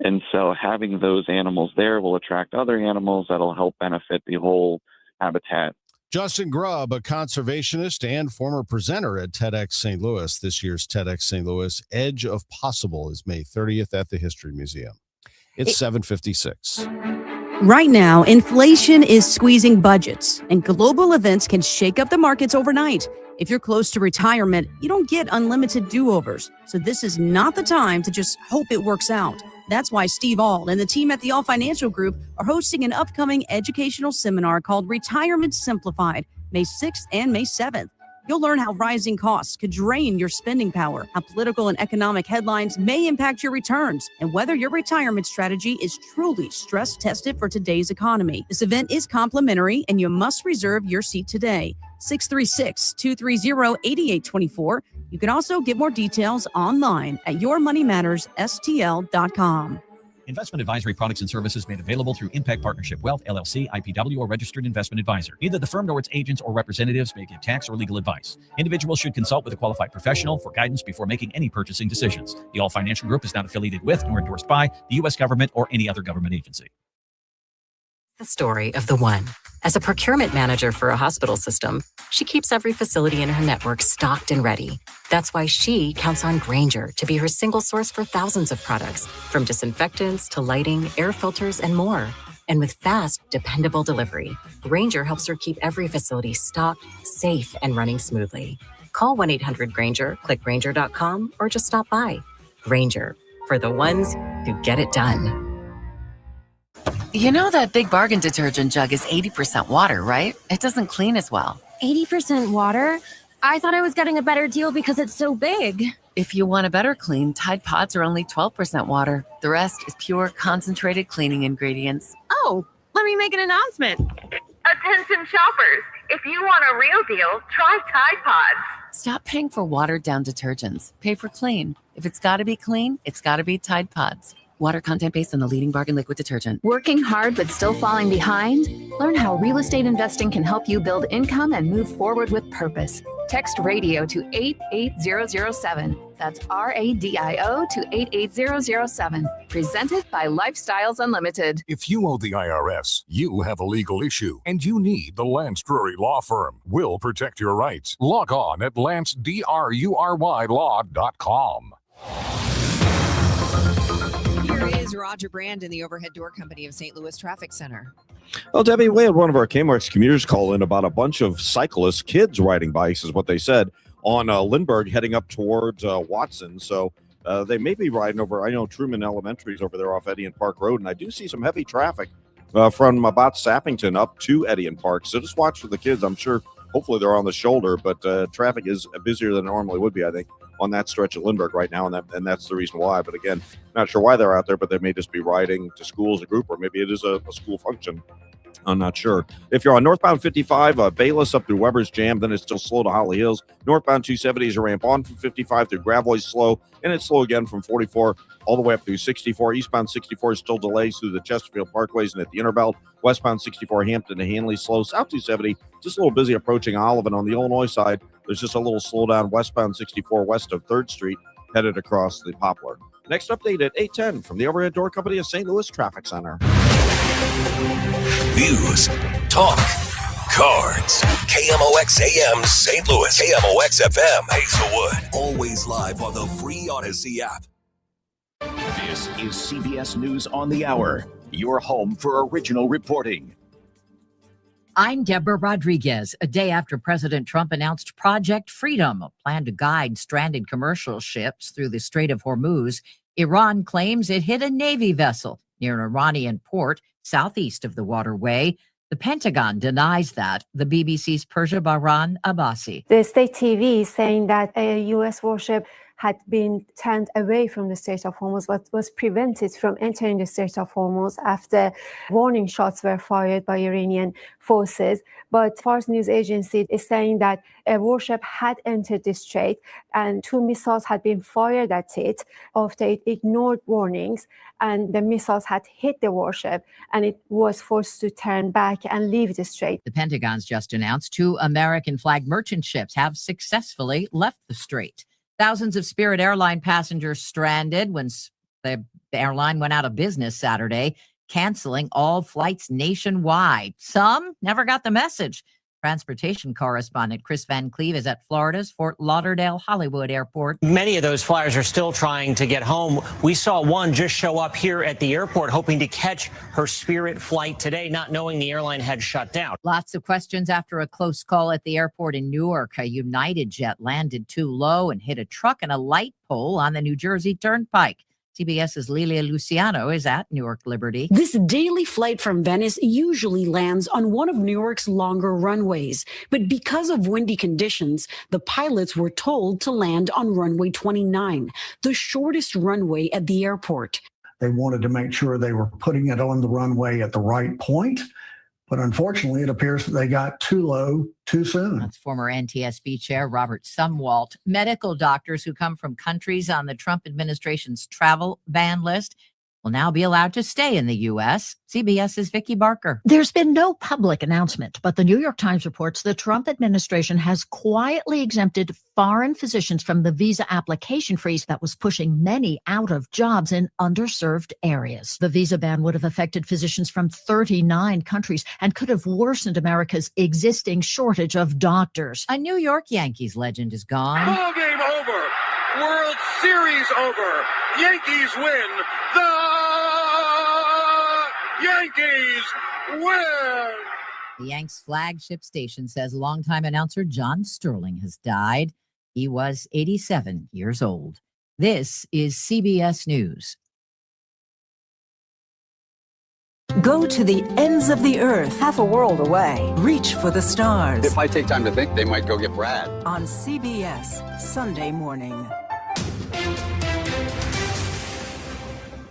And so having those animals there will attract other animals that'll help benefit the whole habitat. Justin Grubb, a conservationist and former presenter at TEDx St. Louis. This year's TEDx St. Louis Edge of Possible is May 30th at the History Museum. It's 7:56. Right now, inflation is squeezing budgets, and global events can shake up the markets overnight. If you're close to retirement, you don't get unlimited do-overs. So this is not the time to just hope it works out. That's why Steve Auld and the team at the All Financial Group are hosting an upcoming educational seminar called Retirement Simplified, May 6th and May 7th. You'll learn how rising costs could drain your spending power, how political and economic headlines may impact your returns, and whether your retirement strategy is truly stress-tested for today's economy. This event is complimentary, and you must reserve your seat today. 636-230-8824. You can also get more details online at yourmoneymattersstl.com. Investment advisory products and services made available through Impact Partnership Wealth, LLC, IPW, or registered investment advisor. Neither the firm nor its agents or representatives may give tax or legal advice. Individuals should consult with a qualified professional for guidance before making any purchasing decisions. The All Financial Group is not affiliated with nor endorsed by the U.S. government or any other government agency. The story of the one. As a procurement manager for a hospital system, she keeps every facility in her network stocked and ready. That's why she counts on Grainger to be her single source for thousands of products, from disinfectants to lighting, air filters, and more. And with fast, dependable delivery, Grainger helps her keep every facility stocked, safe, and running smoothly. Call 1-800-GRAINGER, click Grainger.com, or just stop by. Grainger, for the ones who get it done. You know that Big Bargain detergent jug is 80% water, right? It doesn't clean as well. 80% water? I thought I was getting a better deal because it's so big. If you want a better clean, Tide Pods are only 12% water. The rest is pure concentrated cleaning ingredients. Oh, let me make an announcement. Attention shoppers, if you want a real deal, try Tide Pods. Stop paying for watered-down detergents. Pay for clean. If it's got to be clean, it's got to be Tide Pods. Water content based on the leading bargain liquid detergent. Working hard but still falling behind? Learn how real estate investing can help you build income and move forward with purpose. Text RADIO to 88007. That's RADIO to 88007. Presented by Lifestyles Unlimited. If you owe the IRS, you have a legal issue, and you need the Lance Drury Law Firm. We'll protect your rights. Log on at lancedrurylaw.com. Here is Roger Brand in the Overhead Door Company of St. Louis Traffic Center. Well, Debbie, we had one of our Kmart's commuters call in about a bunch of cyclists, kids riding bikes is what they said, on Lindbergh heading up towards Watson. So they may be riding over, I know Truman Elementary is over there off Edian Park Road, and I do see some heavy traffic from about Sappington up to Edian Park. So just watch for the kids. I'm sure, hopefully they're on the shoulder, but traffic is busier than it normally would be, I think, on that stretch of Lindbergh right now, and that's the reason why. But again, not sure why they're out there, but they may just be riding to school as a group, or maybe it is a school function. I'm not sure. If you're on northbound 55, Bayless up through Weber's Jam, then it's still slow to Holly Hills. Northbound 270 is a ramp on from 55 through Gravois slow, and it's slow again from 44 all the way up through 64. Eastbound 64 is still delays through the Chesterfield Parkways and at the Interbelt. Westbound 64 Hampton to Hanley slow. South 270 just a little busy approaching Olive, and on the Illinois side, there's just a little slowdown westbound 64 west of 3rd Street headed across the Poplar. Next update at 8:10 from the Overhead Door Company of St. Louis Traffic Center. News, talk, cards. KMOX AM St. Louis, KMOX FM Hazelwood. Always live on the free Odyssey app. This is CBS News on the Hour, your home for original reporting. I'm Deborah Rodriguez. A day after President Trump announced Project Freedom, a plan to guide stranded commercial ships through the Strait of Hormuz, Iran claims it hit a Navy vessel near an Iranian port southeast of the waterway. The Pentagon denies that. The BBC's Persia Bahran Abbasi. The state TV is saying that a U.S. warship had been turned away from the Strait of Hormuz, but was prevented from entering the Strait of Hormuz after warning shots were fired by Iranian forces. But Fars news agency is saying that a warship had entered the strait and 2 missiles had been fired at it after it ignored warnings, and the missiles had hit the warship and it was forced to turn back and leave the strait. The Pentagon's just announced 2 American flag merchant ships have successfully left the strait. Thousands of Spirit Airline passengers stranded when the airline went out of business Saturday, canceling all flights nationwide. Some never got the message. Transportation correspondent Chris Van Cleve is at Florida's Fort Lauderdale Hollywood Airport. Many of those flyers are still trying to get home. We saw one just show up here at the airport hoping to catch her Spirit flight today, not knowing the airline had shut down. Lots of questions after a close call at the airport in Newark. A United jet landed too low and hit a truck and a light pole on the New Jersey Turnpike. CBS's Lilia Luciano is at Newark Liberty. This daily flight from Venice usually lands on one of Newark's longer runways. But because of windy conditions, the pilots were told to land on runway 29, the shortest runway at the airport. They wanted to make sure they were putting it on the runway at the right point. But unfortunately, it appears that they got too low too soon. That's former NTSB Chair Robert Sumwalt. Medical doctors who come from countries on the Trump administration's travel ban list will now be allowed to stay in the U.S. CBS's Vicki Barker. There's been no public announcement, but the New York Times reports the Trump administration has quietly exempted foreign physicians from the visa application freeze that was pushing many out of jobs in underserved areas. The visa ban would have affected physicians from 39 countries and could have worsened America's existing shortage of doctors. A New York Yankees legend is gone. Ball game over. World Series over. Yankees win. The Yankees win. The Yanks flagship station says longtime announcer John Sterling has died. He was 87 years old. This is CBS News. Go to the ends of the earth, half a world away. Reach for the stars. If I take time to think, they might go get Brad. On CBS, Sunday morning.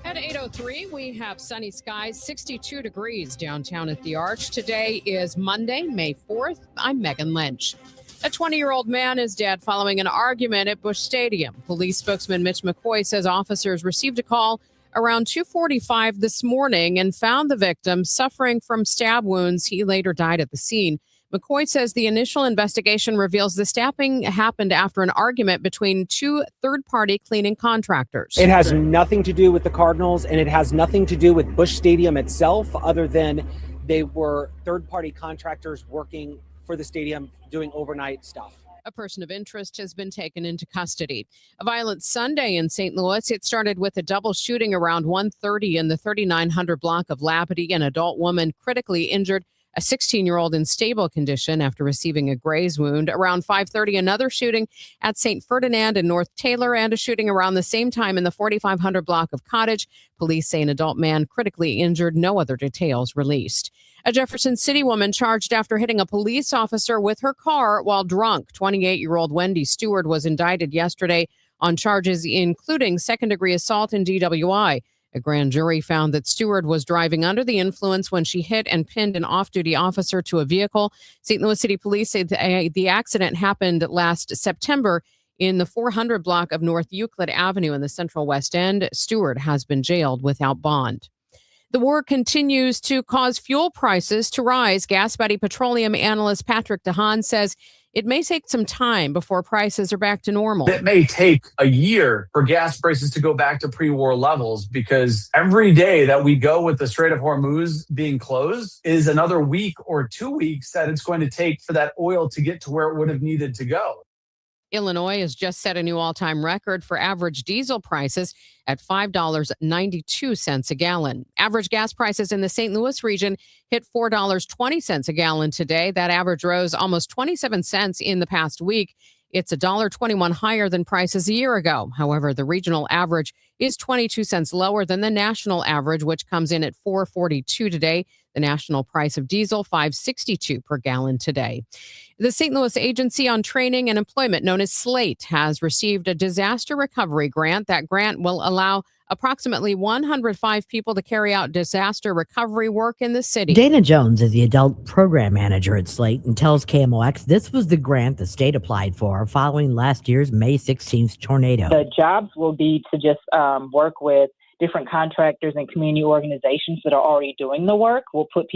At 8:03, we have sunny skies, 62 degrees downtown at the Arch. Today is Monday, May 4th. I'm Megan Lynch. A 20-year-old man is dead following an argument at Busch Stadium. Police spokesman Mitch McCoy says officers received a call around 2:45 this morning and found the victim suffering from stab wounds. He later died at the scene. McCoy says the initial investigation reveals the stabbing happened after an argument between two third-party cleaning contractors. It has nothing to do with the Cardinals, and it has nothing to do with Busch Stadium itself, other than they were third-party contractors working for the stadium doing overnight stuff. A person of interest has been taken into custody. A violent Sunday in St. Louis. It started with a double shooting around 1:30 in the 3900 block of Labadie. An adult woman critically injured a 16-year-old in stable condition after receiving a graze wound. Around 5:30, another shooting at St. Ferdinand and North Taylor, and a shooting around the same time in the 4500 block of Cottage. Police say an adult man critically injured. No other details released. A Jefferson City woman charged after hitting a police officer with her car while drunk. 28-year-old Wendy Stewart was indicted yesterday on charges including second-degree assault and DWI. A grand jury found that Stewart was driving under the influence when she hit and pinned an off-duty officer to a vehicle. St. Louis City Police say the accident happened last September in the 400 block of North Euclid Avenue in the Central West End. Stewart has been jailed without bond. The war continues to cause fuel prices to rise. Gas Buddy petroleum analyst Patrick DeHaan says it may take some time before prices are back to normal. It may take a year for gas prices to go back to pre-war levels, because every day that we go with the Strait of Hormuz being closed is another week or 2 weeks that it's going to take for that oil to get to where it would have needed to go. Illinois has just set a new all-time record for average diesel prices at $5.92 a gallon. Average gas prices in the St. Louis region hit $4.20 a gallon today. That average rose almost 27 cents in the past week. It's $1.21 higher than prices a year ago. However, the regional average is 22 cents lower than the national average, which comes in at $4.42 today. The national price of diesel, $5.62 per gallon today. The St. Louis Agency on Training and Employment, known as SLATE, has received a disaster recovery grant. That grant will allow approximately 105 people to carry out disaster recovery work in the city. Dana Jones is the adult program manager at SLATE and tells KMOX this was the grant the state applied for following last year's May 16th tornado. The jobs will be to just work with different contractors and community organizations that are already doing the work. We'll place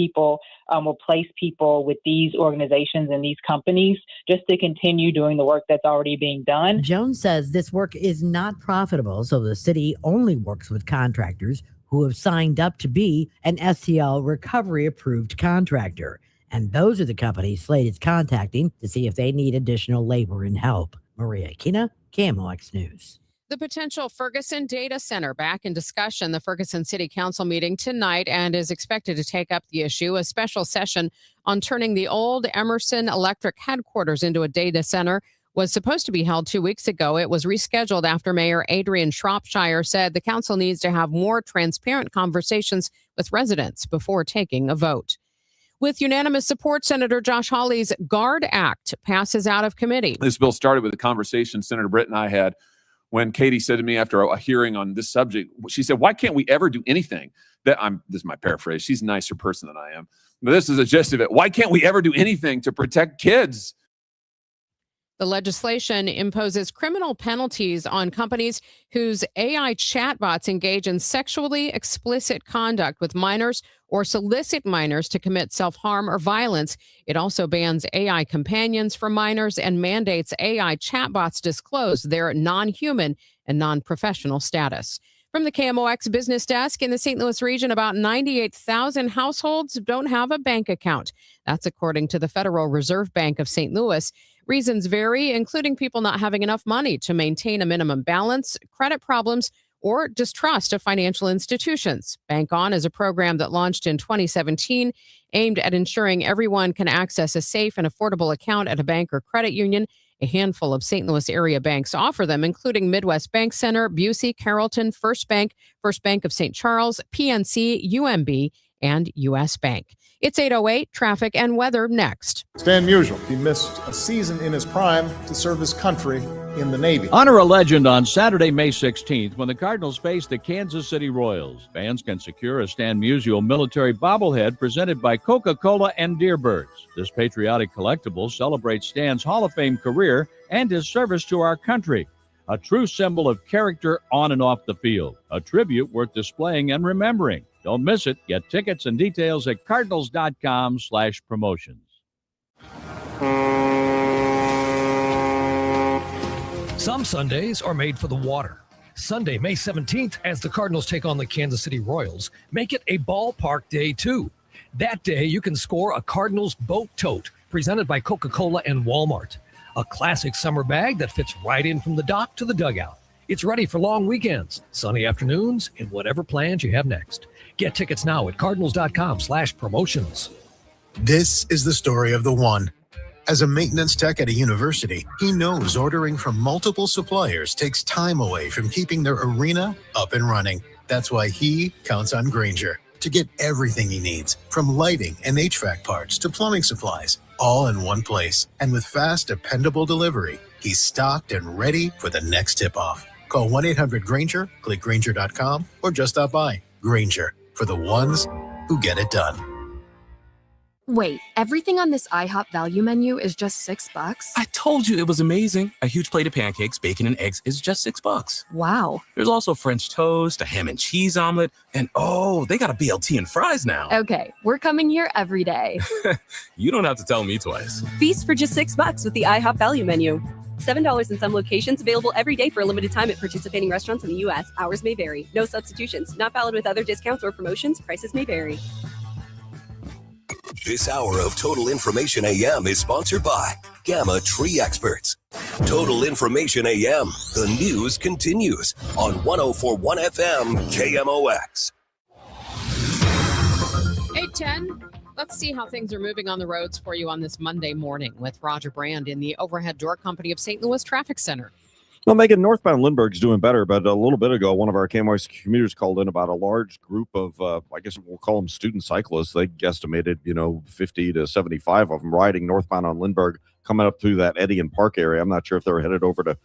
people with these organizations and these companies just to continue doing the work that's already being done. Jones says this work is not profitable, so the city only works with contractors who have signed up to be an STL recovery approved contractor. And those are the companies Slate is contacting to see if they need additional labor and help. Maria Kina, KMOX News. The potential Ferguson data center back in discussion. The Ferguson City Council meeting tonight and is expected to take up the issue. A special session on turning the old Emerson Electric headquarters into a data center was supposed to be held 2 weeks ago. It was rescheduled after Mayor Adrian Shropshire said the council needs to have more transparent conversations with residents before taking a vote. With unanimous support, Senator Josh Hawley's GUARD Act passes out of committee. This bill started with a conversation Senator Britt and I had when Katie said to me after a hearing on this subject, she said, why can't we ever do anything this is my paraphrase. She's a nicer person than I am. But this is a gist of it. Why can't we ever do anything to protect kids? The legislation imposes criminal penalties on companies whose AI chatbots engage in sexually explicit conduct with minors or solicit minors to commit self-harm or violence. It also bans AI companions for minors and mandates AI chatbots disclose their non-human and non-professional status. From the KMOX business desk in the St. Louis region, about 98,000 households don't have a bank account. That's according to the Federal Reserve Bank of St. Louis. Reasons vary, including people not having enough money to maintain a minimum balance, credit problems, or distrust of financial institutions. Bank On is a program that launched in 2017 aimed at ensuring everyone can access a safe and affordable account at a bank or credit union. A handful of St. Louis area banks offer them, including Midwest Bank Center, Busey, Carrollton, First Bank of St. Charles, PNC, UMB, and U.S. Bank. It's 8:08, traffic and weather next. Stan Musial, he missed a season in his prime to serve his country in the Navy. Honor a legend on Saturday, May 16th, when the Cardinals face the Kansas City Royals. Fans can secure a Stan Musial military bobblehead presented by Coca-Cola and Deerbirds. This patriotic collectible celebrates Stan's Hall of Fame career and his service to our country. A true symbol of character on and off the field. A tribute worth displaying and remembering. Don't miss it. Get tickets and details at cardinals.com/promotions. Some Sundays are made for the water. Sunday, May 17th, as the Cardinals take on the Kansas City Royals, make it a ballpark day too. That day, you can score a Cardinals boat tote presented by Coca-Cola and Walmart. A classic summer bag that fits right in from the dock to the dugout. It's ready for long weekends, sunny afternoons, and whatever plans you have next. Get tickets now at cardinals.com/promotions. This is the story of the one. As a maintenance tech at a university, he knows ordering from multiple suppliers takes time away from keeping their arena up and running. That's why he counts on Grainger to get everything he needs, from lighting and HVAC parts to plumbing supplies, all in one place. And with fast, dependable delivery, he's stocked and ready for the next tip-off. Call 1-800-GRAINGER, click Grainger.com, or just stop by. Grainger, for the ones who get it done. Wait, everything on this IHOP value menu is just $6? I told you it was amazing. A huge plate of pancakes, bacon, and eggs is just $6. Wow. There's also French toast, a ham and cheese omelet, and oh, they got a BLT and fries now. Okay, we're coming here every day. You don't have to tell me twice. Feast for just $6 with the IHOP value menu. $7 in some locations, available every day for a limited time at participating restaurants in the U.S. Hours may vary. No substitutions. Not valid with other discounts or promotions. Prices may vary. This hour of Total Information AM is sponsored by Gamma Tree Experts. Total Information AM, the news continues on 104.1 FM KMOX. 8:10. Let's see how things are moving on the roads for you on this Monday morning with Roger Brand in the Overhead Door Company of St. Louis Traffic Center. Well, Megan, northbound Lindbergh's doing better, but a little bit ago, one of our KMOX commuters called in about a large group of, I guess we'll call them student cyclists. They guesstimated, 50 to 75 of them riding northbound on Lindbergh, coming up through that Edian Park area. I'm not sure if they were headed over to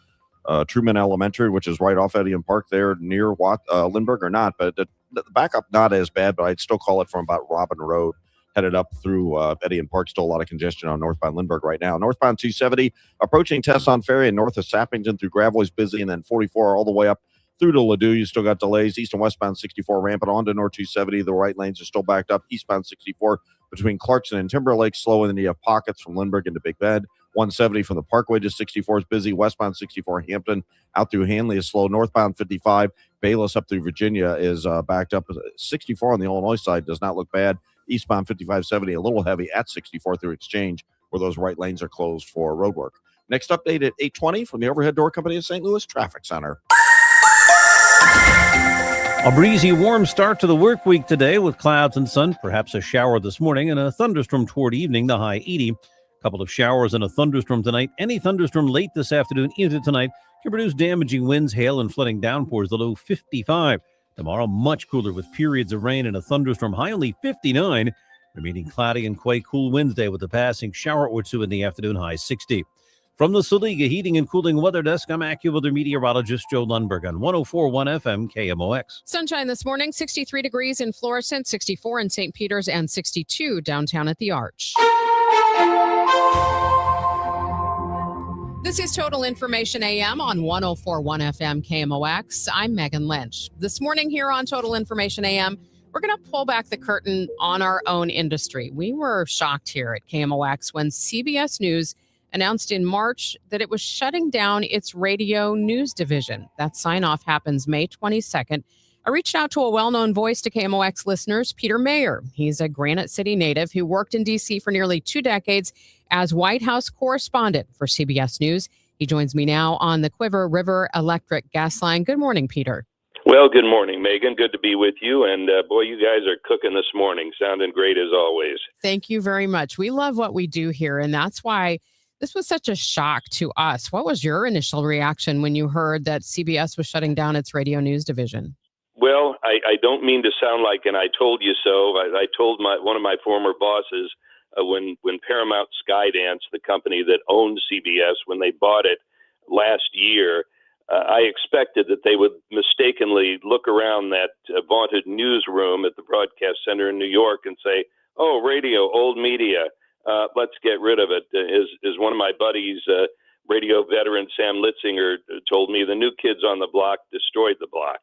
Truman Elementary, which is right off Edian Park there near Lindbergh or not, but the backup not as bad, but I'd still call it from about Robin Road. Headed up through Edian Park. Still a lot of congestion on northbound Lindbergh right now. Northbound 270, approaching Tesson Ferry and north of Sappington through Gravois busy, and then 44 all the way up through to Ladue. You still got delays. East and westbound 64 rampant onto North 270. The right lanes are still backed up. Eastbound 64 between Clarkson and Timberlake slow, and then you have pockets from Lindbergh into Big Bend. 170 from the Parkway to 64 is busy. Westbound 64 Hampton out through Hanley is slow. Northbound 55 Bayless up through Virginia is backed up. 64 on the Illinois side does not look bad. Eastbound 5570 a little heavy at 64 through Exchange, where those right lanes are closed for road work. Next update at 8:20 from the Overhead Door Company of St. Louis Traffic Center. A breezy, warm start to the work week today with clouds and sun, perhaps a shower this morning and a thunderstorm toward evening, the high 80. A couple of showers and a thunderstorm tonight. Any thunderstorm late this afternoon into tonight can produce damaging winds, hail, and flooding downpours, the low 55. Tomorrow, much cooler with periods of rain and a thunderstorm, high only 59. Remaining cloudy and quite cool Wednesday with a passing shower or two in the afternoon, high 60. From the Saliga Heating and Cooling Weather Desk, I'm AccuWeather meteorologist Joe Lundberg on 104.1 FM KMOX. Sunshine this morning, 63 degrees in Florissant, 64 in St. Peter's, and 62 downtown at the Arch. This is Total Information AM on 104.1 FM KMOX. I'm Megan Lynch. This morning here on Total Information AM, we're going to pull back the curtain on our own industry. We were shocked here at KMOX when CBS News announced in March that it was shutting down its radio news division. That sign-off happens May 22nd. I reached out to a well-known voice to KMOX listeners, Peter Mayer. He's a Granite City native who worked in D.C. for nearly 2 decades as White House correspondent for CBS News. He joins me now on the Quiver River Electric gas line. Good morning, Peter. Well, good morning, Megan. Good to be with you. And boy, you guys are cooking this morning. Sounding great as always. Thank you very much. We love what we do here, and that's why this was such a shock to us. What was your initial reaction when you heard that CBS was shutting down its radio news division? Well, I don't mean to sound like an I told you so. I told one of my former bosses when Paramount Skydance, the company that owned CBS, when they bought it last year, I expected that they would mistakenly look around that vaunted newsroom at the broadcast center in New York and say, oh, radio, old media. Let's get rid of it. As one of my buddies, radio veteran Sam Litzinger, told me, the new kids on the block destroyed the block.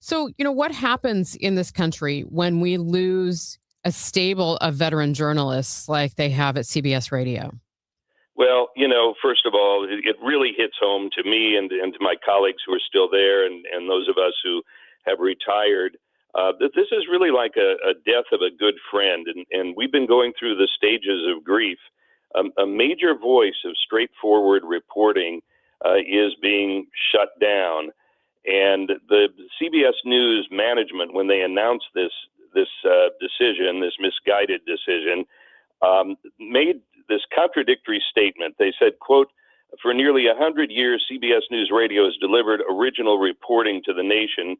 So, what happens in this country when we lose a stable of veteran journalists like they have at CBS Radio? Well, first of all, it really hits home to me and to my colleagues who are still there and those of us who have retired. That this is really like a death of a good friend, and we've been going through the stages of grief. A major voice of straightforward reporting is being shut down, and the CBS News management, when they announced this decision, this misguided decision, made this contradictory statement. They said, quote, "For nearly 100 years, CBS News Radio has delivered original reporting to the nation.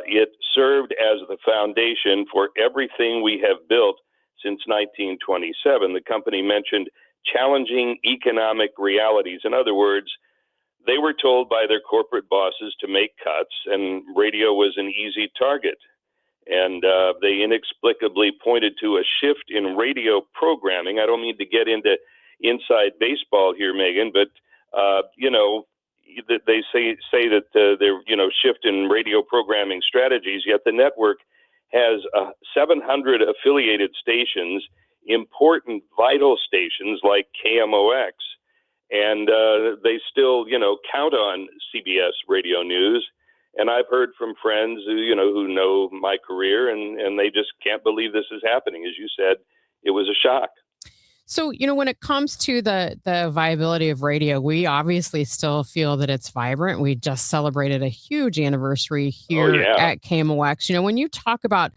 It served as the foundation for everything we have built since 1927. The company mentioned challenging economic realities. In other words, they were told by their corporate bosses to make cuts, and radio was an easy target. And they inexplicably pointed to a shift in radio programming. I don't mean to get into inside baseball here, Megan, but, they say that they're, shift in radio programming strategies, yet the network has 700 affiliated stations, important vital stations like KMOX, and they still, count on CBS Radio News. And I've heard from friends who know my career, and they just can't believe this is happening. As you said, it was a shock. So, when it comes to the viability of radio, we obviously still feel that it's vibrant. We just celebrated a huge anniversary here at KMOX. When you talk about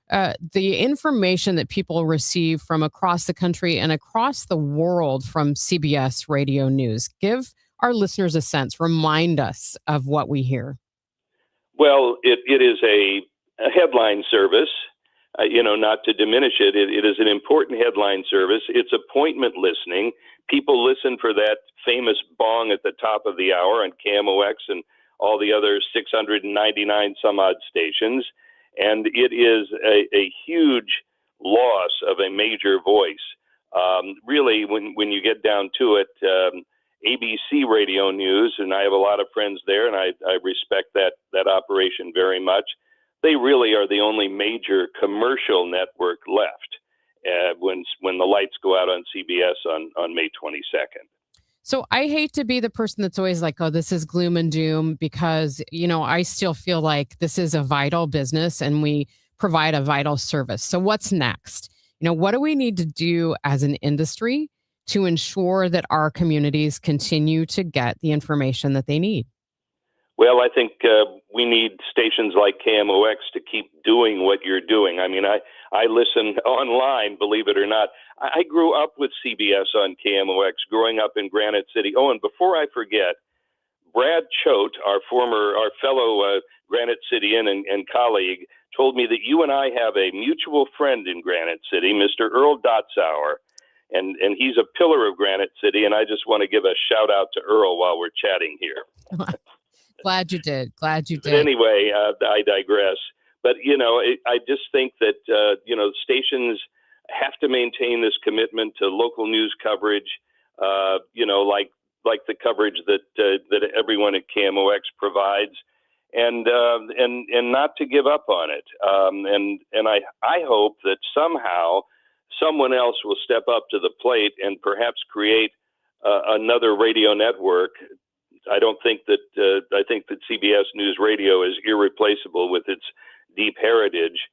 the information that people receive from across the country and across the world from CBS Radio News, give our listeners a sense, remind us of what we hear. Well, it is a headline service. Not to diminish it, it is an important headline service. It's appointment listening. People listen for that famous bong at the top of the hour on KMOX and all the other 699 some odd stations. And it is a huge loss of a major voice. Really, when you get down to it, ABC Radio News, and I have a lot of friends there, and I respect that operation very much. They really are the only major commercial network left when the lights go out on CBS on May 22nd. So I hate to be the person that's always like, oh, this is gloom and doom, because, I still feel like this is a vital business and we provide a vital service. So what's next? What do we need to do as an industry to ensure that our communities continue to get the information that they need? Well, I think we need stations like KMOX to keep doing what you're doing. I mean, I listen online, believe it or not. I grew up with CBS on KMOX, growing up in Granite City. Oh, and before I forget, Brad Choate, our fellow Granite Cityan and colleague, told me that you and I have a mutual friend in Granite City, Mr. Earl Dotzauer, and he's a pillar of Granite City, and I just want to give a shout out to Earl while we're chatting here. Glad you did. But anyway, I digress. But, I just think that, stations have to maintain this commitment to local news coverage, like the coverage that everyone at KMOX provides, and not to give up on it. And I hope that somehow someone else will step up to the plate and perhaps create another radio network. I think that CBS News Radio is irreplaceable with its deep heritage,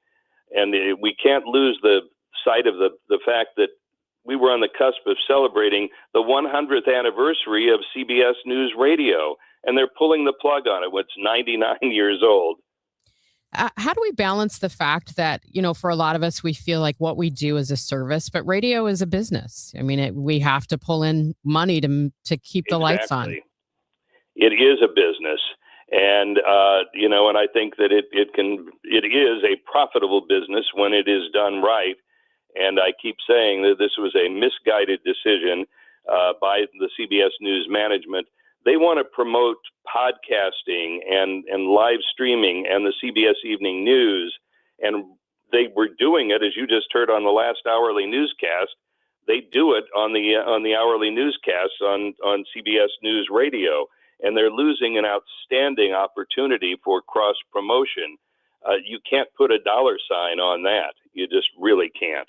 and we can't lose the sight of the fact that we were on the cusp of celebrating the 100th anniversary of CBS News Radio, and they're pulling the plug on it when it's 99 years old. How do we balance the fact that, for a lot of us, we feel like what we do is a service, but radio is a business? I mean, we have to pull in money to keep the lights on. It is a business, and and I think that it is a profitable business when it is done right. And I keep saying that this was a misguided decision by the CBS News management. They want to promote podcasting and live streaming and the CBS Evening News, and they were doing it, as you just heard on the last hourly newscast. They do it on the hourly newscasts on CBS News Radio. And they're losing an outstanding opportunity for cross promotion. You can't put a dollar sign on that. You just really can't.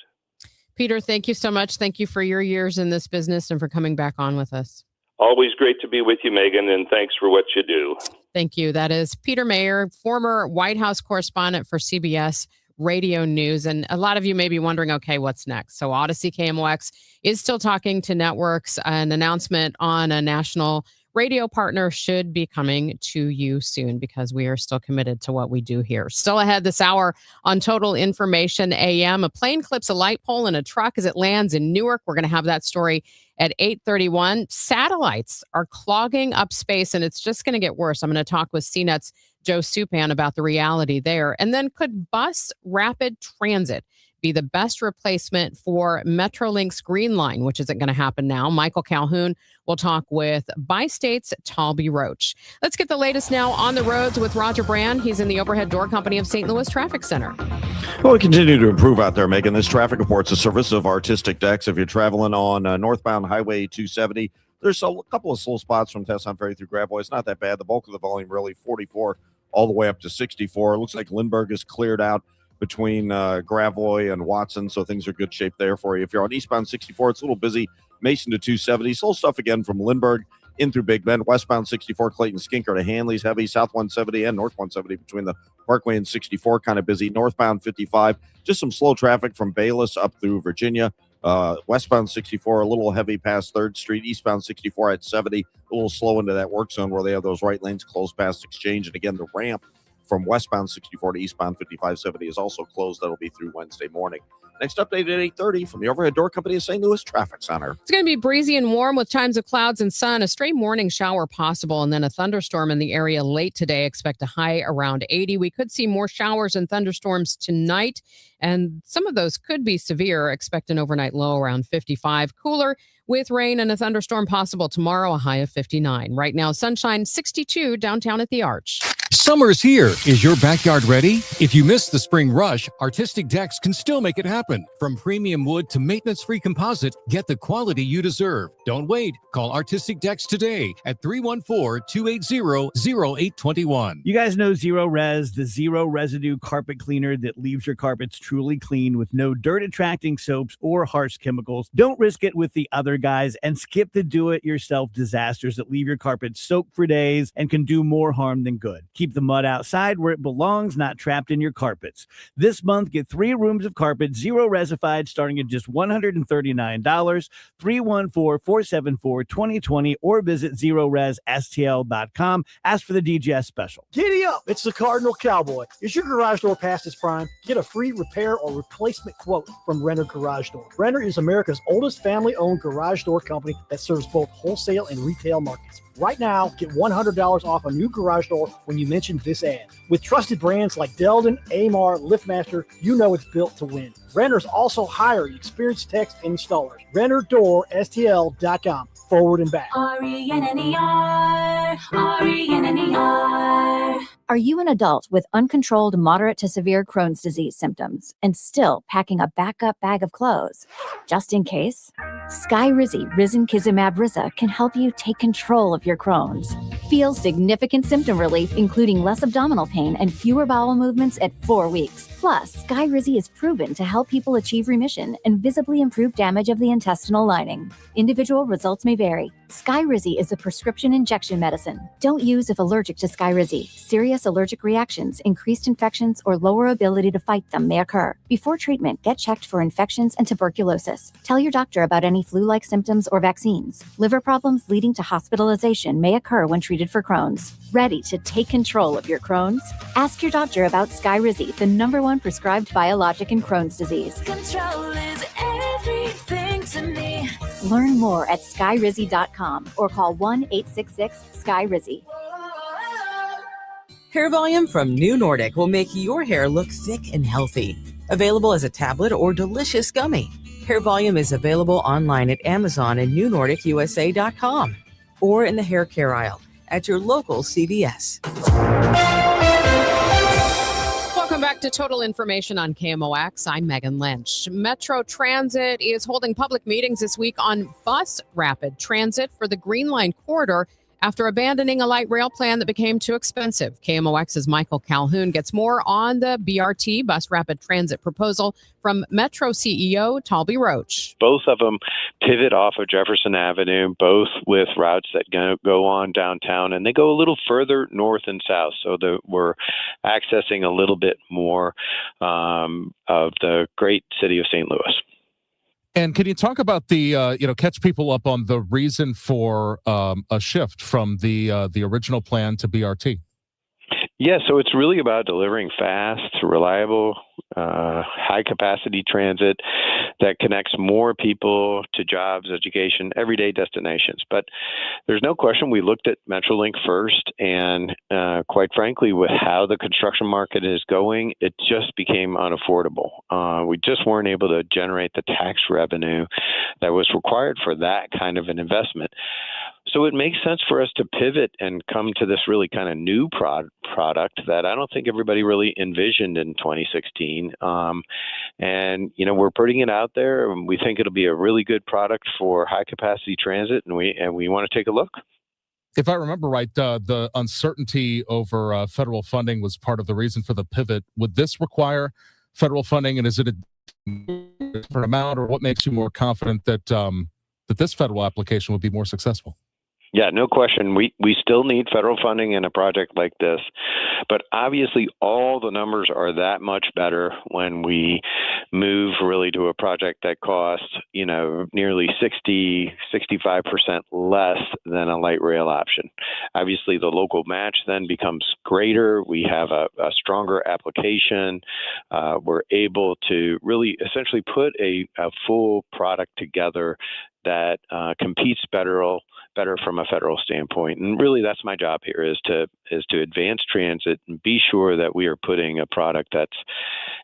Peter, thank you so much. Thank you for your years in this business and for coming back on with us. Always great to be with you, Megan, and thanks for what you do. Thank you. That is Peter Mayer, former White House correspondent for CBS Radio News. And a lot of you may be wondering, okay, what's next? So Odyssey KMOX is still talking to networks. An announcement on a national radio partner should be coming to you soon because we are still committed to what we do here. Still ahead this hour on Total Information AM, a plane clips a light pole in a truck as it lands in Newark. We're going to have that story at 8:31. Satellites are clogging up space, and it's just going to get worse. I'm going to talk with CNET's Joe Supan about the reality there. And then could bus rapid transit be the best replacement for Metrolink's Green Line, which isn't going to happen now? Michael Calhoun will talk with Bi-State's Talby Roach. Let's get the latest now on the roads with Roger Brand. He's in the Overhead Door Company of St. Louis Traffic Center. Well, we continue to improve out there, Megan. This traffic report's a service of Artistic Decks. If you're traveling on northbound Highway 270, there's a couple of slow spots from Tesson Ferry through Gravois. It's not that bad. The bulk of the volume really 44 all the way up to 64. It looks like Lindbergh is cleared out between Gravois and Watson, so things are good shape there for you. If you're on eastbound 64, it's a little busy. Mason to 270. Slow stuff again from Lindbergh in through Big Bend. Westbound 64, Clayton Skinker to Hanley's heavy. South 170 and North 170 between the Parkway and 64, kind of busy. Northbound 55, just some slow traffic from Bayless up through Virginia. Westbound 64, a little heavy past 3rd Street. Eastbound 64 at 70, a little slow into that work zone where they have those right lanes closed past Exchange. And again, the ramp from westbound 64 to eastbound 5570 is also closed. That'll be through Wednesday morning. Next update at 8:30 from the Overhead Door Company of St. Louis Traffic Center. It's going to be breezy and warm with times of clouds and sun. A stray morning shower possible, and then a thunderstorm in the area late today. Expect a high around 80. We could see more showers and thunderstorms tonight, and some of those could be severe. Expect an overnight low around 55. Cooler with rain and a thunderstorm possible tomorrow, a high of 59. Right now, sunshine 62 downtown at the Arch. Summer's here. Is your backyard ready? If you missed the spring rush, Artistic Decks can still make it happen. From premium wood to maintenance-free composite, get the quality you deserve. Don't wait. Call Artistic Decks today at 314-280-0821. You guys know Zero Res, the zero residue carpet cleaner that leaves your carpets truly clean with no dirt-attracting soaps or harsh chemicals. Don't risk it with the other guys and skip the do-it-yourself disasters that leave your carpet soaked for days and can do more harm than good. Keep Keep the mud outside where it belongs, not trapped in your carpets. This month, get 3 rooms of carpet, 0 resified, starting at just $139. 314-474-2020 or visit ZeroResSTL.com. Ask for the DGS special. Giddy up! It's the Cardinal Cowboy. Is your garage door past its prime? Get a free repair or replacement quote from Renner Garage Door. Renner is America's oldest family-owned garage door company that serves both wholesale and retail markets. Right now, get $100 off a new garage door when you mention this ad. With trusted brands like Delden, Amar, LiftMaster, you know it's built to win. Renner's also hiring experienced techs and installers. RennerDoorSTL.com. Forward and back. RENNER, RENNER. Are you an adult with uncontrolled moderate to severe Crohn's disease symptoms and still packing a backup bag of clothes? Just in case? Skyrizi Risankizumab Riza can help you take control of your Crohn's. Feel significant symptom relief, including less abdominal pain and fewer bowel movements at 4 weeks. Plus, Skyrizi is proven to help people achieve remission and visibly improve damage of the intestinal lining. Individual results may vary. Skyrizi is a prescription injection medicine. Don't use if allergic to Skyrizi. Serious allergic reactions, increased infections, or lower ability to fight them may occur. Before treatment, get checked for infections and tuberculosis. Tell your doctor about any flu-like symptoms or vaccines. Liver problems leading to hospitalization may occur when treated for Crohn's. Ready to take control of your Crohn's? Ask your doctor about Skyrizi, the #1 prescribed biologic in Crohn's disease. Control is everything to me. Learn more at skyrizi.com or call 1-866-SKY-RIZZI. Hair Volume from New Nordic will make your hair look thick and healthy. Available as a tablet or delicious gummy. Hair Volume is available online at Amazon and newnordicusa.com or in the hair care aisle at your local CVS. Welcome back to Total Information on KMOX. I'm Megan Lynch. Metro Transit is holding public meetings this week on bus rapid transit for the Green Line corridor after abandoning a light rail plan that became too expensive. KMOX's Michael Calhoun gets more on the BRT, bus rapid transit proposal, from Metro CEO Talby Roach. Both of them pivot off of Jefferson Avenue, both with routes that go on downtown, and they go a little further north and south, so that we're accessing a little bit more of the great city of St. Louis. And can you talk about the, catch people up on the reason for a shift from the original plan to BRT? Yeah, so it's really about delivering fast, reliable, high-capacity transit that connects more people to jobs, education, everyday destinations. But there's no question we looked at Metrolink first, and quite frankly, with how the construction market is going, it just became unaffordable. We just weren't able to generate the tax revenue that was required for that kind of an investment. So it makes sense for us to pivot and come to this really kind of new product that I don't think everybody really envisioned in 2016. And, we're putting it out there, and we think it'll be a really good product for high capacity transit, and we want to take a look. If I remember right, the uncertainty over federal funding was part of the reason for the pivot. Would this require federal funding, and is it a different amount, or what makes you more confident that that this federal application would be more successful? Yeah, no question. We still need federal funding in a project like this, but obviously all the numbers are that much better when we move really to a project that costs, nearly 65% less than a light rail option. Obviously the local match then becomes greater. We have a stronger application. We're able to really essentially put a full product together that competes better from a federal standpoint. And really that's my job here is to advance transit and be sure that we are putting a product that's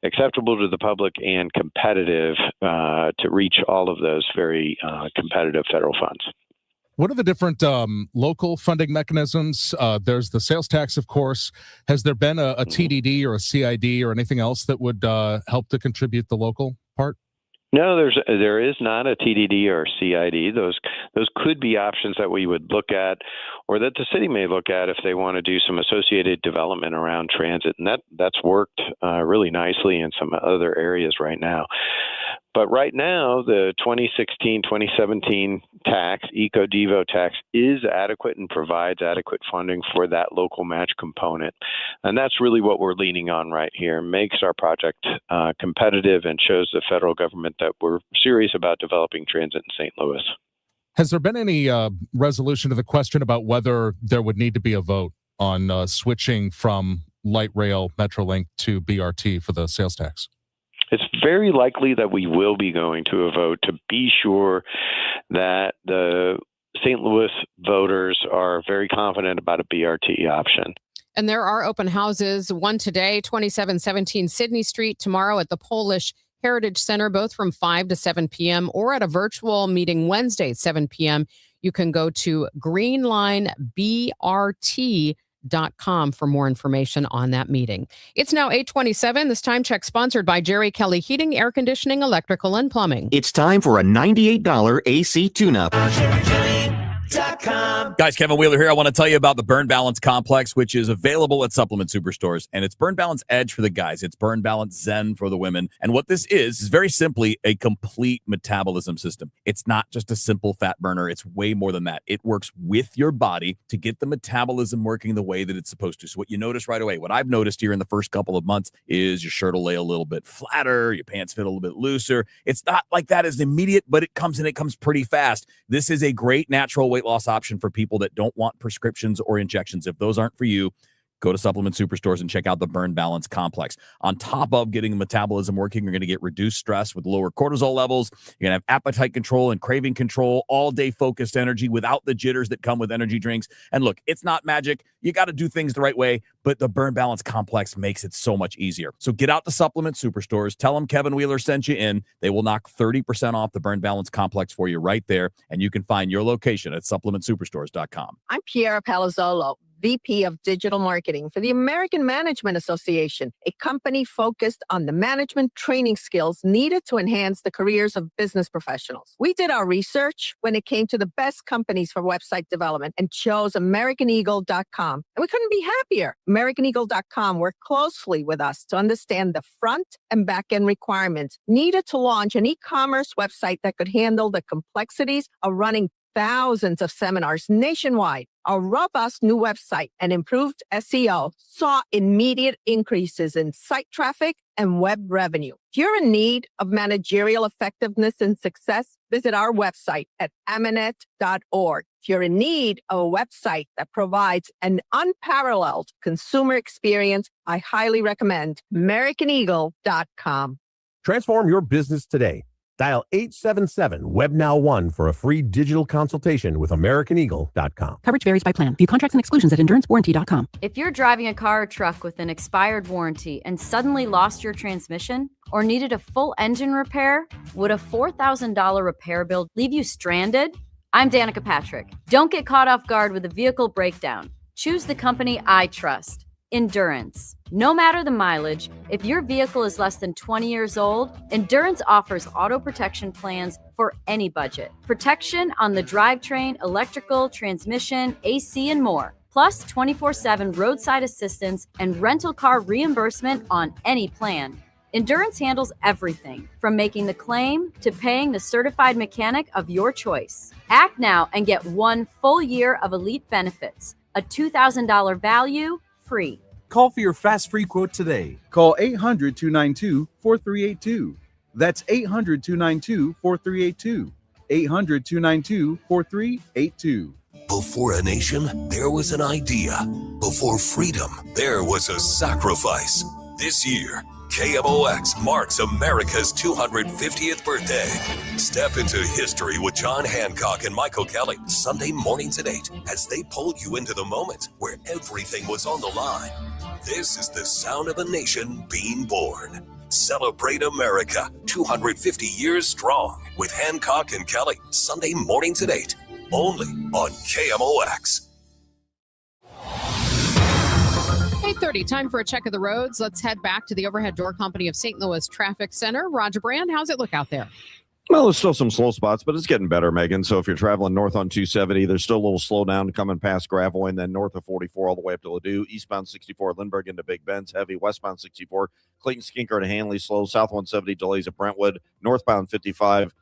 acceptable to the public and competitive to reach all of those very competitive federal funds. What are the different local funding mechanisms? There's the sales tax, of course. Has there been a TDD or a CID or anything else that would help to contribute the local part? No, there is not a TDD or CID. Those could be options that we would look at, or that the city may look at if they want to do some associated development around transit, and that's worked really nicely in some other areas right now. But right now, the 2016-2017 tax, Eco-Devo tax, is adequate and provides adequate funding for that local match component. And that's really what we're leaning on right here. Makes our project competitive and shows the federal government that we're serious about developing transit in St. Louis. Has there been any resolution to the question about whether there would need to be a vote on switching from light rail Metrolink to BRT for the sales tax? It's very likely that we will be going to a vote to be sure that the St. Louis voters are very confident about a BRT option. And there are open houses, one today, 2717 Sydney Street, tomorrow at the Polish Heritage Center, both from 5 to 7 p.m., or at a virtual meeting Wednesday at 7 p.m. You can go to greenlinebrt.com for more information on that meeting. It's now 8:27. This time check sponsored by Jerry Kelly Heating, Air Conditioning, Electrical, and Plumbing. It's time for a $98 AC tune-up. Guys, Kevin Wheeler here. I want to tell you about the Burn Balance Complex, which is available at Supplement Superstores. And it's Burn Balance Edge for the guys. It's Burn Balance Zen for the women. And what this is very simply a complete metabolism system. It's not just a simple fat burner. It's way more than that. It works with your body to get the metabolism working the way that it's supposed to. So what you notice right away, what I've noticed here in the first couple of months is your shirt will lay a little bit flatter, your pants fit a little bit looser. It's not like that as immediate, but it comes pretty fast. This is a great natural weight loss option for people that don't want prescriptions or injections. If those aren't for you, go to Supplement Superstores and check out the Burn Balance Complex. On top of getting the metabolism working, you're going to get reduced stress with lower cortisol levels. You're going to have appetite control and craving control, all-day focused energy without the jitters that come with energy drinks. And look, it's not magic. You got to do things the right way, but the Burn Balance Complex makes it so much easier. So get out to Supplement Superstores. Tell them Kevin Wheeler sent you in. They will knock 30% off the Burn Balance Complex for you right there, and you can find your location at supplementsuperstores.com. I'm Piera Palazzolo, VP of Digital Marketing for the American Management Association, a company focused on the management training skills needed to enhance the careers of business professionals. We did our research when it came to the best companies for website development and chose AmericanEagle.com. And we couldn't be happier. AmericanEagle.com worked closely with us to understand the front and back end requirements needed to launch an e-commerce website that could handle the complexities of running thousands of seminars nationwide. Our robust new website and improved SEO saw immediate increases in site traffic and web revenue. If you're in need of managerial effectiveness and success, visit our website at amanet.org. If you're in need of a website that provides an unparalleled consumer experience, I highly recommend AmericanEagle.com. Transform your business today. Dial 877-WebNow1 for a free digital consultation with AmericanEagle.com. Coverage varies by plan. View contracts and exclusions at EnduranceWarranty.com. If you're driving a car or truck with an expired warranty and suddenly lost your transmission or needed a full engine repair, would a $4,000 repair bill leave you stranded? I'm Danica Patrick. Don't get caught off guard with a vehicle breakdown. Choose the company I trust. Endurance. No matter the mileage, if your vehicle is less than 20 years old, Endurance offers auto protection plans for any budget. Protection on the drivetrain, electrical, transmission, AC, and more. Plus 24/7 roadside assistance and rental car reimbursement on any plan. Endurance handles everything from making the claim to paying the certified mechanic of your choice. Act now and get 1 full year of elite benefits, a $2,000 value, free. Call for your fast free quote today. Call 800-292-4382. That's 800-292-4382. 800-292-4382. Before a nation, there was an idea. Before freedom, there was a sacrifice. This year, KMOX marks America's 250th birthday. Step into history with John Hancock and Michael Kelly, Sunday mornings at 8, as they pull you into the moment where everything was on the line. This is the sound of a nation being born. Celebrate America, 250 years strong, with Hancock and Kelly, Sunday mornings at 8, only on KMOX. 8:30, time for a check of the roads. Let's head back to the Overhead Door Company of St. Louis Traffic Center. Roger Brand, how's it look out there? Well, there's still some slow spots, but it's getting better, Megan. So if you're traveling north on 270, there's still a little slowdown coming past Gravel, and then north of 44 all the way up to Ladue. Eastbound 64 Lindbergh into Big Bend's heavy. Westbound 64 Clayton Skinker to Hanley slow. South 170 delays at Brentwood. Northbound 55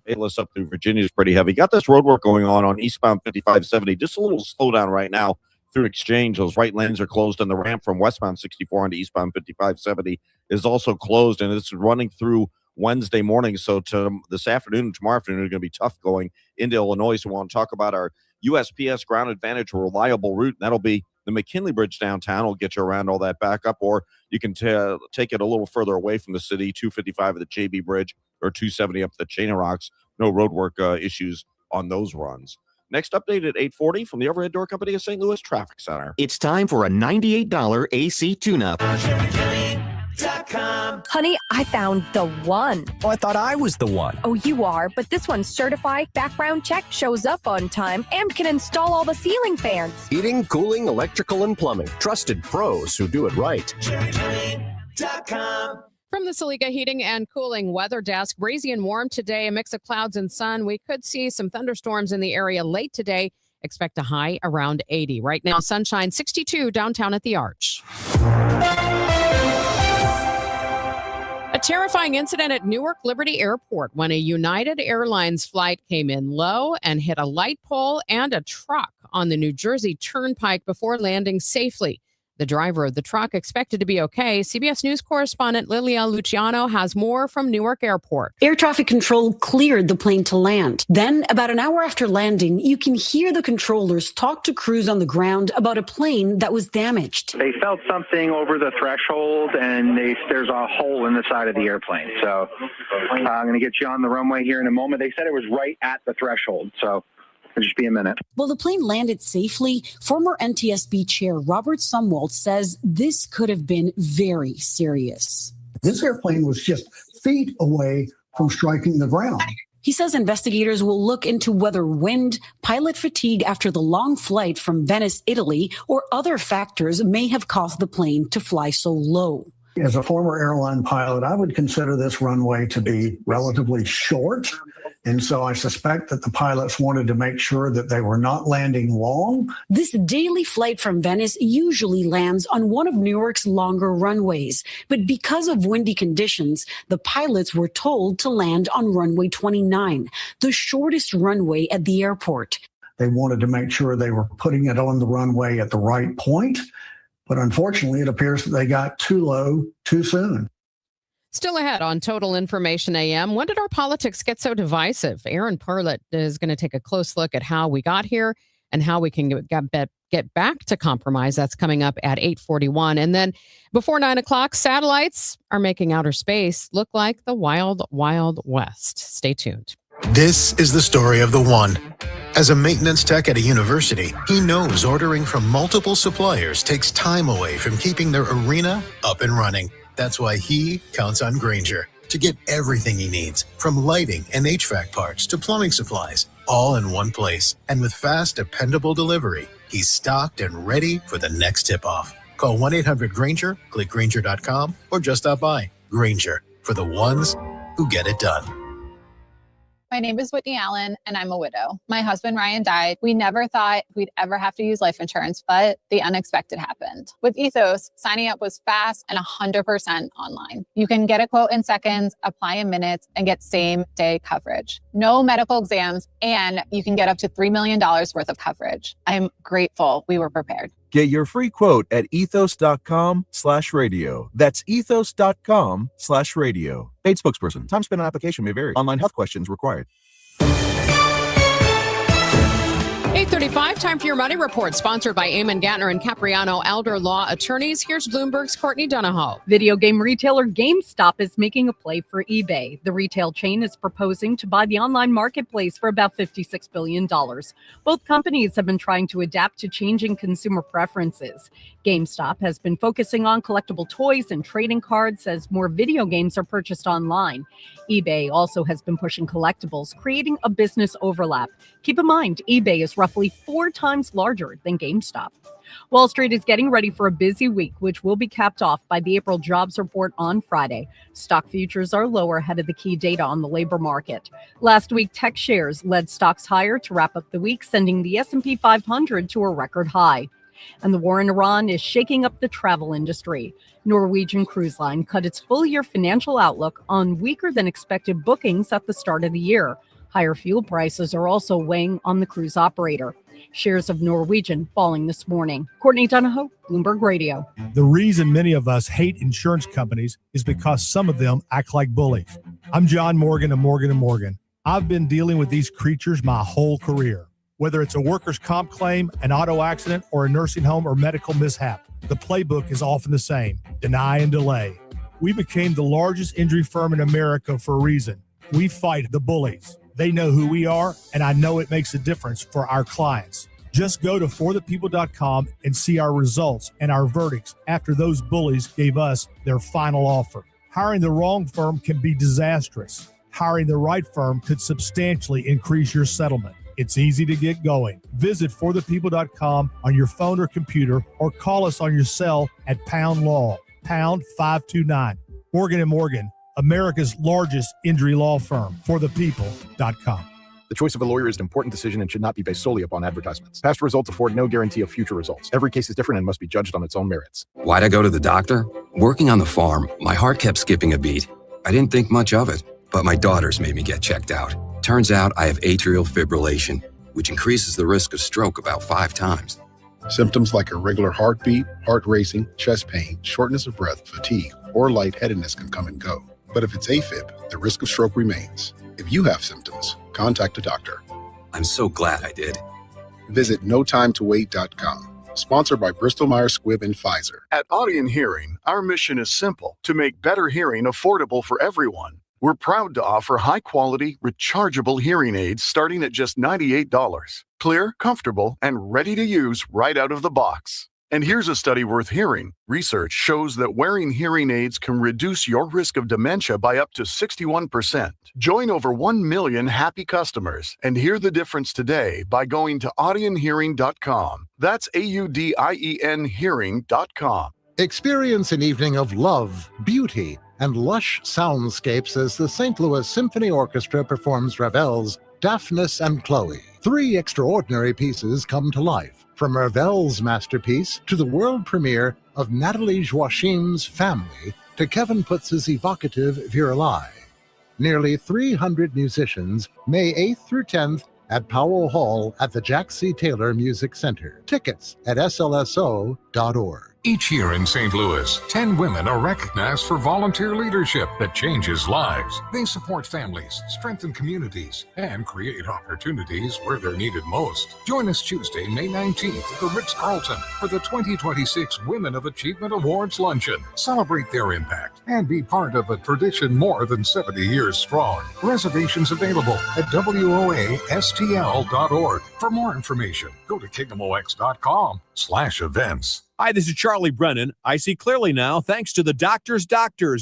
Bayless up through Virginia is pretty heavy. Got this road work going on eastbound 5570. Just a little slowdown right now through Exchange. Those right lanes are closed, and the ramp from westbound 64 onto eastbound 5570 is also closed, and it's running through Wednesday morning. So to this afternoon and tomorrow afternoon are going to be tough going into Illinois. So we want to talk about our USPS Ground Advantage reliable route, and that'll be the McKinley Bridge downtown. Will get you around all that backup, or you can take it a little further away from the city, 255 of the JB Bridge or 270 up the Chain of Rocks. No roadwork issues on those runs. Next update at 8:40 from the Overhead Door Company of St. Louis Traffic Center. It's time for a $98 AC tune-up. Honey, I found the one. Oh, I thought I was the one. Oh, you are, but this one's certified, background check, shows up on time, and can install all the ceiling fans. Heating, cooling, electrical, and plumbing. Trusted pros who do it right. From the Saliga Heating and Cooling Weather Desk, breezy and warm today, a mix of clouds and sun. We could see some thunderstorms in the area late today. Expect a high around 80. Right now, sunshine 62 downtown at the Arch. A terrifying incident at Newark Liberty Airport when a United Airlines flight came in low and hit a light pole and a truck on the New Jersey Turnpike before landing safely. The driver of the truck expected to be okay. CBS News correspondent Lilia Luciano has more from Newark Airport. Air traffic control cleared the plane to land. Then, about an hour after landing, you can hear the controllers talk to crews on the ground about a plane that was damaged. They felt something over the threshold, and there's a hole in the side of the airplane. So I'm going to get you on the runway here in a moment. They said it was right at the threshold, so it'll just be a minute. While the plane landed safely, former NTSB Chair Robert Sumwalt says this could have been very serious. This airplane was just feet away from striking the ground. He says investigators will look into whether wind, pilot fatigue after the long flight from Venice, Italy, or other factors may have caused the plane to fly so low. As a former airline pilot, I would consider this runway to be relatively short. And so I suspect that the pilots wanted to make sure that they were not landing long. This daily flight from Venice usually lands on one of Newark's longer runways. But because of windy conditions, the pilots were told to land on runway 29, the shortest runway at the airport. They wanted to make sure they were putting it on the runway at the right point. But unfortunately, it appears that they got too low too soon. Still ahead on Total Information AM. When did our politics get so divisive? Aaron Perlett is going to take a close look at how we got here and how we can get back to compromise. That's coming up at 8:41. And then before 9 o'clock, satellites are making outer space look like the wild, wild west. Stay tuned. This is the story of the one. As a maintenance tech at a university, he knows ordering from multiple suppliers takes time away from keeping their arena up and running. That's why he counts on Grainger to get everything he needs, from lighting and HVAC parts to plumbing supplies, all in one place. And with fast, dependable delivery, he's stocked and ready for the next tip-off. Call 1-800-GRAINGER, click Grainger.com, or just stop by. Grainger, for the ones who get it done. My name is Whitney Allen, and I'm a widow. My husband, Ryan, died. We never thought we'd ever have to use life insurance, but the unexpected happened. With Ethos, signing up was fast and 100% online. You can get a quote in seconds, apply in minutes, and get same-day coverage. No medical exams, and you can get up to $3 million worth of coverage. I'm grateful we were prepared. Get your free quote at ethos.com/radio. That's ethos.com/radio. Paid spokesperson. Time spent on application may vary. Online health questions required. 8:35, time for your money report, sponsored by Eamon Gatner and Capriano Elder Law Attorneys. Here's Bloomberg's Courtney Donahoe. Video game retailer GameStop is making a play for eBay. The retail chain is proposing to buy the online marketplace for about $56 billion. Both companies have been trying to adapt to changing consumer preferences. GameStop has been focusing on collectible toys and trading cards as more video games are purchased online. eBay also has been pushing collectibles, creating a business overlap. Keep in mind, eBay is roughly roughly 4 times larger than GameStop. Wall Street is getting ready for a busy week, which will be capped off by the April jobs report on Friday. Stock futures are lower ahead of the key data on the labor market. Last week, tech shares led stocks higher to wrap up the week, sending the S&P 500 to a record high. And the war in Iran is shaking up the travel industry. Norwegian Cruise Line cut its full-year financial outlook on weaker than expected bookings at the start of the year. Higher fuel prices are also weighing on the cruise operator. Shares of Norwegian falling this morning. Courtney Donahoe, Bloomberg Radio. The reason many of us hate insurance companies is because some of them act like bullies. I'm John Morgan of Morgan & Morgan. I've been dealing with these creatures my whole career. Whether it's a workers' comp claim, an auto accident, or a nursing home or medical mishap, the playbook is often the same: deny and delay. We became the largest injury firm in America for a reason. We fight the bullies. They know who we are, and I know it makes a difference for our clients. Just go to forthepeople.com and see our results and our verdicts after those bullies gave us their final offer. Hiring the wrong firm can be disastrous. Hiring the right firm could substantially increase your settlement. It's easy to get going. Visit forthepeople.com on your phone or computer, or call us on your cell at pound law, pound 529. Morgan & Morgan, America's largest injury law firm. forthepeople.com. The choice of a lawyer is an important decision and should not be based solely upon advertisements. Past results afford no guarantee of future results. Every case is different and must be judged on its own merits. Why'd I go to the doctor? Working on the farm, my heart kept skipping a beat. I didn't think much of it, but my daughters made me get checked out. Turns out I have atrial fibrillation, which increases the risk of stroke about 5 times. Symptoms like irregular heartbeat, heart racing, chest pain, shortness of breath, fatigue, or lightheadedness can come and go. But if it's AFib, the risk of stroke remains. If you have symptoms, contact a doctor. I'm so glad I did. Visit notimetowait.com. Sponsored by Bristol Myers Squibb and Pfizer. At Audion Hearing, our mission is simple: to make better hearing affordable for everyone. We're proud to offer high-quality, rechargeable hearing aids starting at just $98. Clear, comfortable, and ready to use right out of the box. And here's a study worth hearing. Research shows that wearing hearing aids can reduce your risk of dementia by up to 61%. Join over 1 million happy customers and hear the difference today by going to audionhearing.com. That's AUDIEN hearing.com. Experience an evening of love, beauty, and lush soundscapes as the St. Louis Symphony Orchestra performs Ravel's Daphnis and Chloe. 3 extraordinary pieces come to life, from Ravel's masterpiece to the world premiere of Nathalie Joachim's Family to Kevin Putz's evocative Virelai. Nearly 300 musicians, May 8th through 10th at Powell Hall at the Jack C. Taylor Music Center. Tickets at slso.org. Each year in St. Louis, 10 women are recognized for volunteer leadership that changes lives. They support families, strengthen communities, and create opportunities where they're needed most. Join us Tuesday, May 19th at the Ritz-Carlton for the 2026 Women of Achievement Awards Luncheon. Celebrate their impact and be part of a tradition more than 70 years strong. Reservations available at WOASTL.org. For more information, go to KingdomOX.com/events. Hi, this is Charlie Brennan. I see clearly now thanks to the doctors,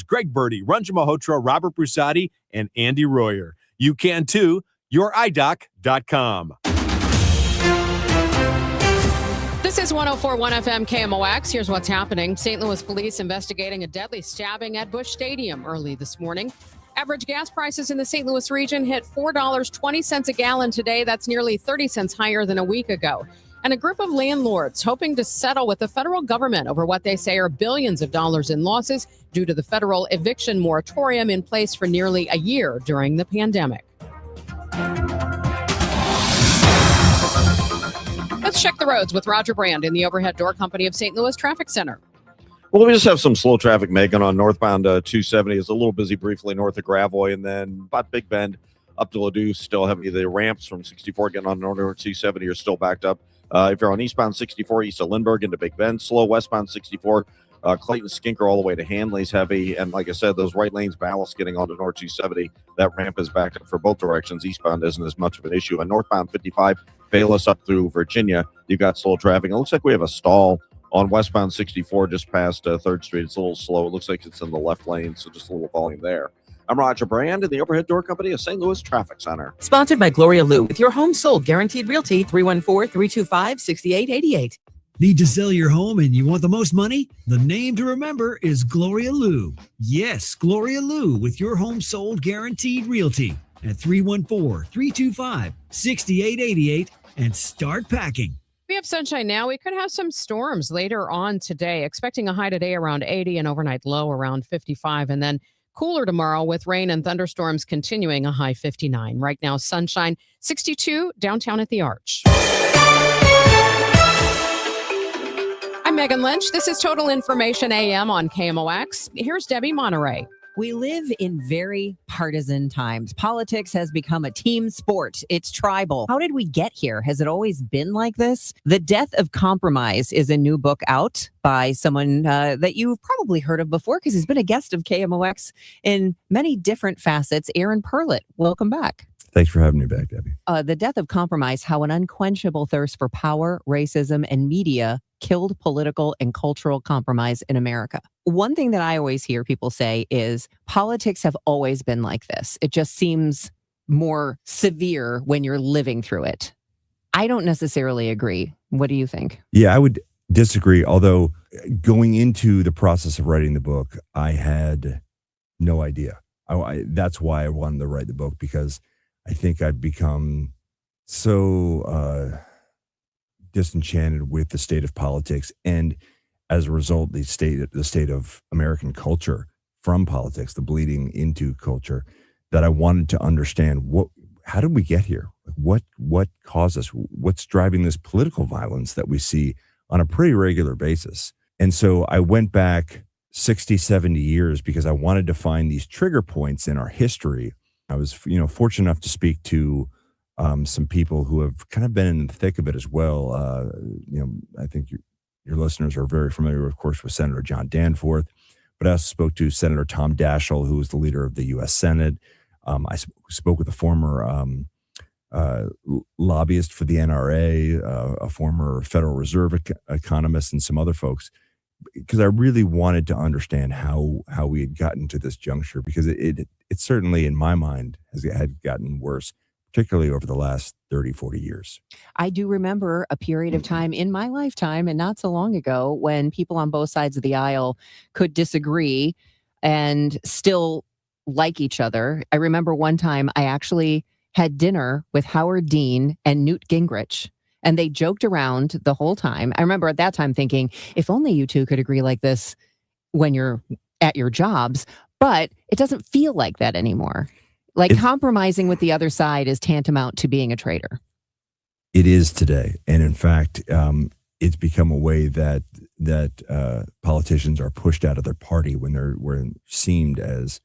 Greg Birdie, Ranjan Malhotra, Robert Brusati, and Andy Royer. You can too. YourEyeDoc.com. This is 104.1 FM KMOX. Here's what's happening. St. Louis police investigating a deadly stabbing at Busch Stadium early this morning. Average gas prices in the St. Louis region hit $4.20 a gallon today. That's nearly 30 cents higher than a week ago. And a group of landlords hoping to settle with the federal government over what they say are billions of dollars in losses due to the federal eviction moratorium in place for nearly a year during the pandemic. Let's check the roads with Roger Brand in the Overhead Door Company of St. Louis Traffic Center. Well, we just have some slow traffic making on northbound 270. It's a little busy briefly north of Gravois, and then about Big Bend up to Ladue, still heavy. The ramps from 64 getting on north 270 are still backed up. If you're on eastbound 64 east of Lindbergh into Big Bend, slow. Westbound 64, Clayton Skinker all the way to Hanley's heavy. And like I said, those right lanes ballast getting onto North 270. That ramp is backed up for both directions. Eastbound isn't as much of an issue. And northbound 55, Bayless up through Virginia, you've got slow traffic. It looks like we have a stall on westbound 64 just past 3rd Street. It's a little slow. It looks like it's in the left lane, so just a little volume there. I'm Roger Brand in the Overhead Door Company of St. Louis Traffic Center. Sponsored by Gloria Lou. With your home sold, guaranteed realty, 314-325-6888. Need to sell your home and you want the most money? The name to remember is Gloria Lou. Yes, Gloria Lou with your home sold guaranteed realty at 314-325-6888 and start packing. We have sunshine now. We could have some storms later on today. Expecting a high today around 80 and overnight low around 55. And then cooler tomorrow with rain and thunderstorms continuing, a high 59. Right now, sunshine 62 downtown at the Arch. I'm Megan Lynch. This is Total Information AM on KMOX. Here's Debbie Monterrey. We live in very partisan times. Politics has become a team sport. It's tribal. How did we get here? Has it always been like this? The Death of Compromise is a new book out by someone that you've probably heard of before because he's been a guest of KMOX in many different facets. Aaron Perlett, welcome back. Thanks for having me back, Debbie. The Death of Compromise, How an Unquenchable Thirst for Power, Racism, and Media Killed Political and Cultural Compromise in America. One thing that I always hear people say is politics have always been like this. It just seems more severe when you're living through it. I don't necessarily agree. What do you think? Yeah, I would disagree. Although going into the process of writing the book, I had no idea. That's why I wanted to write the book, because I think I've become so disenchanted with the state of politics, and as a result, the state of American culture from politics, the bleeding into culture, that I wanted to understand how did we get here? What caused us? What's driving this political violence that we see on a pretty regular basis? And so I went back 60, 70 years because I wanted to find these trigger points in our history. I was, fortunate enough to speak to some people who have kind of been in the thick of it as well. I think your listeners are very familiar, of course, with Senator John Danforth, but I also spoke to Senator Tom Daschle, who was the leader of the U.S. Senate. I spoke with a former lobbyist for the NRA, a former Federal Reserve economist, and some other folks, because I really wanted to understand how we had gotten to this juncture, because it certainly, in my mind, had gotten worse, particularly over the last 30, 40 years. I do remember a period of time in my lifetime, and not so long ago, when people on both sides of the aisle could disagree and still like each other. I remember one time I actually had dinner with Howard Dean and Newt Gingrich, and they joked around the whole time. I remember at that time thinking, if only you two could agree like this when you're at your jobs, but it doesn't feel like that anymore. Compromising with the other side is tantamount to being a traitor. It is today. And in fact, it's become a way that politicians are pushed out of their party when they're seen as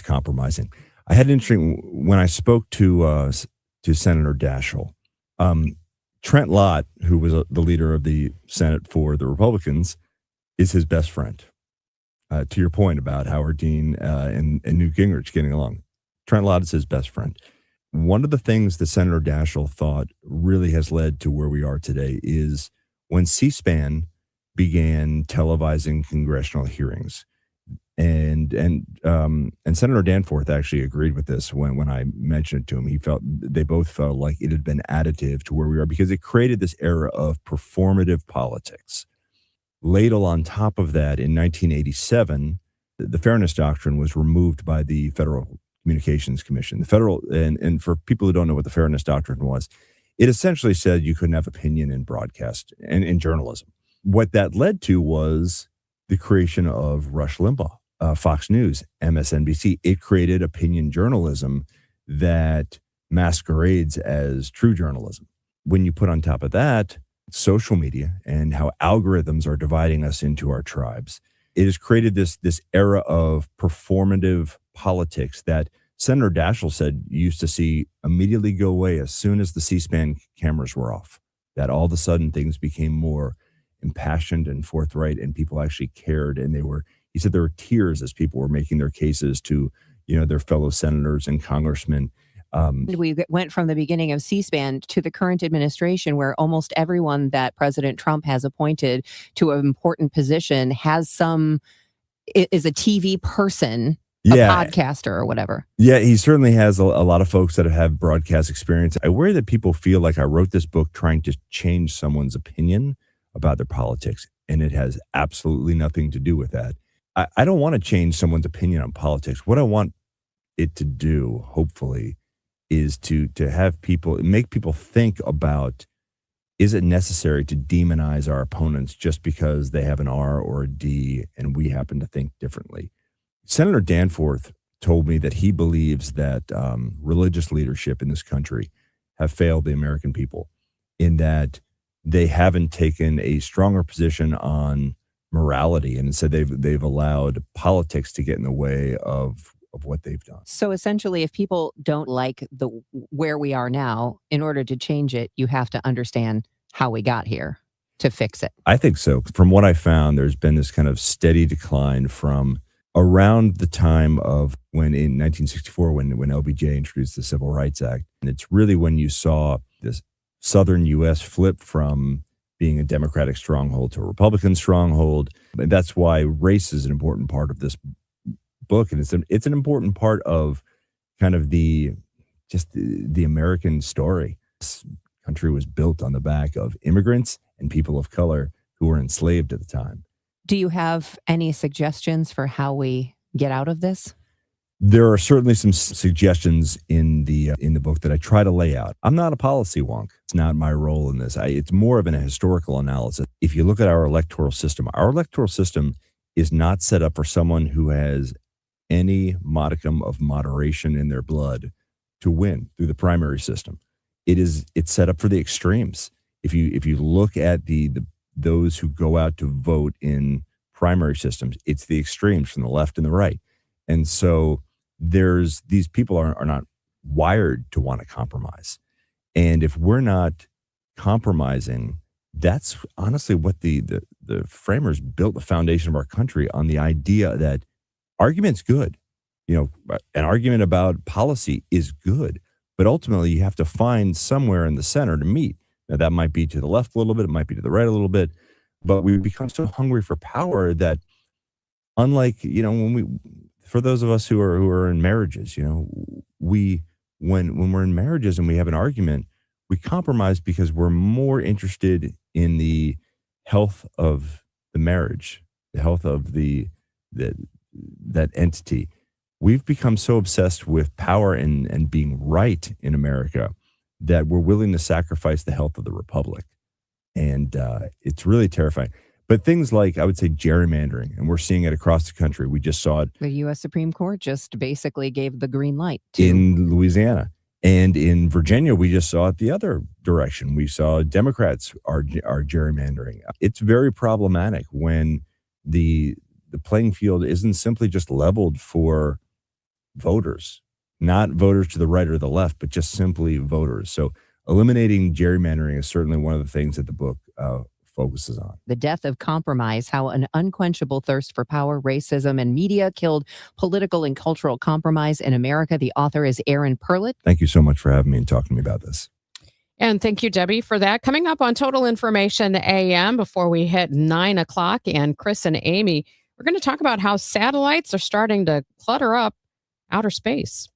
compromising. I had an interesting, when I spoke to Senator Daschle, Trent Lott, who was the leader of the Senate for the Republicans, is his best friend. To your point about Howard Dean and Newt Gingrich getting along, Trent Lott is his best friend. One of the things that Senator Daschle thought really has led to where we are today is when C-SPAN began televising congressional hearings. And Senator Danforth actually agreed with this when I mentioned it to him. They both felt like it had been additive to where we are, because it created this era of performative politics. Ladle on top of that, in 1987, the Fairness Doctrine was removed by the Federal Communications Commission. The federal, and for people who don't know what the Fairness Doctrine was, it essentially said you couldn't have opinion in broadcast and in journalism. What that led to was the creation of Rush Limbaugh, Fox News, MSNBC. It created opinion journalism that masquerades as true journalism. When you put on top of that social media and how algorithms are dividing us into our tribes, it has created this era of performative politics that Senator Daschle said you used to see immediately go away as soon as the C-SPAN cameras were off, that all of a sudden things became more impassioned and forthright, and people actually cared. And he said there were tears as people were making their cases to, their fellow senators and congressmen. We went from the beginning of C-SPAN to the current administration, where almost everyone that President Trump has appointed to an important position is a TV person podcaster or whatever. Yeah, he certainly has a lot of folks that have broadcast experience. I worry that people feel like I wrote this book trying to change someone's opinion about their politics, and it has absolutely nothing to do with that. I don't want to change someone's opinion on politics. What I want it to do, hopefully, is to have people, make people think about, is it necessary to demonize our opponents just because they have an R or a D and we happen to think differently? Senator Danforth told me that he believes that religious leadership in this country have failed the American people in that they haven't taken a stronger position on morality, and instead they've allowed politics to get in the way of what they've done. So essentially, if people don't like where we are now, in order to change it, you have to understand how we got here to fix it. I think so. From what I found, there's been this kind of steady decline from around the time of when in 1964, when LBJ introduced the Civil Rights Act. And it's really when you saw this southern U.S. flip from being a Democratic stronghold to a Republican stronghold. And that's why race is an important part of this book. And it's an important part of kind of the American story. This country was built on the back of immigrants and people of color who were enslaved at the time. Do you have any suggestions for how we get out of this? There are certainly some suggestions in the book that I try to lay out. I'm not a policy wonk. It's not my role in this. It's more of a historical analysis. If you look at our electoral system is not set up for someone who has any modicum of moderation in their blood to win through the primary system. It's set up for the extremes. If you look at those who go out to vote in primary systems, it's the extremes from the left and the right. And so these people are not wired to want to compromise. And if we're not compromising, that's honestly what the framers built the foundation of our country on, the idea that argument's good. An argument about policy is good, but ultimately you have to find somewhere in the center to meet. Now, that might be to the left a little bit, it might be to the right a little bit, but we become so hungry for power that, unlike, for those of us who are in marriages, when we're in marriages and we have an argument, we compromise because we're more interested in the health of the marriage, the health of that entity. We've become so obsessed with power and being right in America that we're willing to sacrifice the health of the republic. And it's really terrifying. But things like, I would say, gerrymandering, and we're seeing it across the country. We just saw it. The U.S. Supreme Court just basically gave the green light in Louisiana. And in Virginia, we just saw it the other direction. We saw Democrats are gerrymandering. It's very problematic when the playing field isn't simply just leveled for voters, not voters to the right or the left, but just simply voters. So eliminating gerrymandering is certainly one of the things that the book focuses on. The Death of Compromise, How an Unquenchable Thirst for Power, Racism, and Media Killed Political and Cultural Compromise in America. The author is Aaron Perlett. Thank you so much for having me and talking to me about this. And thank you, Debbie, for that. Coming up on Total Information AM before we hit 9 o'clock, and Chris and Amy, we're going to talk about how satellites are starting to clutter up outer space.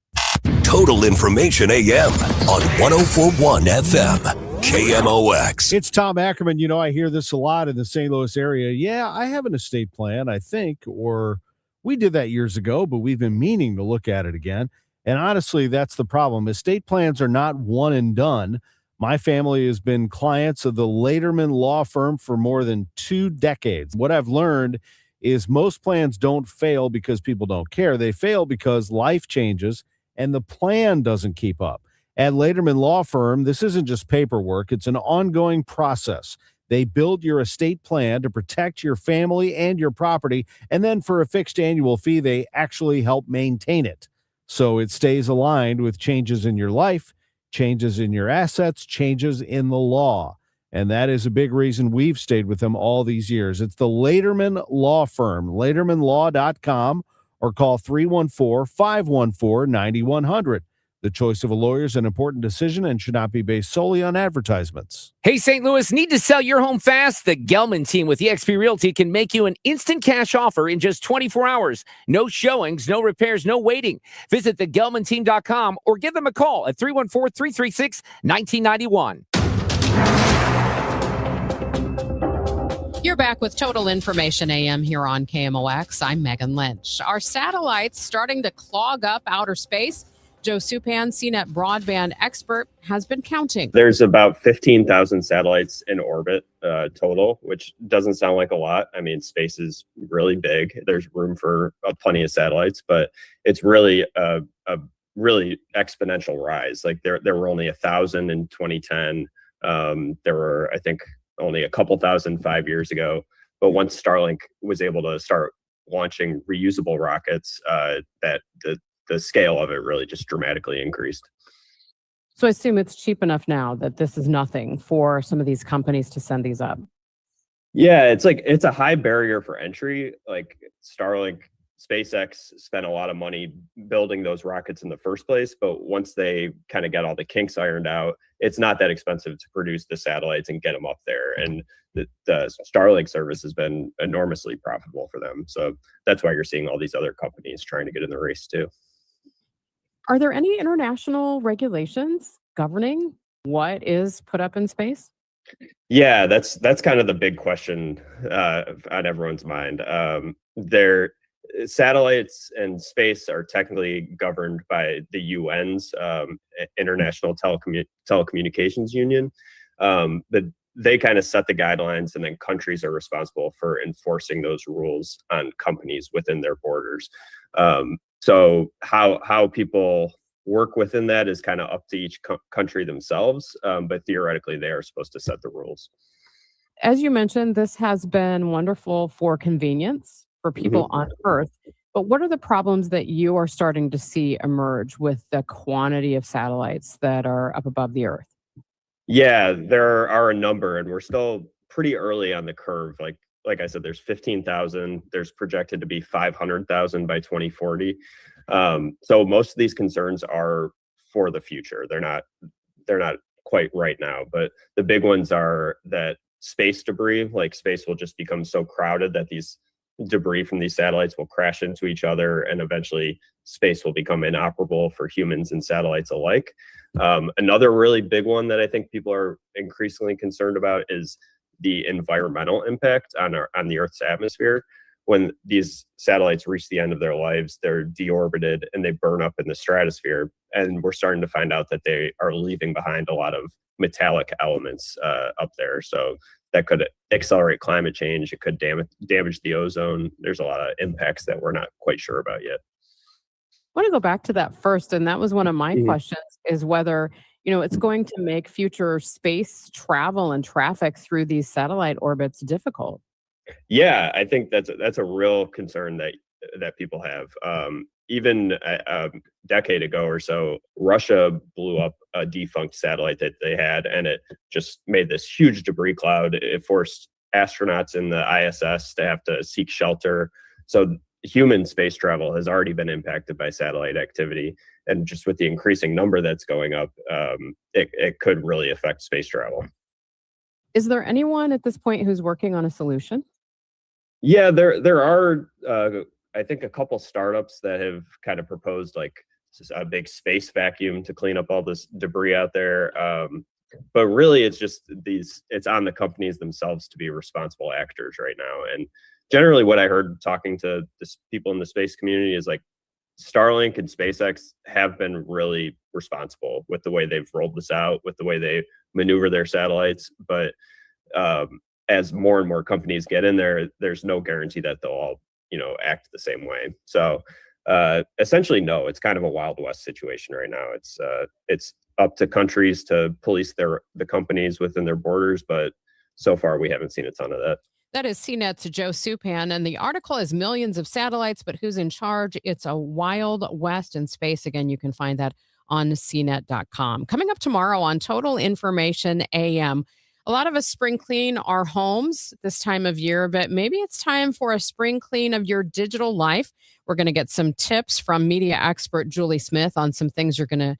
Total Information AM on 104.1 FM. KMOX. It's Tom Ackerman. I hear this a lot in the St. Louis area. Yeah, I have an estate plan, I think, or we did that years ago, but we've been meaning to look at it again. And honestly, that's the problem. Estate plans are not one and done. My family has been clients of the Lederman law firm for more than 2 decades. What I've learned is most plans don't fail because people don't care. They fail because life changes and the plan doesn't keep up. At Lederman Law Firm, this isn't just paperwork. It's an ongoing process. They build your estate plan to protect your family and your property, and then for a fixed annual fee, they actually help maintain it. So it stays aligned with changes in your life, changes in your assets, changes in the law. And that is a big reason we've stayed with them all these years. It's the Lederman Law Firm, ledermanlaw.com, or call 314-514-9100. The choice of a lawyer is an important decision and should not be based solely on advertisements. Hey, St. Louis, need to sell your home fast? The Gelman team with eXp Realty can make you an instant cash offer in just 24 hours. No showings, no repairs, no waiting. Visit thegelmanteam.com or give them a call at 314-336-1991. You're back with Total Information AM here on KMOX. I'm Megan Lynch. Are satellites starting to clog up outer space? Joe Supan, CNET broadband expert, has been counting. There's about 15,000 satellites in orbit total, which doesn't sound like a lot. I mean, space is really big. There's room for plenty of satellites, but it's really a really exponential rise. Like there were only 1,000 in 2010. There were, I think, only a couple thousand 5 years ago. But once Starlink was able to start launching reusable rockets, that the scale of it really just dramatically increased. So I assume it's cheap enough now that this is nothing for some of these companies to send these up. Yeah, it's a high barrier for entry. Like Starlink, SpaceX spent a lot of money building those rockets in the first place, but once they kind of get all the kinks ironed out, it's not that expensive to produce the satellites and get them up there. And the Starlink service has been enormously profitable for them. So that's why you're seeing all these other companies trying to get in the race too. Are there any international regulations governing what is put up in space? Yeah, that's kind of the big question on everyone's mind. Satellites and space are technically governed by the UN's International Telecommunications Union. But they kind of set the guidelines, and then countries are responsible for enforcing those rules on companies within their borders. So how people work within that is kind of up to each country themselves, but theoretically they are supposed to set the rules. As you mentioned, this has been wonderful for convenience for people on Earth. But what are the problems that you are starting to see emerge with the quantity of satellites that are up above the Earth? Yeah, there are a number, and we're still pretty early on the curve. Like I said, there's 15,000. There's projected to be 500,000 by 2040. So most of these concerns are for the future. They're not quite right now. But the big ones are that space debris, like space will just become so crowded that these debris from these satellites will crash into each other, and eventually space will become inoperable for humans and satellites alike. Another really big one that I think people are increasingly concerned about is the environmental impact on the Earth's atmosphere. When these satellites reach the end of their lives, they're deorbited and they burn up in the stratosphere. And we're starting to find out that they are leaving behind a lot of metallic elements up there. So that could accelerate climate change. It could damage the ozone. There's a lot of impacts that we're not quite sure about yet. I want to go back to that first, and that was one of my questions, is whether it's going to make future space travel and traffic through these satellite orbits difficult. Yeah, I think that's a real concern that people have. Even a decade ago or so, Russia blew up a defunct satellite that they had, and it just made this huge debris cloud. It forced astronauts in the ISS to have to seek shelter. So human space travel has already been impacted by satellite activity. And just with the increasing number that's going up, it could really affect space travel. Is there anyone at this point who's working on a solution? Yeah, there are, I think, a couple startups that have kind of proposed like a big space vacuum to clean up all this debris out there. But really, it's on the companies themselves to be responsible actors right now. And generally what I heard talking to people in the space community is like Starlink and SpaceX have been really responsible with the way they've rolled this out, with the way they maneuver their satellites. But as more and more companies get in there, there's no guarantee that they'll all, act the same way. So essentially, no, it's kind of a Wild West situation right now. It's up to countries to police the companies within their borders, but so far we haven't seen a ton of that. That is CNET's Joe Supan, and the article has millions of satellites, but who's in charge? It's a Wild West in space. Again, you can find that on CNET.com. Coming up tomorrow on Total Information AM, a lot of us spring clean our homes this time of year, but maybe it's time for a spring clean of your digital life. We're going to get some tips from media expert Julie Smith on some things you're going to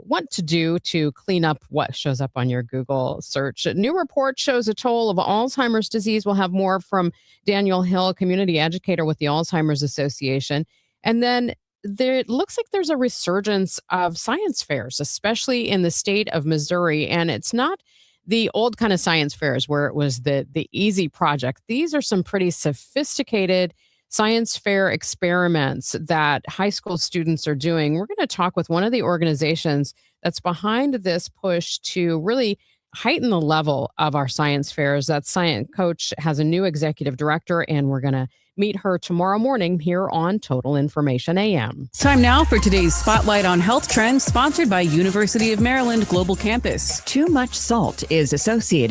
want to do to clean up what shows up on your Google search. A new report shows a toll of Alzheimer's disease. We'll have more from Daniel Hill, community educator with the Alzheimer's Association. And then it looks like there's a resurgence of science fairs, especially in the state of Missouri. And it's not the old kind of science fairs where it was the easy project. These are some pretty sophisticated science fair experiments that high school students are doing. We're going to talk with one of the organizations that's behind this push to really heighten the level of our science fairs. That Science Coach has a new executive director, and we're going to meet her tomorrow morning here on Total Information AM. Time now for today's Spotlight on Health Trends, sponsored by University of Maryland Global Campus. Too much salt is associated